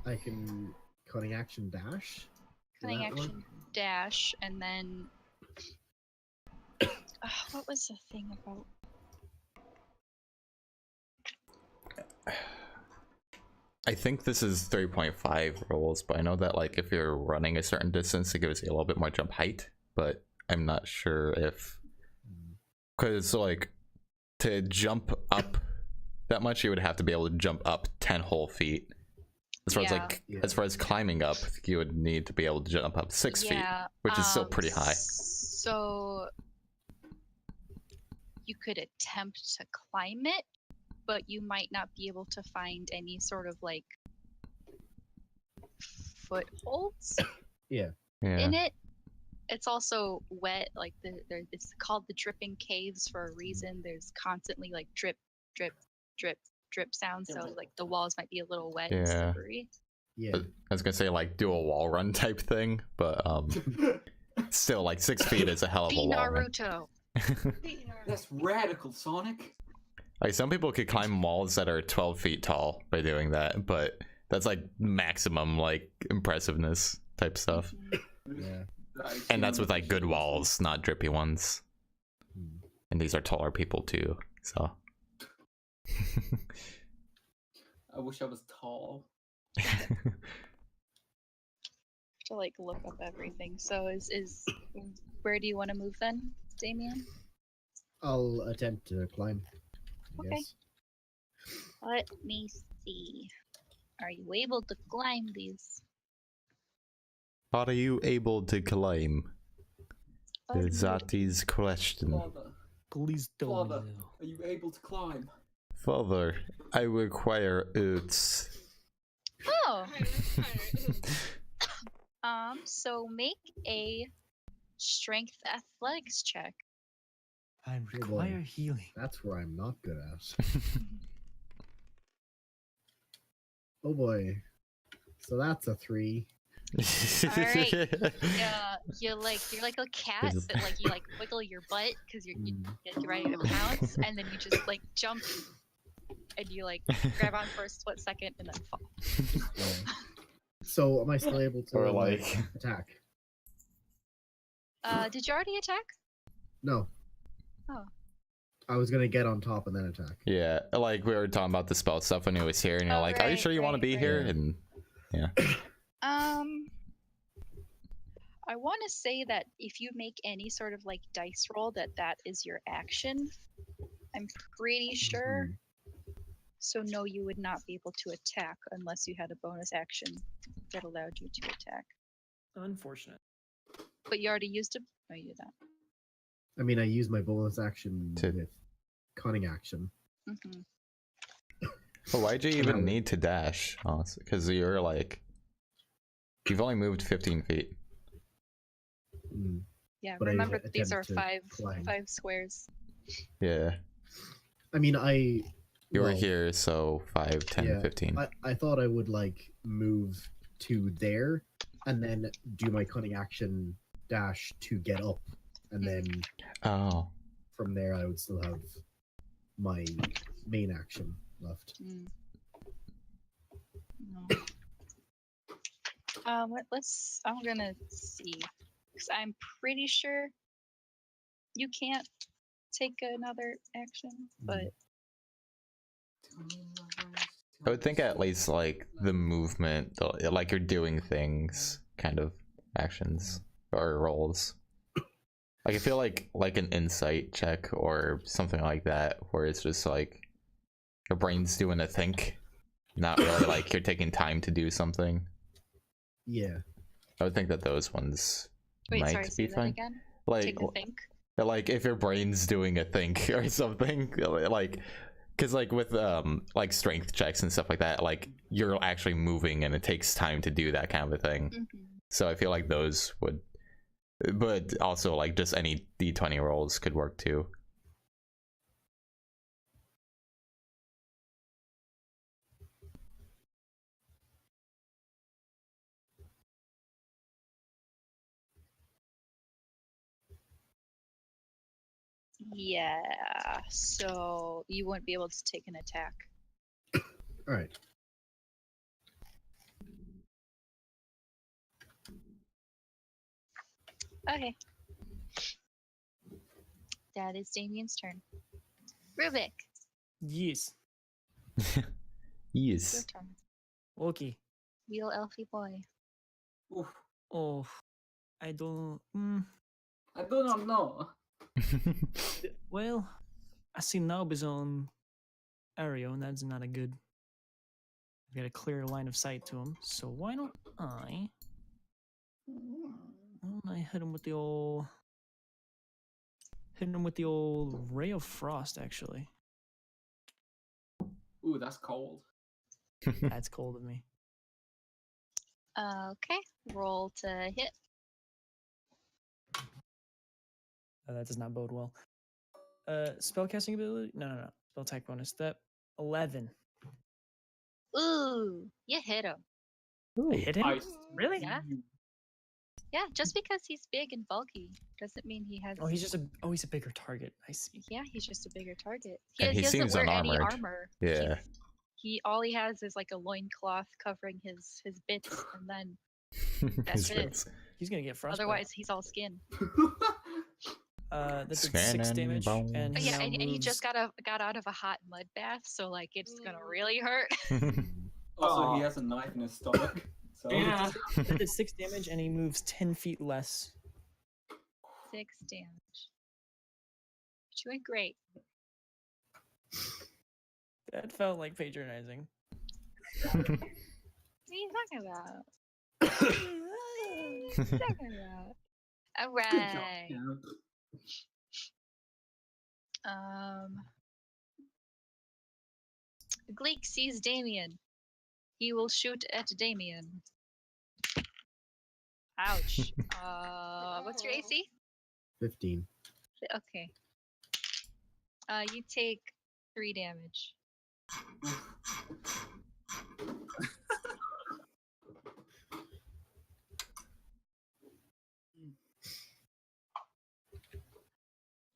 I can cutting action dash. Will Cutting that work? action dash, and then what was the thing about? I think this is 3.5 rules, but I know that like if you're running a certain distance, it gives you a little bit more jump height, but I'm not sure if, because like to jump up that much, you would have to be able to jump up 10 whole feet. As far as like, as far as climbing up, you would need to be able to jump up 6 feet, which is still pretty high. So you could attempt to climb it, but you might not be able to find any sort of like footholds Yeah. in it. It's also wet, like it's called the dripping caves for a reason. There's constantly like drip, drip, drip, drip sounds, so like the walls might be a little wet and Yeah. slippery. Yeah. I was gonna say like do a wall run type thing, but still like 6 feet is a hell of a Be wall run. Naruto. That's radical, Sonic. Like some people could climb walls that are 12 feet tall by doing that, but that's like maximum like impressiveness type stuff. Yeah. And that's with like good walls, not drippy ones. Hmm. And these are taller people too, so. I wish I was tall. To like look up everything. So is where do you want to move then, Damien? I'll attempt to climb. I Okay. guess. Let me see. Are you able to climb these? Are you able to climb? That is question. Father, Please don't. Father, are you able to climb? Father, I require oats. Oh. Alright. So make a strength athletics check. I boy. require healing. That's where I'm not good at. Oh boy. So that's a 3. Alright. You're like a cat, but like you like wiggle your butt because you're ready to pounce, and then you just like jump, and you like grab on for a split second and then fall. Yeah. So am I still able to Or like attack? Did you already attack? No. Oh. I was gonna get on top and then attack. yeah, like we were talking about the spell stuff when he was here, and you're Oh, like, "Are you right, sure you want to right, be right. here?" And yeah. I want to say that if you make any sort of like dice roll, that is your action. I'm pretty sure. So no, you would not be able to attack unless you had a bonus action that allowed you to attack. Unfortunate. But you already used it. No, you did not. I mean, I used my bonus action with cunning action. Mm-hmm. Well, why'd you And even I would- need to dash? Honestly, because you're like, you've only moved 15 feet. Mm. Yeah, But I remember that these are attempt to climb. five squares. Yeah, I mean, you were well, here, so 5, 10, yeah, 15. I thought I would like move to there and then do my cunning action dash to get up, and then Oh, from there I would still have my main action left. Mm. No. Let's. I'm gonna see, because I'm pretty sure you can't take another action, but I would think at least like the movement, like you're doing things, kind of actions or rolls. Like I feel like an insight check or something like that, where it's just like your brain's doing a think, not really like you're taking time to do something. Yeah. I would think that those ones wait, might sorry, be say that fine. again. Like, Take a think. like if your brain's doing a think or something, like, because like with like strength checks and stuff like that, like you're actually moving and it takes time to do that kind of a thing. Mm-hmm. So I feel like those would, but also like just any d20 rolls could work too. Yeah, so you wouldn't be able to take an attack. All right. Okay. That is Damien's turn. Rubik, Yes. your Yes. turn. Okay. Wheel Elfie boy. Oof. Oh, I don't. I do not know. Well, I see Naub on Ario, and that's not a good. I've got a clear line of sight to him, so why don't I hit him with the old Hitting him with the old Ray of Frost, actually. Ooh, that's cold. That's cold of me. Okay, roll to hit. That does not bode well. Spellcasting ability? No. Spell attack bonus. That 11. Ooh, you hit him. I hit him? Nice. Really? Yeah. Yeah, just because he's big and bulky doesn't mean he has. Oh, he's a bigger target. I see. Yeah, he's just a bigger target. And he doesn't seems wear any unarmored. armor. Yeah. All he has is like a loincloth covering his bits, and then that's His it. bits. He's gonna get frostbite. Otherwise, he's all skin. That did 6 Scan damage, and and But he yeah, now and he just moves- got out of a hot mud bath, so like it's gonna really hurt. Also, he has a knife in his stomach. So. Yeah. that did 6 damage, and he moves 10 feet less. 6 damage. Doing great. That felt like patronizing. What are you talking about? What are you talking about? All Good job, right. Garrett. Gleek sees Damien. He will shoot at Damien. Ouch. What's your AC? 15. Okay. You take 3 damage.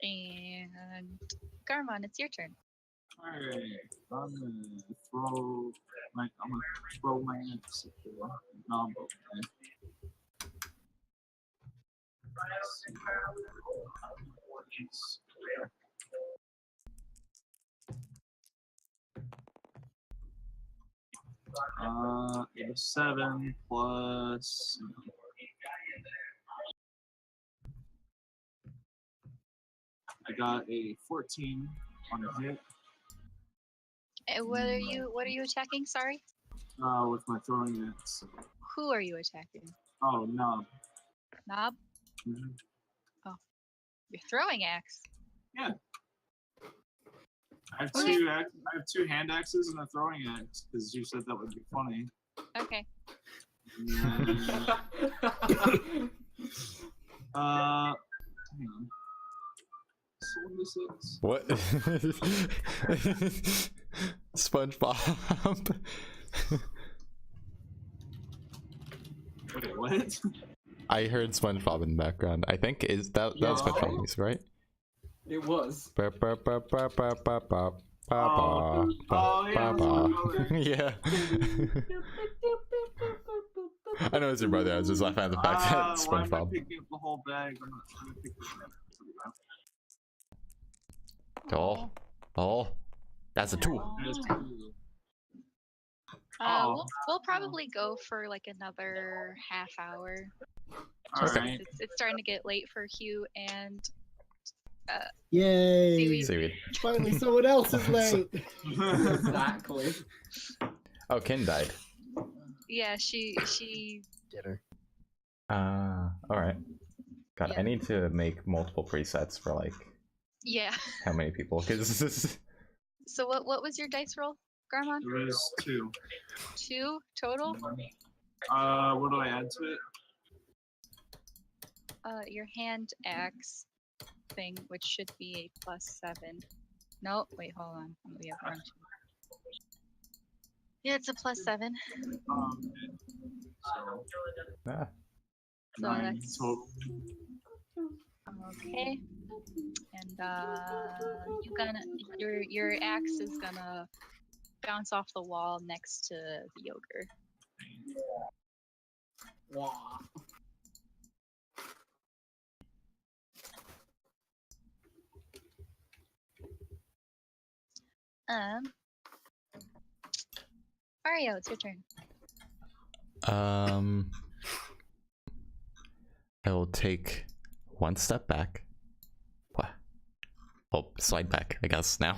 And Garmon, it's your turn. Alright, I'm gonna throw my axe at the combo. A 7 plus. I got a 14 on the hit. What are you attacking? Sorry. With my throwing axe. Who are you attacking? Oh no. Knob? Mhm. Oh. Your throwing axe. Yeah. I have Okay. I have 2 hand axes and a throwing axe because you said that would be funny. Okay. And then, hang on. So what is this? What? SpongeBob. Wait, what? I heard SpongeBob in the background. I think is that was Yeah. SpongeBob music, right? It was. Ba, ba, ba, ba, ba, ba, ba, ba, Oh, ba, yeah, ba, that's my ba. brother. Yeah. I know it's your brother. I was just laughing at the fact that Why am I SpongeBob. picking up the whole bag? I'm not trying to pick this up. Oh, that's a 2. We'll probably go for like another half hour. Just Alright. since it's starting to get late for Hugh and Yay! Seaweed. Seaweed. Finally, someone else is late. Exactly. Oh, Kin died. yeah, she Get her. All right. God, Yeah. I need to make multiple presets for like yeah. how many people? Because this is. So what was your dice roll, Garmon? It was 2. 2 total? What do I add to it? Your hand axe thing, which should be a +7. No, wait, hold on. We have one. Yeah, it's a +7. Okay. So, Ah. So 9 that's total. okay. And your axe is gonna bounce off the wall next to the yogurt. Wow. Mario, it's your turn. I will take 1 step back. What? Oh, slide back, I guess now.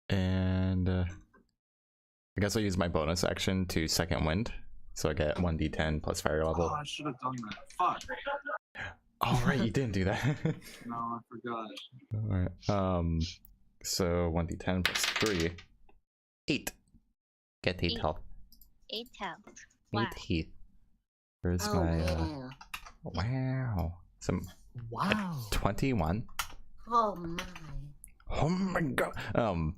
And I guess I'll use my bonus action to second wind, so I get 1d10 plus fire level. Oh, I should have done that. Fuck. Oh right, you didn't do that. No, I forgot. Alright. So 1d10 plus 3. 8. Get 8 Eight. health. 8 health. 8 Wow. health. Where's Oh, my yeah. wow. Some Wow. 21. Oh my. Oh my god. Oh my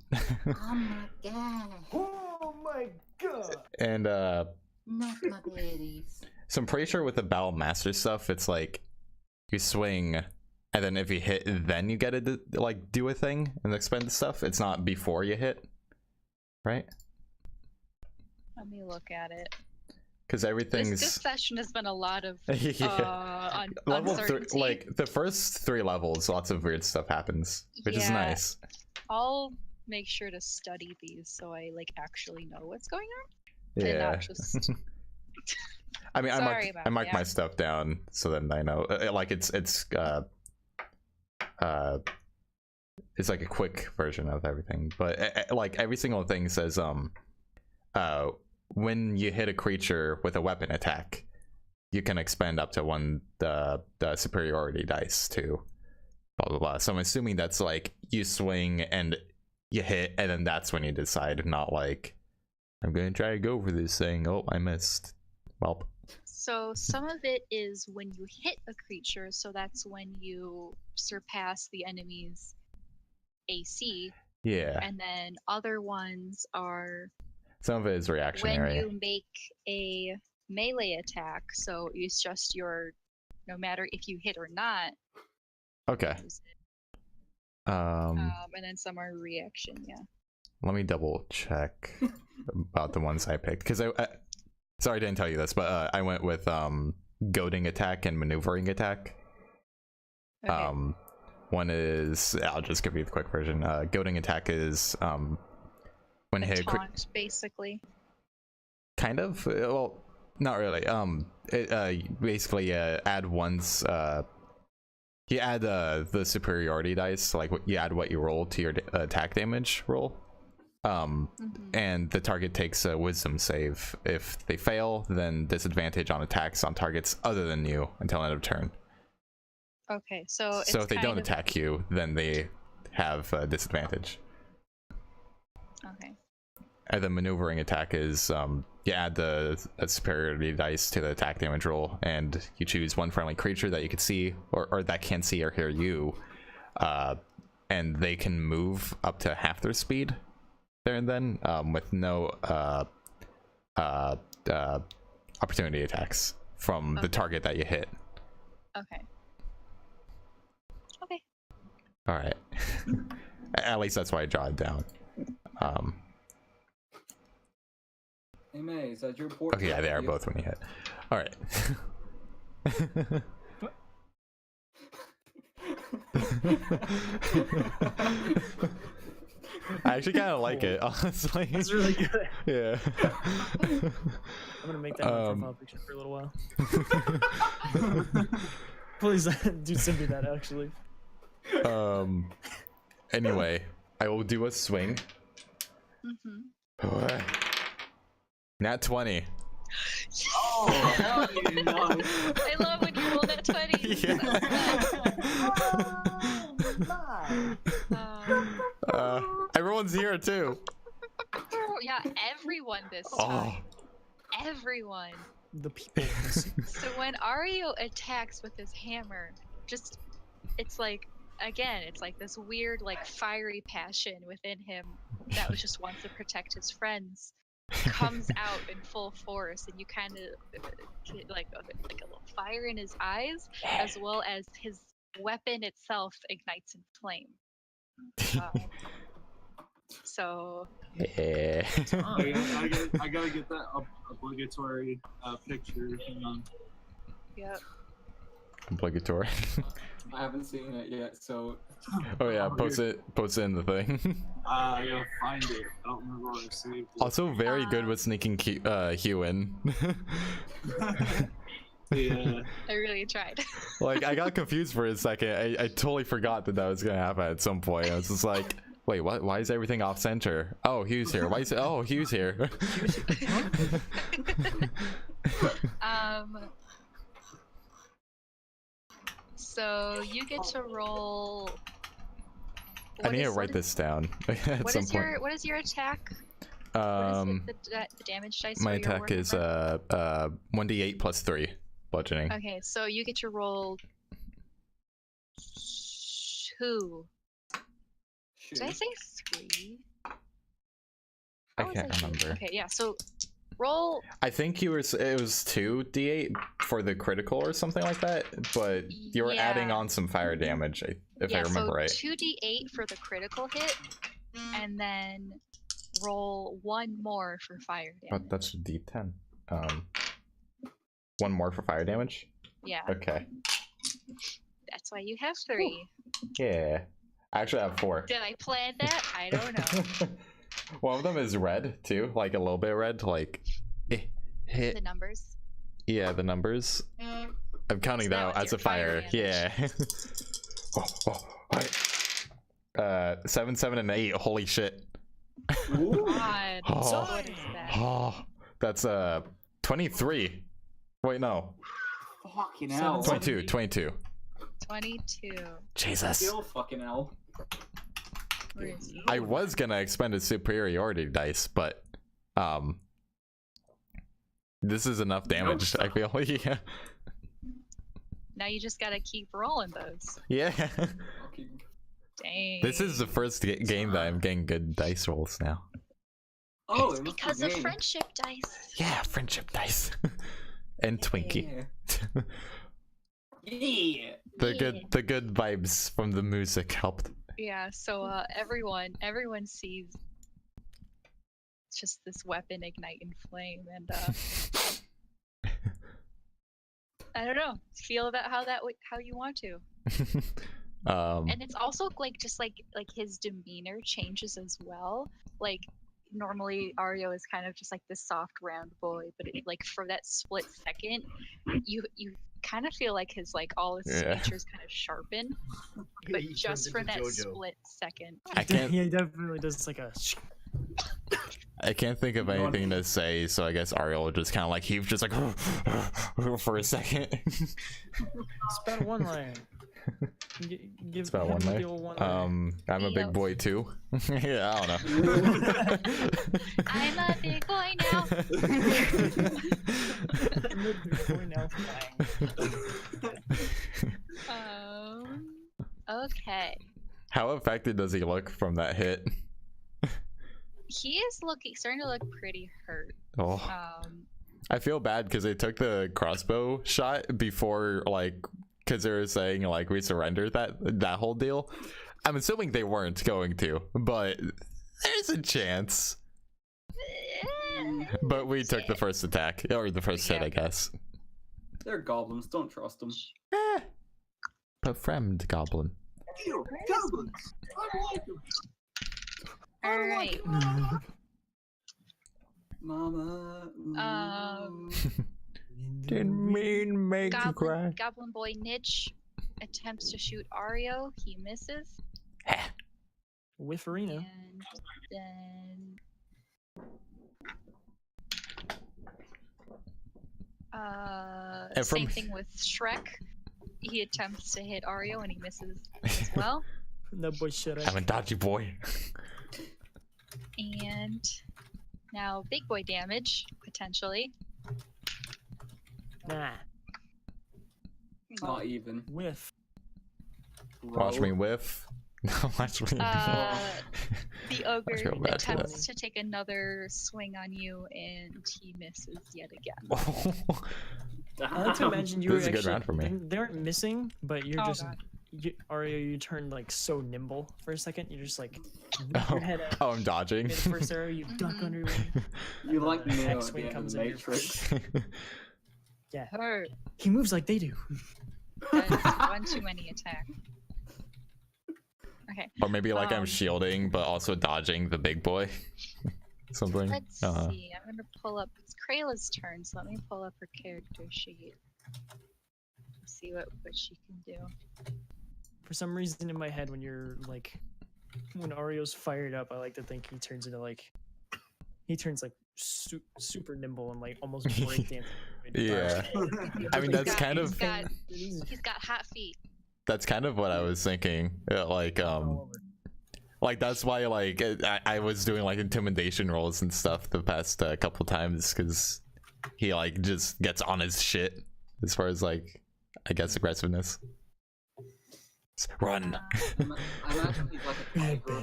god. Oh my god. And Not my daddies. so I'm pretty sure with the battle master stuff, it's like you swing, and then if you hit, then you get to like do a thing and expend stuff. It's not before you hit, right? Let me look at it. Because everything's This session has been a lot of yeah. Level 3, uncertainty. like the first 3 levels, lots of weird stuff happens, which is Yeah. nice. I'll make sure to study these so I like actually know what's going on. And Yeah. not just I mean, Sorry I about mark that. my stuff down so then I know. Like it's like a quick version of everything, but like every single thing says when you hit a creature with a weapon attack, you can expend up to 1 the superiority dice to blah blah blah. So I'm assuming that's like you swing and you hit, and then that's when you decide, not like I'm gonna try to go for this thing. Oh, I missed. Well. So some of it is when you hit a creature, so that's when you surpass the enemy's AC, Yeah. and then other ones are Some of it is when reactionary. you make a melee attack, so it's just your, no matter if you hit or not. Okay. use it. And then some are reaction, yeah. Let me double check about the ones I picked, because I sorry I didn't tell you this, but I went with goading attack and maneuvering attack. Okay. One is, I'll just give you the quick version. Goading attack is when A hit taunt, basically. kind of, well, not really. Basically add one's you add the superiority dice, like you add what you roll to your attack damage roll. And the target takes a wisdom save. If they fail, then disadvantage on attacks on targets other than you until end of turn. Okay, so So if they don't attack you, then they have disadvantage. Okay. And the maneuvering attack is you add the superiority dice to the attack damage roll, and you choose one friendly creature that you can see or that can see or hear you, and they can move up to half their speed there and then, with no opportunity attacks from the target that you hit. Okay. Okay. All right. At least that's why I jotted down. Hey May, is that your port? Okay, yeah, they are both when you hit. All right. I actually kind of like it, honestly. That's really good. Yeah. I'm gonna make that my profile picture for a little while. Please do send me that, actually. Anyway, I will do a swing. Nat 20. Oh, hell yeah. I love when you roll that 20. Everyone's here too. Yeah, everyone this Oh. time. Everyone. The people. So when Ario attacks with his hammer, it's like, again, it's like this weird, like, fiery passion within him that was just wants to protect his friends comes out in full force, and you kind of get like a little fire in his eyes, as well as his weapon itself ignites in flame. So Yeah. I gotta get that obligatory picture. Hang on. Yep. Obligatory. I haven't seen it yet, so. Oh yeah, post it in the thing. I gotta find it. I don't remember where I saved it. Also very good with sneaking Hugh in. Yeah. I really tried. Like, I got confused for a second. I totally forgot that was gonna happen at some point. I was just like, wait, what? Why is everything off center? Oh, Hugh's here. Why is it? Oh, Hugh's here. So you get to roll. I need to write this down at What some is point. what is your attack? What is the damage dice? My for your attack is warhammer? 1d8 plus 3 bludgeoning. Okay, so you get to roll 2. Did I say 3? I can't remember. Okay, yeah. So roll. I think it was 2d8 for the critical or something like that, but you were adding on some fire damage, if I remember right. 2d8 for the critical hit, and then roll 1 more for fire damage. But that's a d10. 1 more for fire damage? Yeah. Okay. That's why you have 3. Yeah. I actually have 4. Did I plan that? I don't know. One of them is red too, like a little bit red, like hit. The numbers. Yeah, the numbers. I'm counting that out as a fire. Yeah. 7, 7, and 8. Holy shit. God. Oh. What is that? Oh, that's 23. Wait, no. Fucking hell. 22. 22. 22. Jesus. Still fucking hell. I was gonna expend a superiority dice, but this is enough damage. I feel. Yeah. Now you just gotta keep rolling those. Yeah. Dang. This is the first game that I'm getting good dice rolls now. Oh, it's because of friendship dice. Yeah, friendship dice. And Twinkie. Yeah. The good vibes from the music helped. Yeah, so everyone sees just this weapon ignite in flame, and I don't know, feel about how you want to. And it's also like just like his demeanor changes as well. Like normally Ario is kind of just like this soft round boy, but like for that split second, you kind of feel like his all his features kind of sharpen, but just for that split second. I can't. Yeah, he definitely does like a. I can't think of anything to say, so I guess Ariel will just kind of like heave, just like for a second. Spend one line. Give It's about one him line. the old one-liner. I'm a big boy too. Yeah, I don't know. I'm a big boy now. I'm a big boy now. Okay. How affected does he look from that hit? He is starting to look pretty hurt. Oh. I feel bad because they took the crossbow shot before, because they were saying we surrendered that whole deal. I'm assuming they weren't going to, but there's a chance. But we took the first attack, or the first hit, I guess. They're goblins, don't trust them. Befriend goblin. Goblins! I like them. Alright. Mama. Didn't mean make you cry. Goblin boy Niche attempts to shoot Ario. He misses. With Farina. And then same thing with Shrek. He attempts to hit Ario and he misses as well. That boy Shrek. I'm a dodgy boy. And now big boy damage, potentially. Nah. Not even. Whiff. Watch me whiff. Watch me. The ogre feel bad for attempts to take another swing on you and he misses yet again. I like to imagine you This is were a good actually, round for me. They aren't missing, but you're Oh, just God. Ario, you turned so nimble for a second. You're just whip your head out. Oh, I'm dodging. Mid first arrow, you duck under. You like the Neo at X-wing the end comes of in the your Matrix. Yeah, Hurt. he moves like they do. That is one too many attack. Okay. Or maybe I'm shielding, but also dodging the big boy. Something. Let's see. I'm gonna pull up. It's Krayla's turn, so let me pull up her character sheet. See what she can do. For some reason in my head, when you're when Ario's fired up, I like to think he turns into he turns super nimble and almost breakdancing. Yeah. I mean, that's kind of. He's got hot feet. that's kind of what I was thinking. Like that's why like I was doing like intimidation rolls and stuff the past couple times, because he like just gets on his shit as far as like I guess aggressiveness. Run. I imagine he's like a tiger.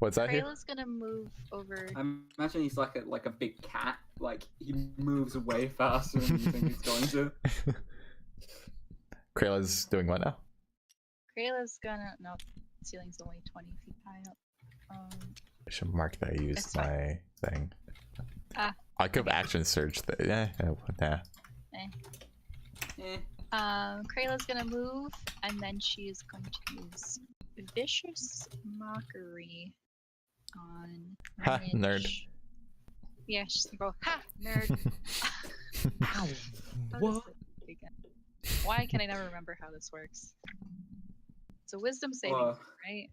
What's that here? Krayla's gonna move over. I imagine he's like a big cat. Like he moves way faster than you think he's going to. Krayla's doing what now? Krayla's gonna no. Ceiling's only 20 feet high up. I should mark that I used my thing. Ah. I could have action search that. Yeah. Krayla's gonna move, and then she is going to use Vicious Mockery on Ha, nerd. Yeah, she's gonna go, ha, nerd. Ow. What? Why can I never remember how this works? It's a wisdom saving, right?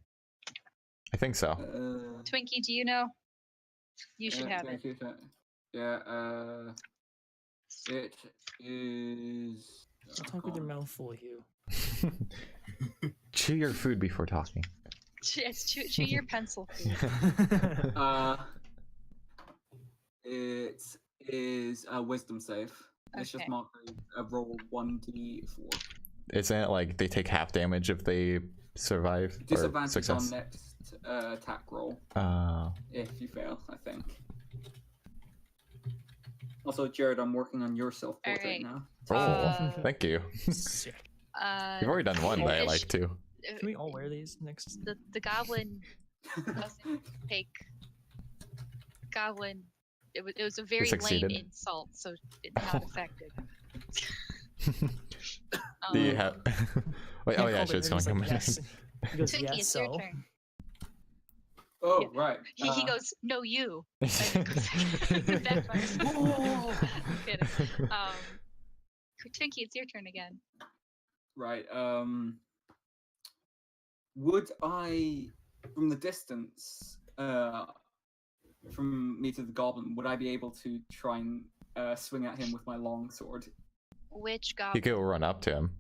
I think so. Twinkie, do you know? You should have it. Yeah, it is... Don't talk with your mouth full, Hugh. Chew your food before talking. Yes, chew your pencil food. It is a wisdom save. It's just mockery. Roll 1d4. Isn't it like they take half damage if they survive or Disadvantage success? on next attack roll. If you fail, I think. Also, Jared, I'm working on your self-portrait now. Oh, thank you. You've already done one that I like too. Can we all wear these next? The goblin doesn't take goblin. It was a very lame insult, so it's not effective. Do you have? Wait, oh yeah, it's coming. Like, yes. He goes, Twinkie, yes, it's so. your turn. Oh, Yeah. right. He goes, no, you. And then goes backfires. I'm kidding. Twinkie, it's your turn again. Right. Would I, from the distance, from me to the goblin, would I be able to try and swing at him with my long sword? Which goblin? You could run up to him.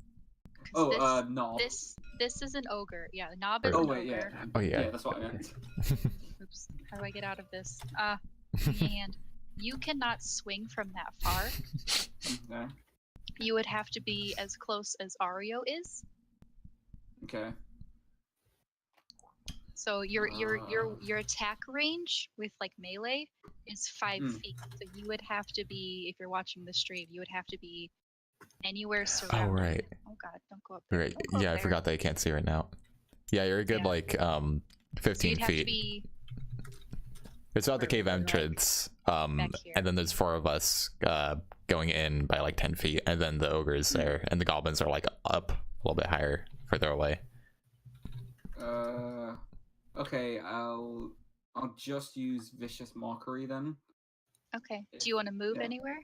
Oh, Knob. This is an ogre. Yeah, Knob is oh, an wait, ogre. yeah. Oh yeah. Yeah, that's what I meant. Oops. How do I get out of this? And you cannot swing from that far. Okay. You would have to be as close as Ario is. Okay. So your attack range with like melee is 5 feet. So you would have to be, if you're watching the stream, you would have to be anywhere surrounded. Oh right. Oh god, don't go up there. Right. Don't go Yeah, up I there. forgot that you can't see right now. Yeah, you're a good like 15 So you'd have to feet. be It's about the cave entrance. And then there's 4 of us going in by like 10 feet, and then the ogre is there, and the goblins are like up a little bit higher, further away. Okay, I'll just use Vicious Mockery then. Okay. Do you want to move anywhere?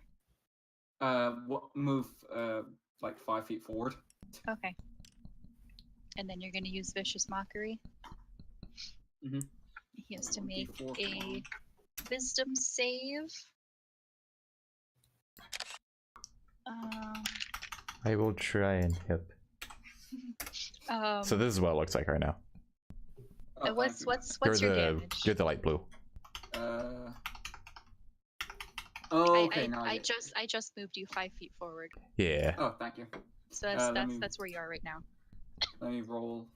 Move like 5 feet forward. Okay. And then you're going to use Vicious Mockery. Mhm. He has to make a Wisdom save. I will try and hit. So this is what it looks like right now. What's You're your the damage? you're the light blue. Oh, okay. I just moved you 5 feet forward. Yeah. Oh, thank you. So that's where you are right now. Let me roll.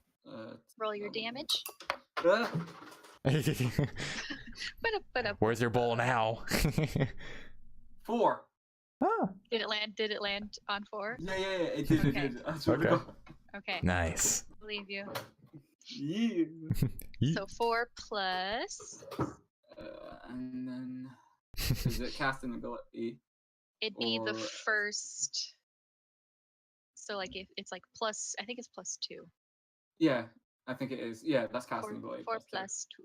Roll your damage. Where's your bowl now? 4. Oh. Did it land on 4? Yeah, it did. Okay. It did. I swear to Okay. God. Okay. Nice. Believe you. Yeah. So 4 plus. And then is it casting ability? It'd be the Or- first. So like if it's like plus, I think it's plus 2. Yeah, I think it is. Yeah, that's casting ability. 4 plus 2.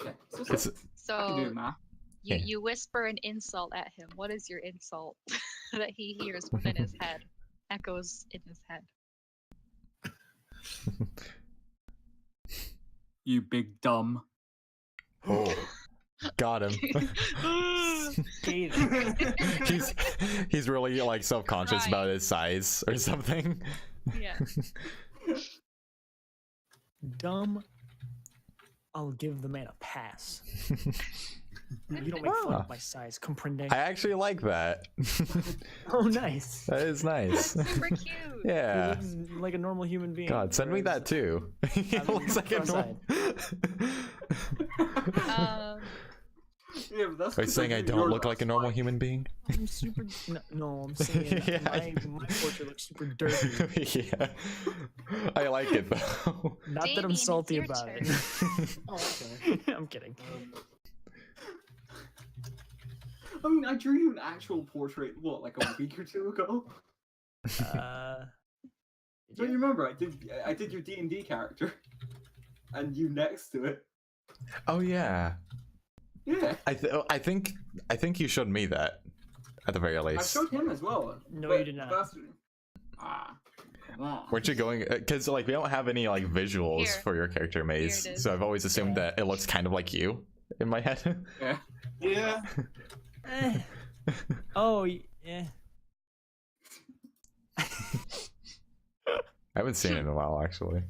Okay. It's, I can do So the math. you whisper an insult at him. What is your insult that he hears within his head? Echoes in his head. You big dumb. oh, got him. he's really like self-conscious Right. about his size or something. Yeah. Dumb. I'll give the man a pass. You don't make fun Ah. of my size, comprende? I actually like that. Oh, nice. That is nice. Super cute. He Yeah. looks like a normal human being. God, send me that too. He I mean, looks like a normal. Um, Yeah, but that's Are you saying I don't look like a normal human? human being? I'm super. No, I'm saying Yeah. my portrait looks super dirty. Yeah. I like it though. Not that Damien, I'm it's salty your about turn. it. Oh, okay. I'm kidding. I mean, I drew you an actual portrait, what, like a week or two ago? Did Don't you you? remember? I did your D&D character, and you next to it. Oh yeah. Yeah, I think you showed me that at the very I least. showed him as well. No, but you did not. Ah, come on. Weren't you going? Because like we don't have any like visuals Here. for your character, Maze. Here it is. So I've always assumed Yeah. that it looks kind of like you in my head. Yeah. Yeah. Eh. Oh, yeah. I haven't seen it in a while actually.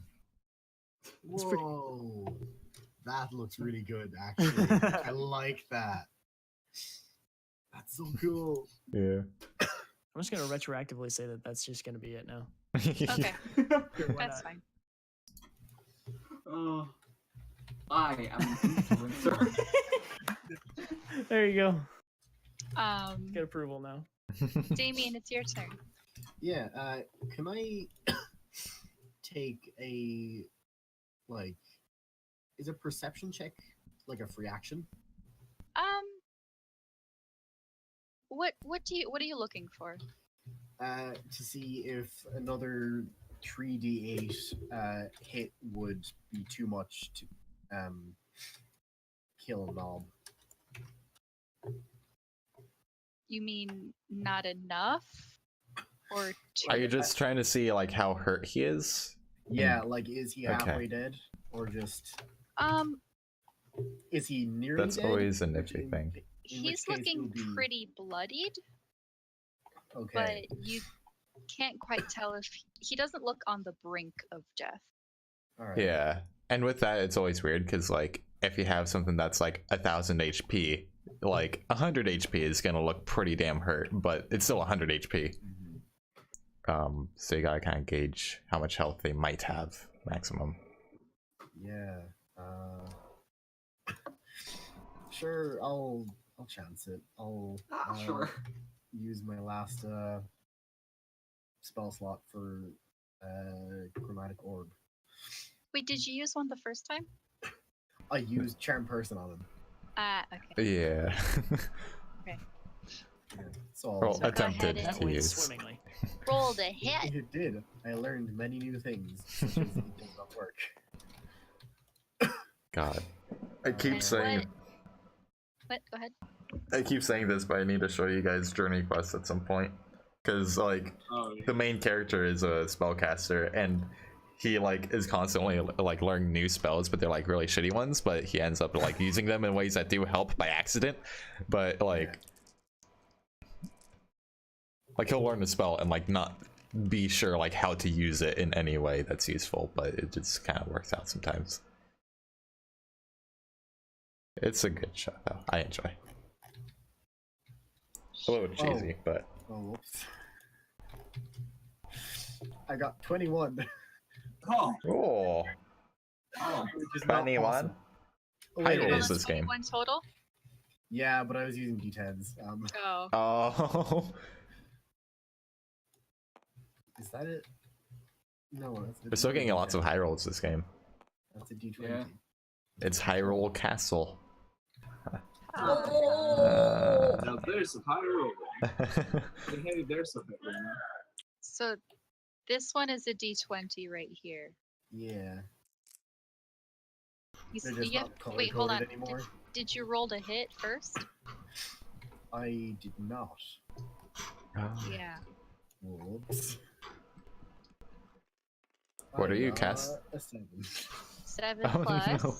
Whoa. That looks really good, actually. I like that. That's so cool. Yeah. I'm just gonna retroactively say that that's just gonna be it now. okay, Sure, why that's not? fine. Oh, I am an influencer. There you go. Um, Get approval now. Damien, it's your turn. Yeah, can I take a, like, is a perception check like a free action? What are you looking for? To see if another 3d8 hit would be too much to kill a mob. You mean not enough, or too Are you much? just trying to see like how hurt he is? Yeah, like, is he Okay. halfway dead? Or just, Um, is he nearly That's dead? always a Which nifty thing. in he's which case looking it'll be- pretty bloodied, Okay. but you can't quite tell if he doesn't look on the brink of death. Alright. Yeah. And with that, it's always weird because like if you have something that's like 1,000 HP, like 100 HP is gonna look pretty damn hurt, but it's still 100 HP. Mhm. So you gotta kind of gauge how much health they might have maximum. Yeah. Sure, I'll chance it. I'll Sure. use my last spell slot for chromatic orb. Wait, did you use one the first time? I used charm person on him. Okay. Yeah. Okay. Yeah. So Well, So go attempted ahead That to went use. swimmingly. Roll the hit. it did. I learned many new things, such as it does not work. God. I keep And saying What? Go ahead. I keep saying this, but I need to show you guys journey quests at some point. Cause like Oh, yeah. the main character is a spellcaster and he like is constantly like learning new spells, but they're like really shitty ones, but he ends up like using them in ways that do help by accident. But like he'll learn a spell and like not be sure like how to use it in any way that's useful, but it just kind of works out sometimes. It's a good show though. I enjoy. A little cheesy, but Oh, whoops. I got 21. Oh, oh, Which is not 21. possible. Oh, High wait, it rolls is. this game. 21 total? Yeah, but I was using d10s. Oh. Oh, Is that it? No, that's we're still getting lots of high rolls this game. That's a d20. Yeah. It's Hyrule Castle. now there's some high roll. Hey, there's something right now. So this one is a d20 right here. Yeah. You, They're s- just you not have, color wait, hold on. coded anymore. Did you roll to hit first? I did not. Yeah. Whoops. What I are you, got Cass? A 7. 7 Oh, plus. no.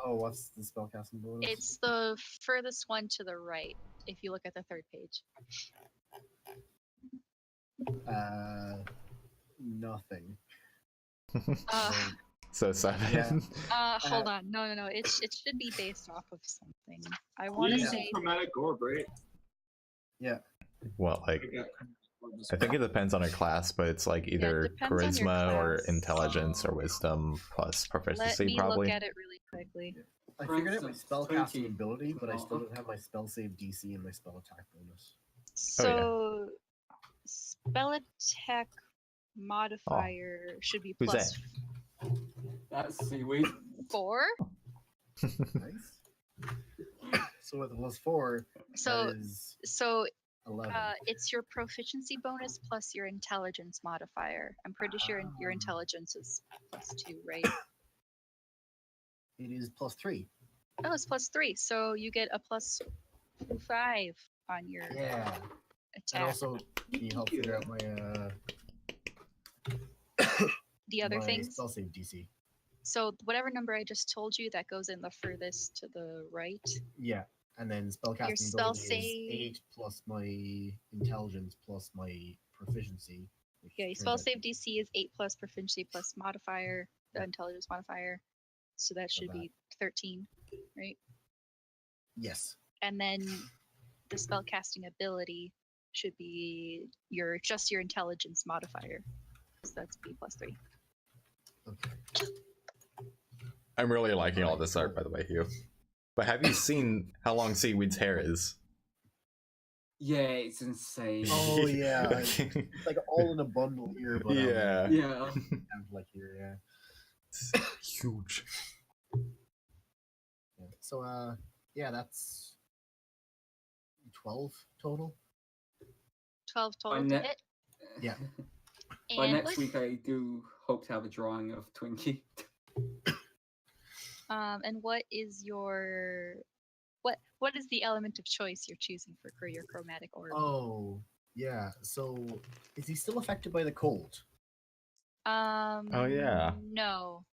Oh, what's the spellcasting bonus? It's the furthest one to the right, if you look at the third page. nothing. So 7. Yeah. Hold on. No. It should be based off of something. I want You to use say chromatic orb, right? Yeah. Well, like, I got chromatic orb as I think it well. depends on a class, but it's like either depends on your charisma or class. intelligence or wisdom plus let proficiency, me probably. look at it really quickly. I For figured out my instance, spellcasting Twinkie. ability, but I still don't have my spell save DC and my spell attack bonus. So spell attack modifier should be Who's plus That's seaweed. 4. Nice. So with a +4, So that is so 11. it's your proficiency bonus plus your intelligence modifier. I'm pretty sure your intelligence is +2, right? It is +3. Oh, it's +3. So you get a +5 on your Yeah. attack. And also, can you help figure out my the other my things. spell save DC? So whatever number I just told you, that goes in the furthest to the right. Yeah. And then spellcasting spell ability save- is 8 plus my intelligence plus my proficiency. which Yeah, your turns spell out save to be DC is 8 plus proficiency plus modifier, the intelligence modifier. So that should bad. be 13, right? Yes. And then the spellcasting ability should be your intelligence modifier. So that's B +3. Okay. I'm really liking all this art, by the way, Hugh. But have you seen how long Seaweed's hair is? Yeah, it's insane. Oh yeah, it's like all in a bundle here, but Yeah. Yeah. like here, yeah. It's huge. Yeah. So yeah, that's 12 total. 12 total to ne- hit. Yeah. By And next week, I do hope to have a drawing of Twinkie. and what is your what is the element of choice you're choosing for your chromatic orb? Oh yeah. So is he still affected by the cold? Oh, yeah. No,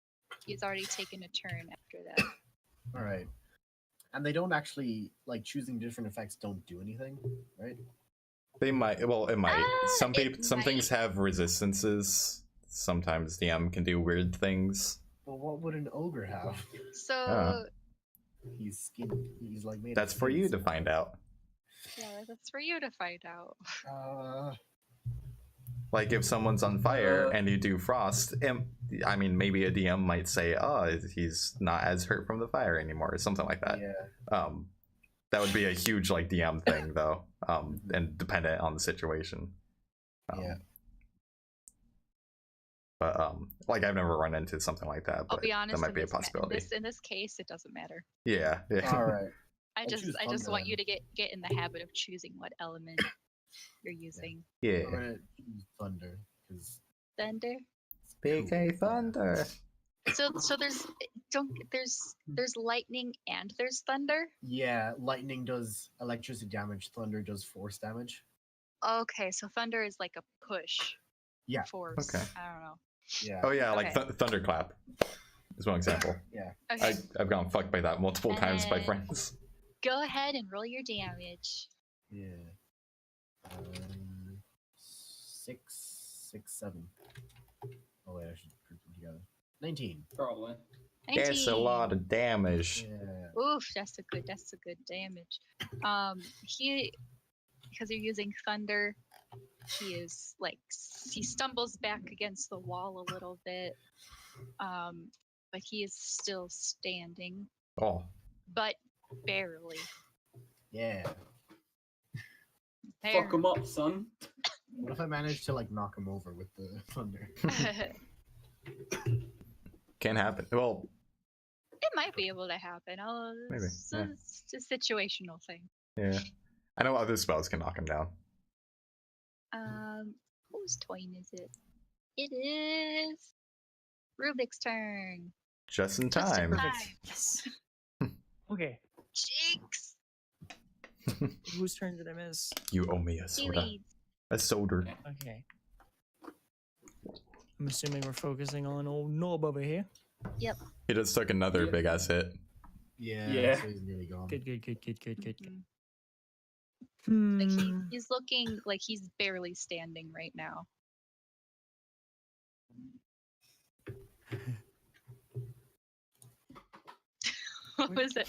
he's already taken a turn after that. All right. And they don't actually like choosing different effects don't do anything, right? They might. Well, it might. Some it things have resistances. Sometimes DM can do weird things. Well, what would an ogre have? So He's skin. He's like made. That's of for skin, you so- to find out. yeah, that's for you to find out. Like if someone's on fire and you do frost, I mean, maybe a DM might say, "Oh, he's not as hurt from the fire anymore," or something like that. Yeah. That would be a huge like DM thing, though, and dependent on the situation. Yeah. But like I've never run into something like that. But I'll be honest. that might be a possibility. In this case, it doesn't matter. Yeah. All right. I I'll just choose want thunder you then. to get in the habit of choosing what element you're using. Yeah. I'm gonna choose thunder because Thunder. Big A thunder. So there's lightning and there's thunder. yeah, lightning does electricity damage. Thunder does force damage. Okay, so thunder is like a push. Yeah. Force. Okay. I don't know. Yeah. Oh yeah, like Okay. thunderclap is one example. Yeah. Okay. I've gotten fucked by that multiple times by And- friends. Go ahead and roll your damage. Yeah. 6, 7. Oh wait, I should group them together. 19. Probably. That's a 19. lot of damage. Yeah. Oof, that's a good damage. Because you're using thunder, he is like he stumbles back against the wall a little bit. But he is still standing, Oh, but barely. Yeah. Fuck him up, son. What if I manage to like knock him over with the thunder? can happen. Well, It might be able to happen. Maybe, It's, yeah. it's a situational thing. yeah. I know other spells can knock him down. Whose turn is it? It is Rubik's turn. Just in Just in time. time. Yes. Okay. Jinx. Whose turn did I miss? You owe me a soda. Seaweed. A soda. Okay. I'm assuming we're focusing on old Nob over here. He just took another Yeah. big ass hit. Yeah. Yeah. So he's nearly gone. Good. Mhm. Like Hmm. he's looking like he's barely standing right now. What was it?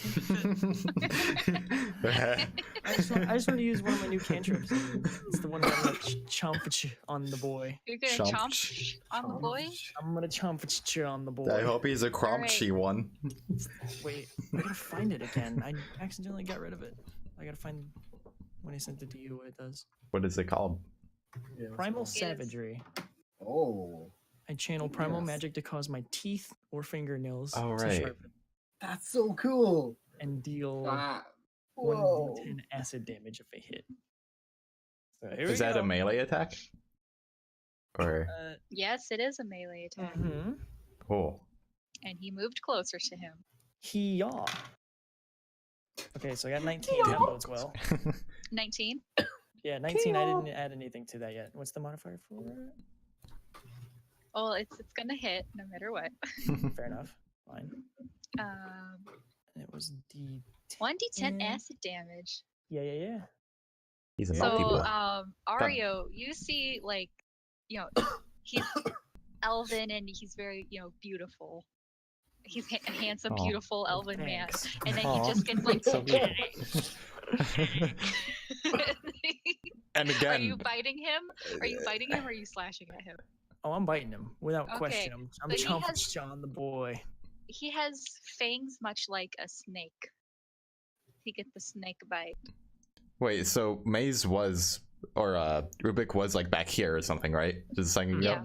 I just want to use one of my new cantrips. It's the one that I'm gonna chomp on the boy. You're gonna chomp on the boy? I'm gonna chomp on the boy. I hope he's a Cromchi one. Wait, I gotta find it again. I accidentally got rid of it. I gotta find when I sent it to you what it does. What is it called? Primal Savagery. Oh. I channel primal magic to cause my teeth or fingernails Oh, to right. sharpen That's so cool. and deal Whoa. 1d10 acid damage if I hit. So here Is we that go. a melee attack? Or Yes, it is a melee attack. Mm-hmm. cool. And he moved closer to him. He-yaw. Okay, so I got 19. That bodes well. 19. Yeah, 19. I didn't add anything to that yet. What's the modifier for it? Well, it's gonna hit no matter what. Fair enough. Fine. It was D. 1d10 acid damage. Yeah. He's a So, multi-ball. Ario, you see, like, you know, he's elven and he's very, you know, beautiful. He's a handsome, Aw. beautiful elven Thanks. man. And then Aw. he just gets like, So beautiful. And Are again, you biting him? Are you biting him or are you slashing at him? Oh, I'm biting him without Okay, question. I'm so he chomping has- on the boy. He has fangs much like a snake. He gets the snake bite. wait, so Maze was, or Rubik was like back here or something, right? Just a second ago? Yeah.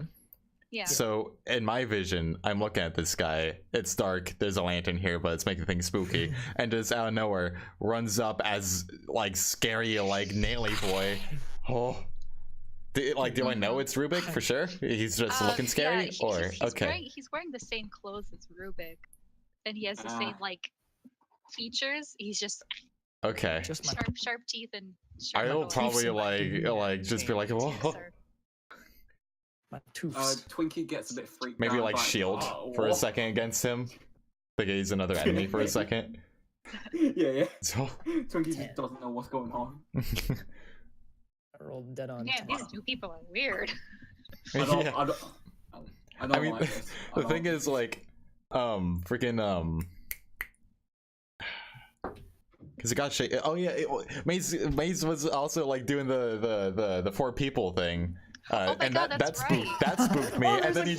Yeah. So in my vision, I'm looking at this guy. It's dark. There's a lantern here, but it's making things spooky. And just out of nowhere, runs up as like scary, like Naily boy. Oh, do I know it's Rubik for sure? He's just looking scary, yeah, or he's okay? he's wearing the same clothes as Rubik, and he has the same like features. He's just Okay. Just my sharp teeth and sharp I'll nose. probably Teeth like just be like, Yes, whoa. sir. tooths. Twinkie gets a bit freaked Maybe out. like shield for a what? second against him. Like he's another enemy for a second. Yeah. So Twinkie just doesn't know what's going on. I rolled dead on. Yeah, 10. these two people are weird. I don't, Yeah. I don't I mean, like this. I the don't. thing is like, freaking because it got shaken. Oh yeah, Maze was also like doing the 4 people thing. Oh my And God, that that's spooked right. that spooked me, Oh, and there's then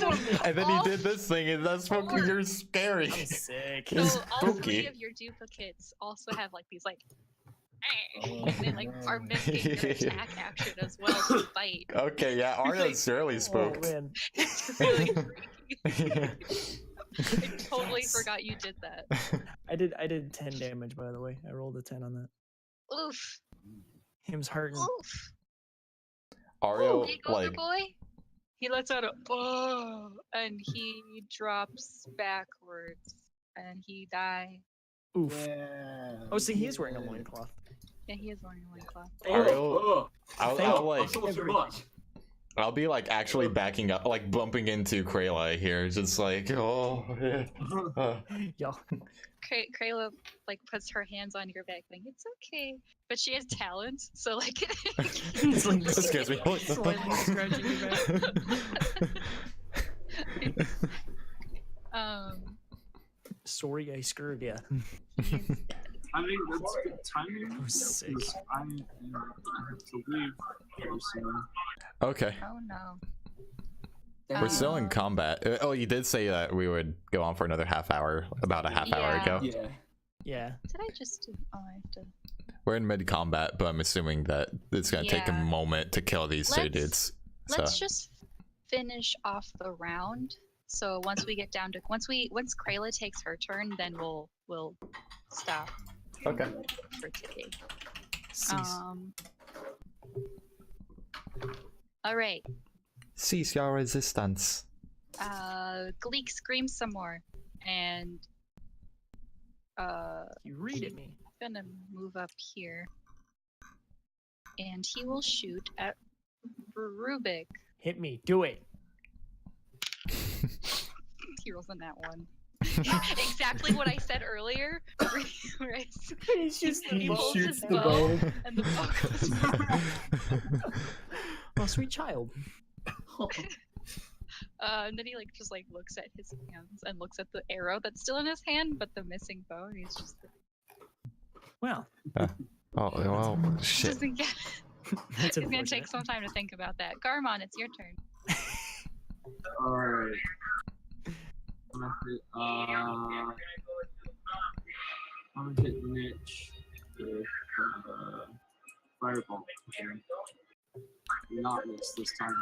like he did this thing, and that's fucking you're scary. I'm sick. So It's all 3 spooky. of your duplicates also have like these like, they like are mimicking your attack action as well to bite. Okay, yeah, Arya's really Oh spooked. man. It's really freaky. I totally Yes. forgot you did that. I did 10 damage by the way. I rolled a 10 on that. Oof. Him's hurting. Oof. Ario, There you go, good like, boy. He lets out a oh, and he drops backwards, and he dies. Oof. Yeah. Oh, see, he is wearing a loincloth. Yeah, he is wearing a loincloth. Ariel- I'll Thank like, I saw too much. I'll be like actually backing up, like bumping into Krayla here, just like, oh, yeah. Yo. Krayla like puts her hands on your back, like it's okay, but she has talons, so like. It's like That scares me. slightly scratching your back. Sorry, I screwed ya. I mean, that's good timing. Sick. because I have to leave very soon. Okay, Oh no. we're still in combat. Oh, you did say that we would go on for another half hour, about a half hour Yeah. ago. Yeah. Yeah. Did I just do? Oh, I have to. We're in mid combat, but I'm assuming that it's gonna take a Yeah. moment to kill these 3 Let's- dudes. So Let's just finish off the round. So once we get down to once Krayla takes her turn, then we'll stop okay. for today. Cease. All right. Cease your resistance. Gleek screams some more, and You read at me. gonna move up here, and he will shoot at Rubik. Hit me. Do it. He rolls on that one. Exactly what I said earlier. Where I s- He shoots he pulls his shoots the bow, bow. and the bow goes. Oh, sweet child. And then he like just like looks at his hands and looks at the arrow that's still in his hand, but the missing bow. And he's just Well, Oh well, shit. doesn't get. that's He's gonna unfortunate. take some time to think about that. Garmon, it's your turn. Alright. I'm gonna hit niche with fireball. Okay. Not miss this time.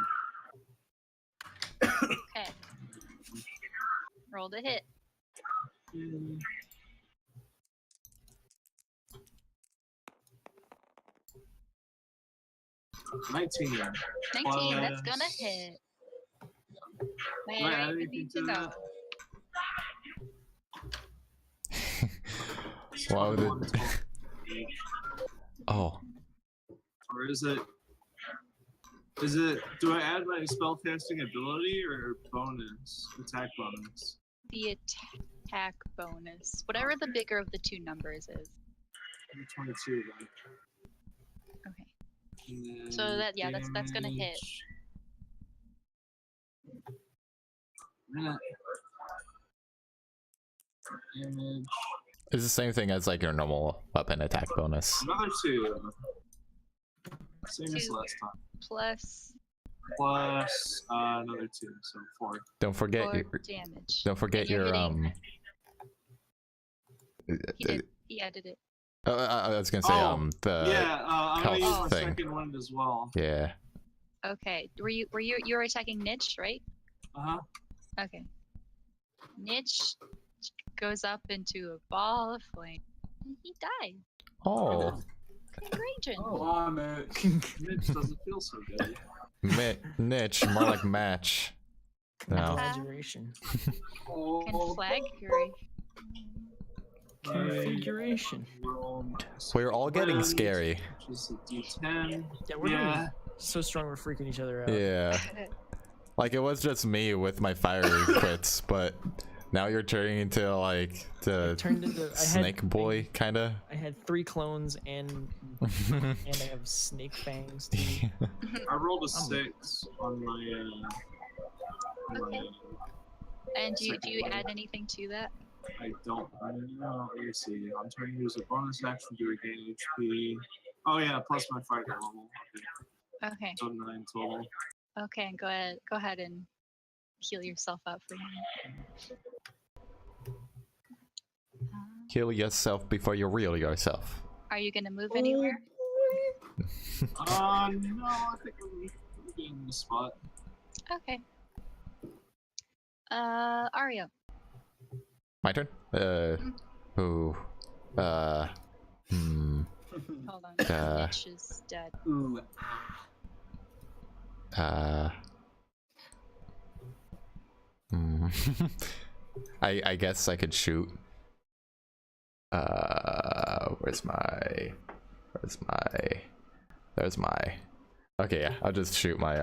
Okay. Roll to hit. 19. 19. That's gonna hit. Do I add Man, you anything need to to know. that? Why would it? Oh, Or is it? Do I add my spellcasting ability or bonus? Attack bonus? The attack bonus. Whatever the bigger of the two numbers is. 22 then. Okay. And So then that that's gonna hit. Minute. Damage. it's the same thing as like your normal weapon attack bonus. Another 2. Same as 2 last time. plus Plus another 2, so 4. Don't forget 4 your. damage. Don't forget And you're your hitting- He added it. I was gonna say Oh, the yeah, I'm gonna use health my thing. second one as well. Yeah. Okay. You were attacking Niche, right? Uh-huh. Okay. Niche goes up into a ball of flame. And he dies. Oh, Raging. Oh, Mitch. Mitch doesn't feel so good. niche, more like match. No. Exaggeration. Conflagration. Configuration. We're all getting scary. Which is a D10. Yeah, we're Yeah. getting so strong we're freaking each other out. Yeah. Like it was just me with my fire quits, but now you're turning into like the Turned into snake boy kind of. I had 3 clones and I have snake fangs too. I rolled a 6 on my Okay. And do you add anything to that? I don't know. Let me see. I'm trying to use a bonus action to regain HP. Oh yeah, plus my fighter level. Okay. Okay. So 9 total. Okay, go ahead and heal yourself up for me. Kill yourself before you reel yourself. Are you gonna move anywhere? No, I think we're getting the spot. Okay. Ario. My turn. Ooh. Hold on. Mitch is dead. Ooh. I guess I could shoot. There's my. Okay, yeah, I'll just shoot my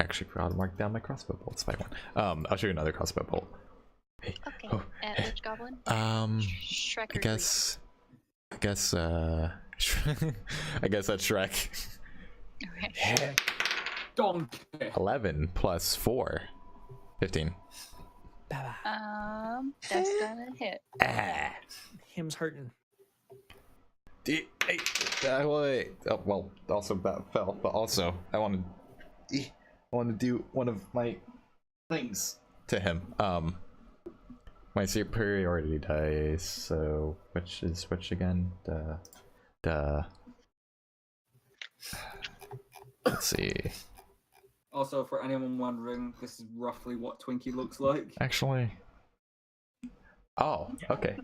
actually forgot to mark down my crossbow bolts by one. I'll shoot another crossbow bolt. Hey. Okay. Oh, At which goblin? Shrek. I guess I guess that's Shrek. Okay. Donkey. 11 plus 4. 15. That's gonna hit. Him's hurting. Wait. Oh, well, also that fell, but also I want to do one of my things to him. My superiority dice. So which is which again? Let's see. Also, for anyone wondering, this is roughly what Twinkie looks like. Actually. Oh, okay.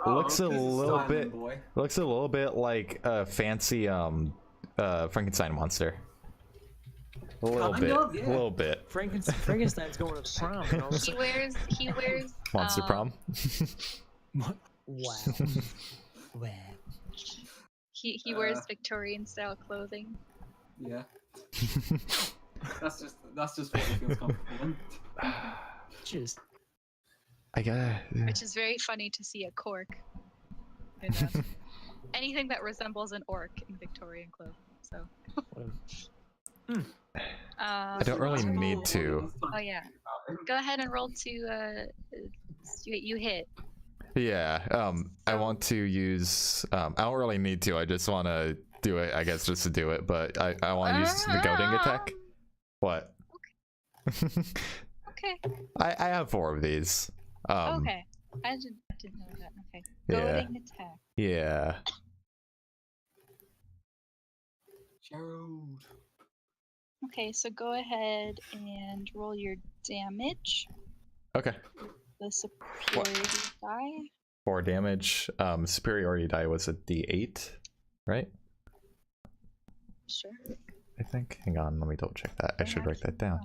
Looks a little bit. Looks a little bit like a fancy Frankenstein monster. A little bit. A little bit. Frankenstein's going to prom. And all of a sudden- He wears Monster prom. Wow. Wow. He wears Victorian style clothing. Yeah. that's just what he feels comfortable in. Just. I gotta. Which is very funny to see a cork. Anything that resembles an orc in Victorian clothes. So. I don't really need to. Oh yeah. Go ahead and roll to you hit. Yeah. I want to use. I don't really need to. I just want to do it. I guess just to do it. But I want to use the goading attack. What? Okay. I have 4 of these. Okay. I didn't know that. Okay. Goading attack. Yeah. Gerald. Okay, so go ahead and roll your damage. Okay. The superiority die. 4 damage. Superiority die was a D8, right? Sure. I think. Hang on, let me double check that. I should write that down.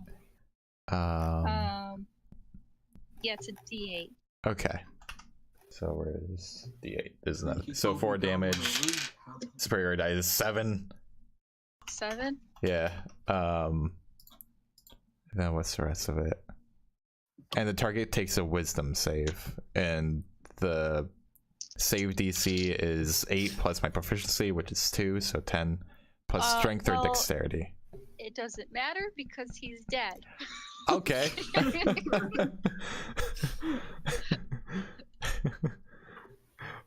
Yeah, it's a D8. Okay. So where is D8? There's none. So 4 damage. Superiority die is 7. 7? Yeah. Then what's the rest of it? And the target takes a wisdom save, and the save DC is 8 plus my proficiency, which is 2, so 10 plus strength or dexterity. It doesn't matter because he's dead. Okay.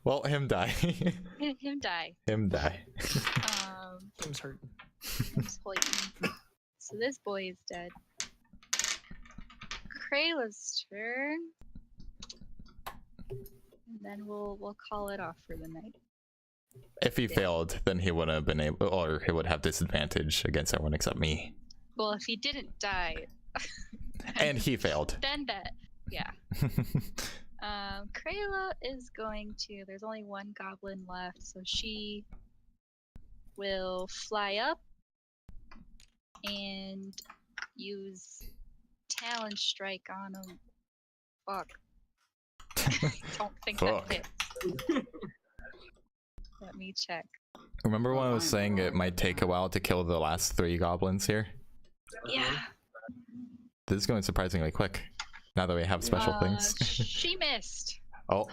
Well, him die. Him die. Him die. Him's hurting. Him's poison. So this boy is dead. Krayla's turn. And then we'll call it off for the night. If he failed, then he wouldn't have been able, or he would have disadvantage against everyone except me. Well, if he didn't die. And he failed. Then that, yeah. Krayla is going to. There's only one goblin left, so she will fly up and use Talon Strike on him. Fuck. Don't think Fuck. that hits. Let me check. Remember when I was saying it might take a while to kill the last 3 goblins here? Yeah. This is going surprisingly quick. Now that we have special things. She missed. Oh.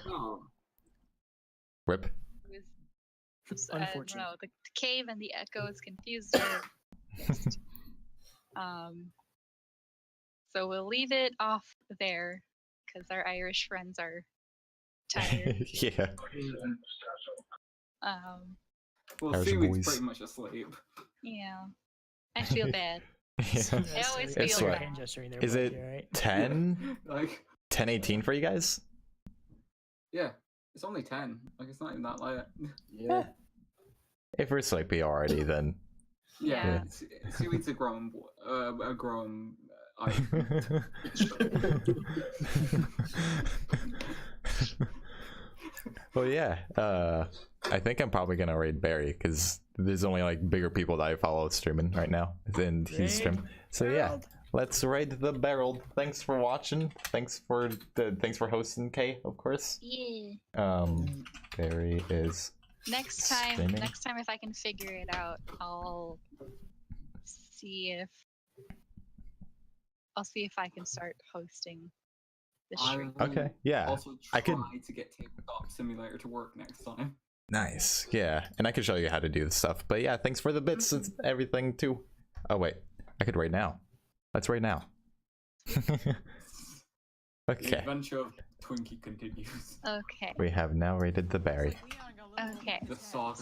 Rip. It was, Unfortunate. no, the cave and the echoes confused her. Missed. So we'll leave it off there because our Irish friends are tired. Yeah. Well, Irish Seaweed's boys. pretty much asleep. Yeah. I feel bad. Yeah. I always It's feel what? bad. Is it 10? Like, 10:18 for you guys? yeah, it's only 10. Like, it's not even that late. Yeah. If we're sleepy already, then. Yeah, Seaweed's a grown ice. Well, yeah. I think I'm probably gonna raid Barry because there's only like bigger people that I follow streaming right now, and he's streaming. So yeah, let's raid the barrel. Thanks for watching. Thanks for hosting, Kay, of course. Yeah. Barry is. Next time streaming. if I can figure it out, I'll see if I can start hosting the stream. Okay, yeah. Also, I try could- to get Tabletop Simulator to work next time. Nice, yeah, and I can show you how to do the stuff. But yeah, thanks for the bits and everything too. Oh wait, I could raid now. Let's raid now. The Okay, adventure of Twinkie continues. Okay. we have now raided the Barry. Okay. The saga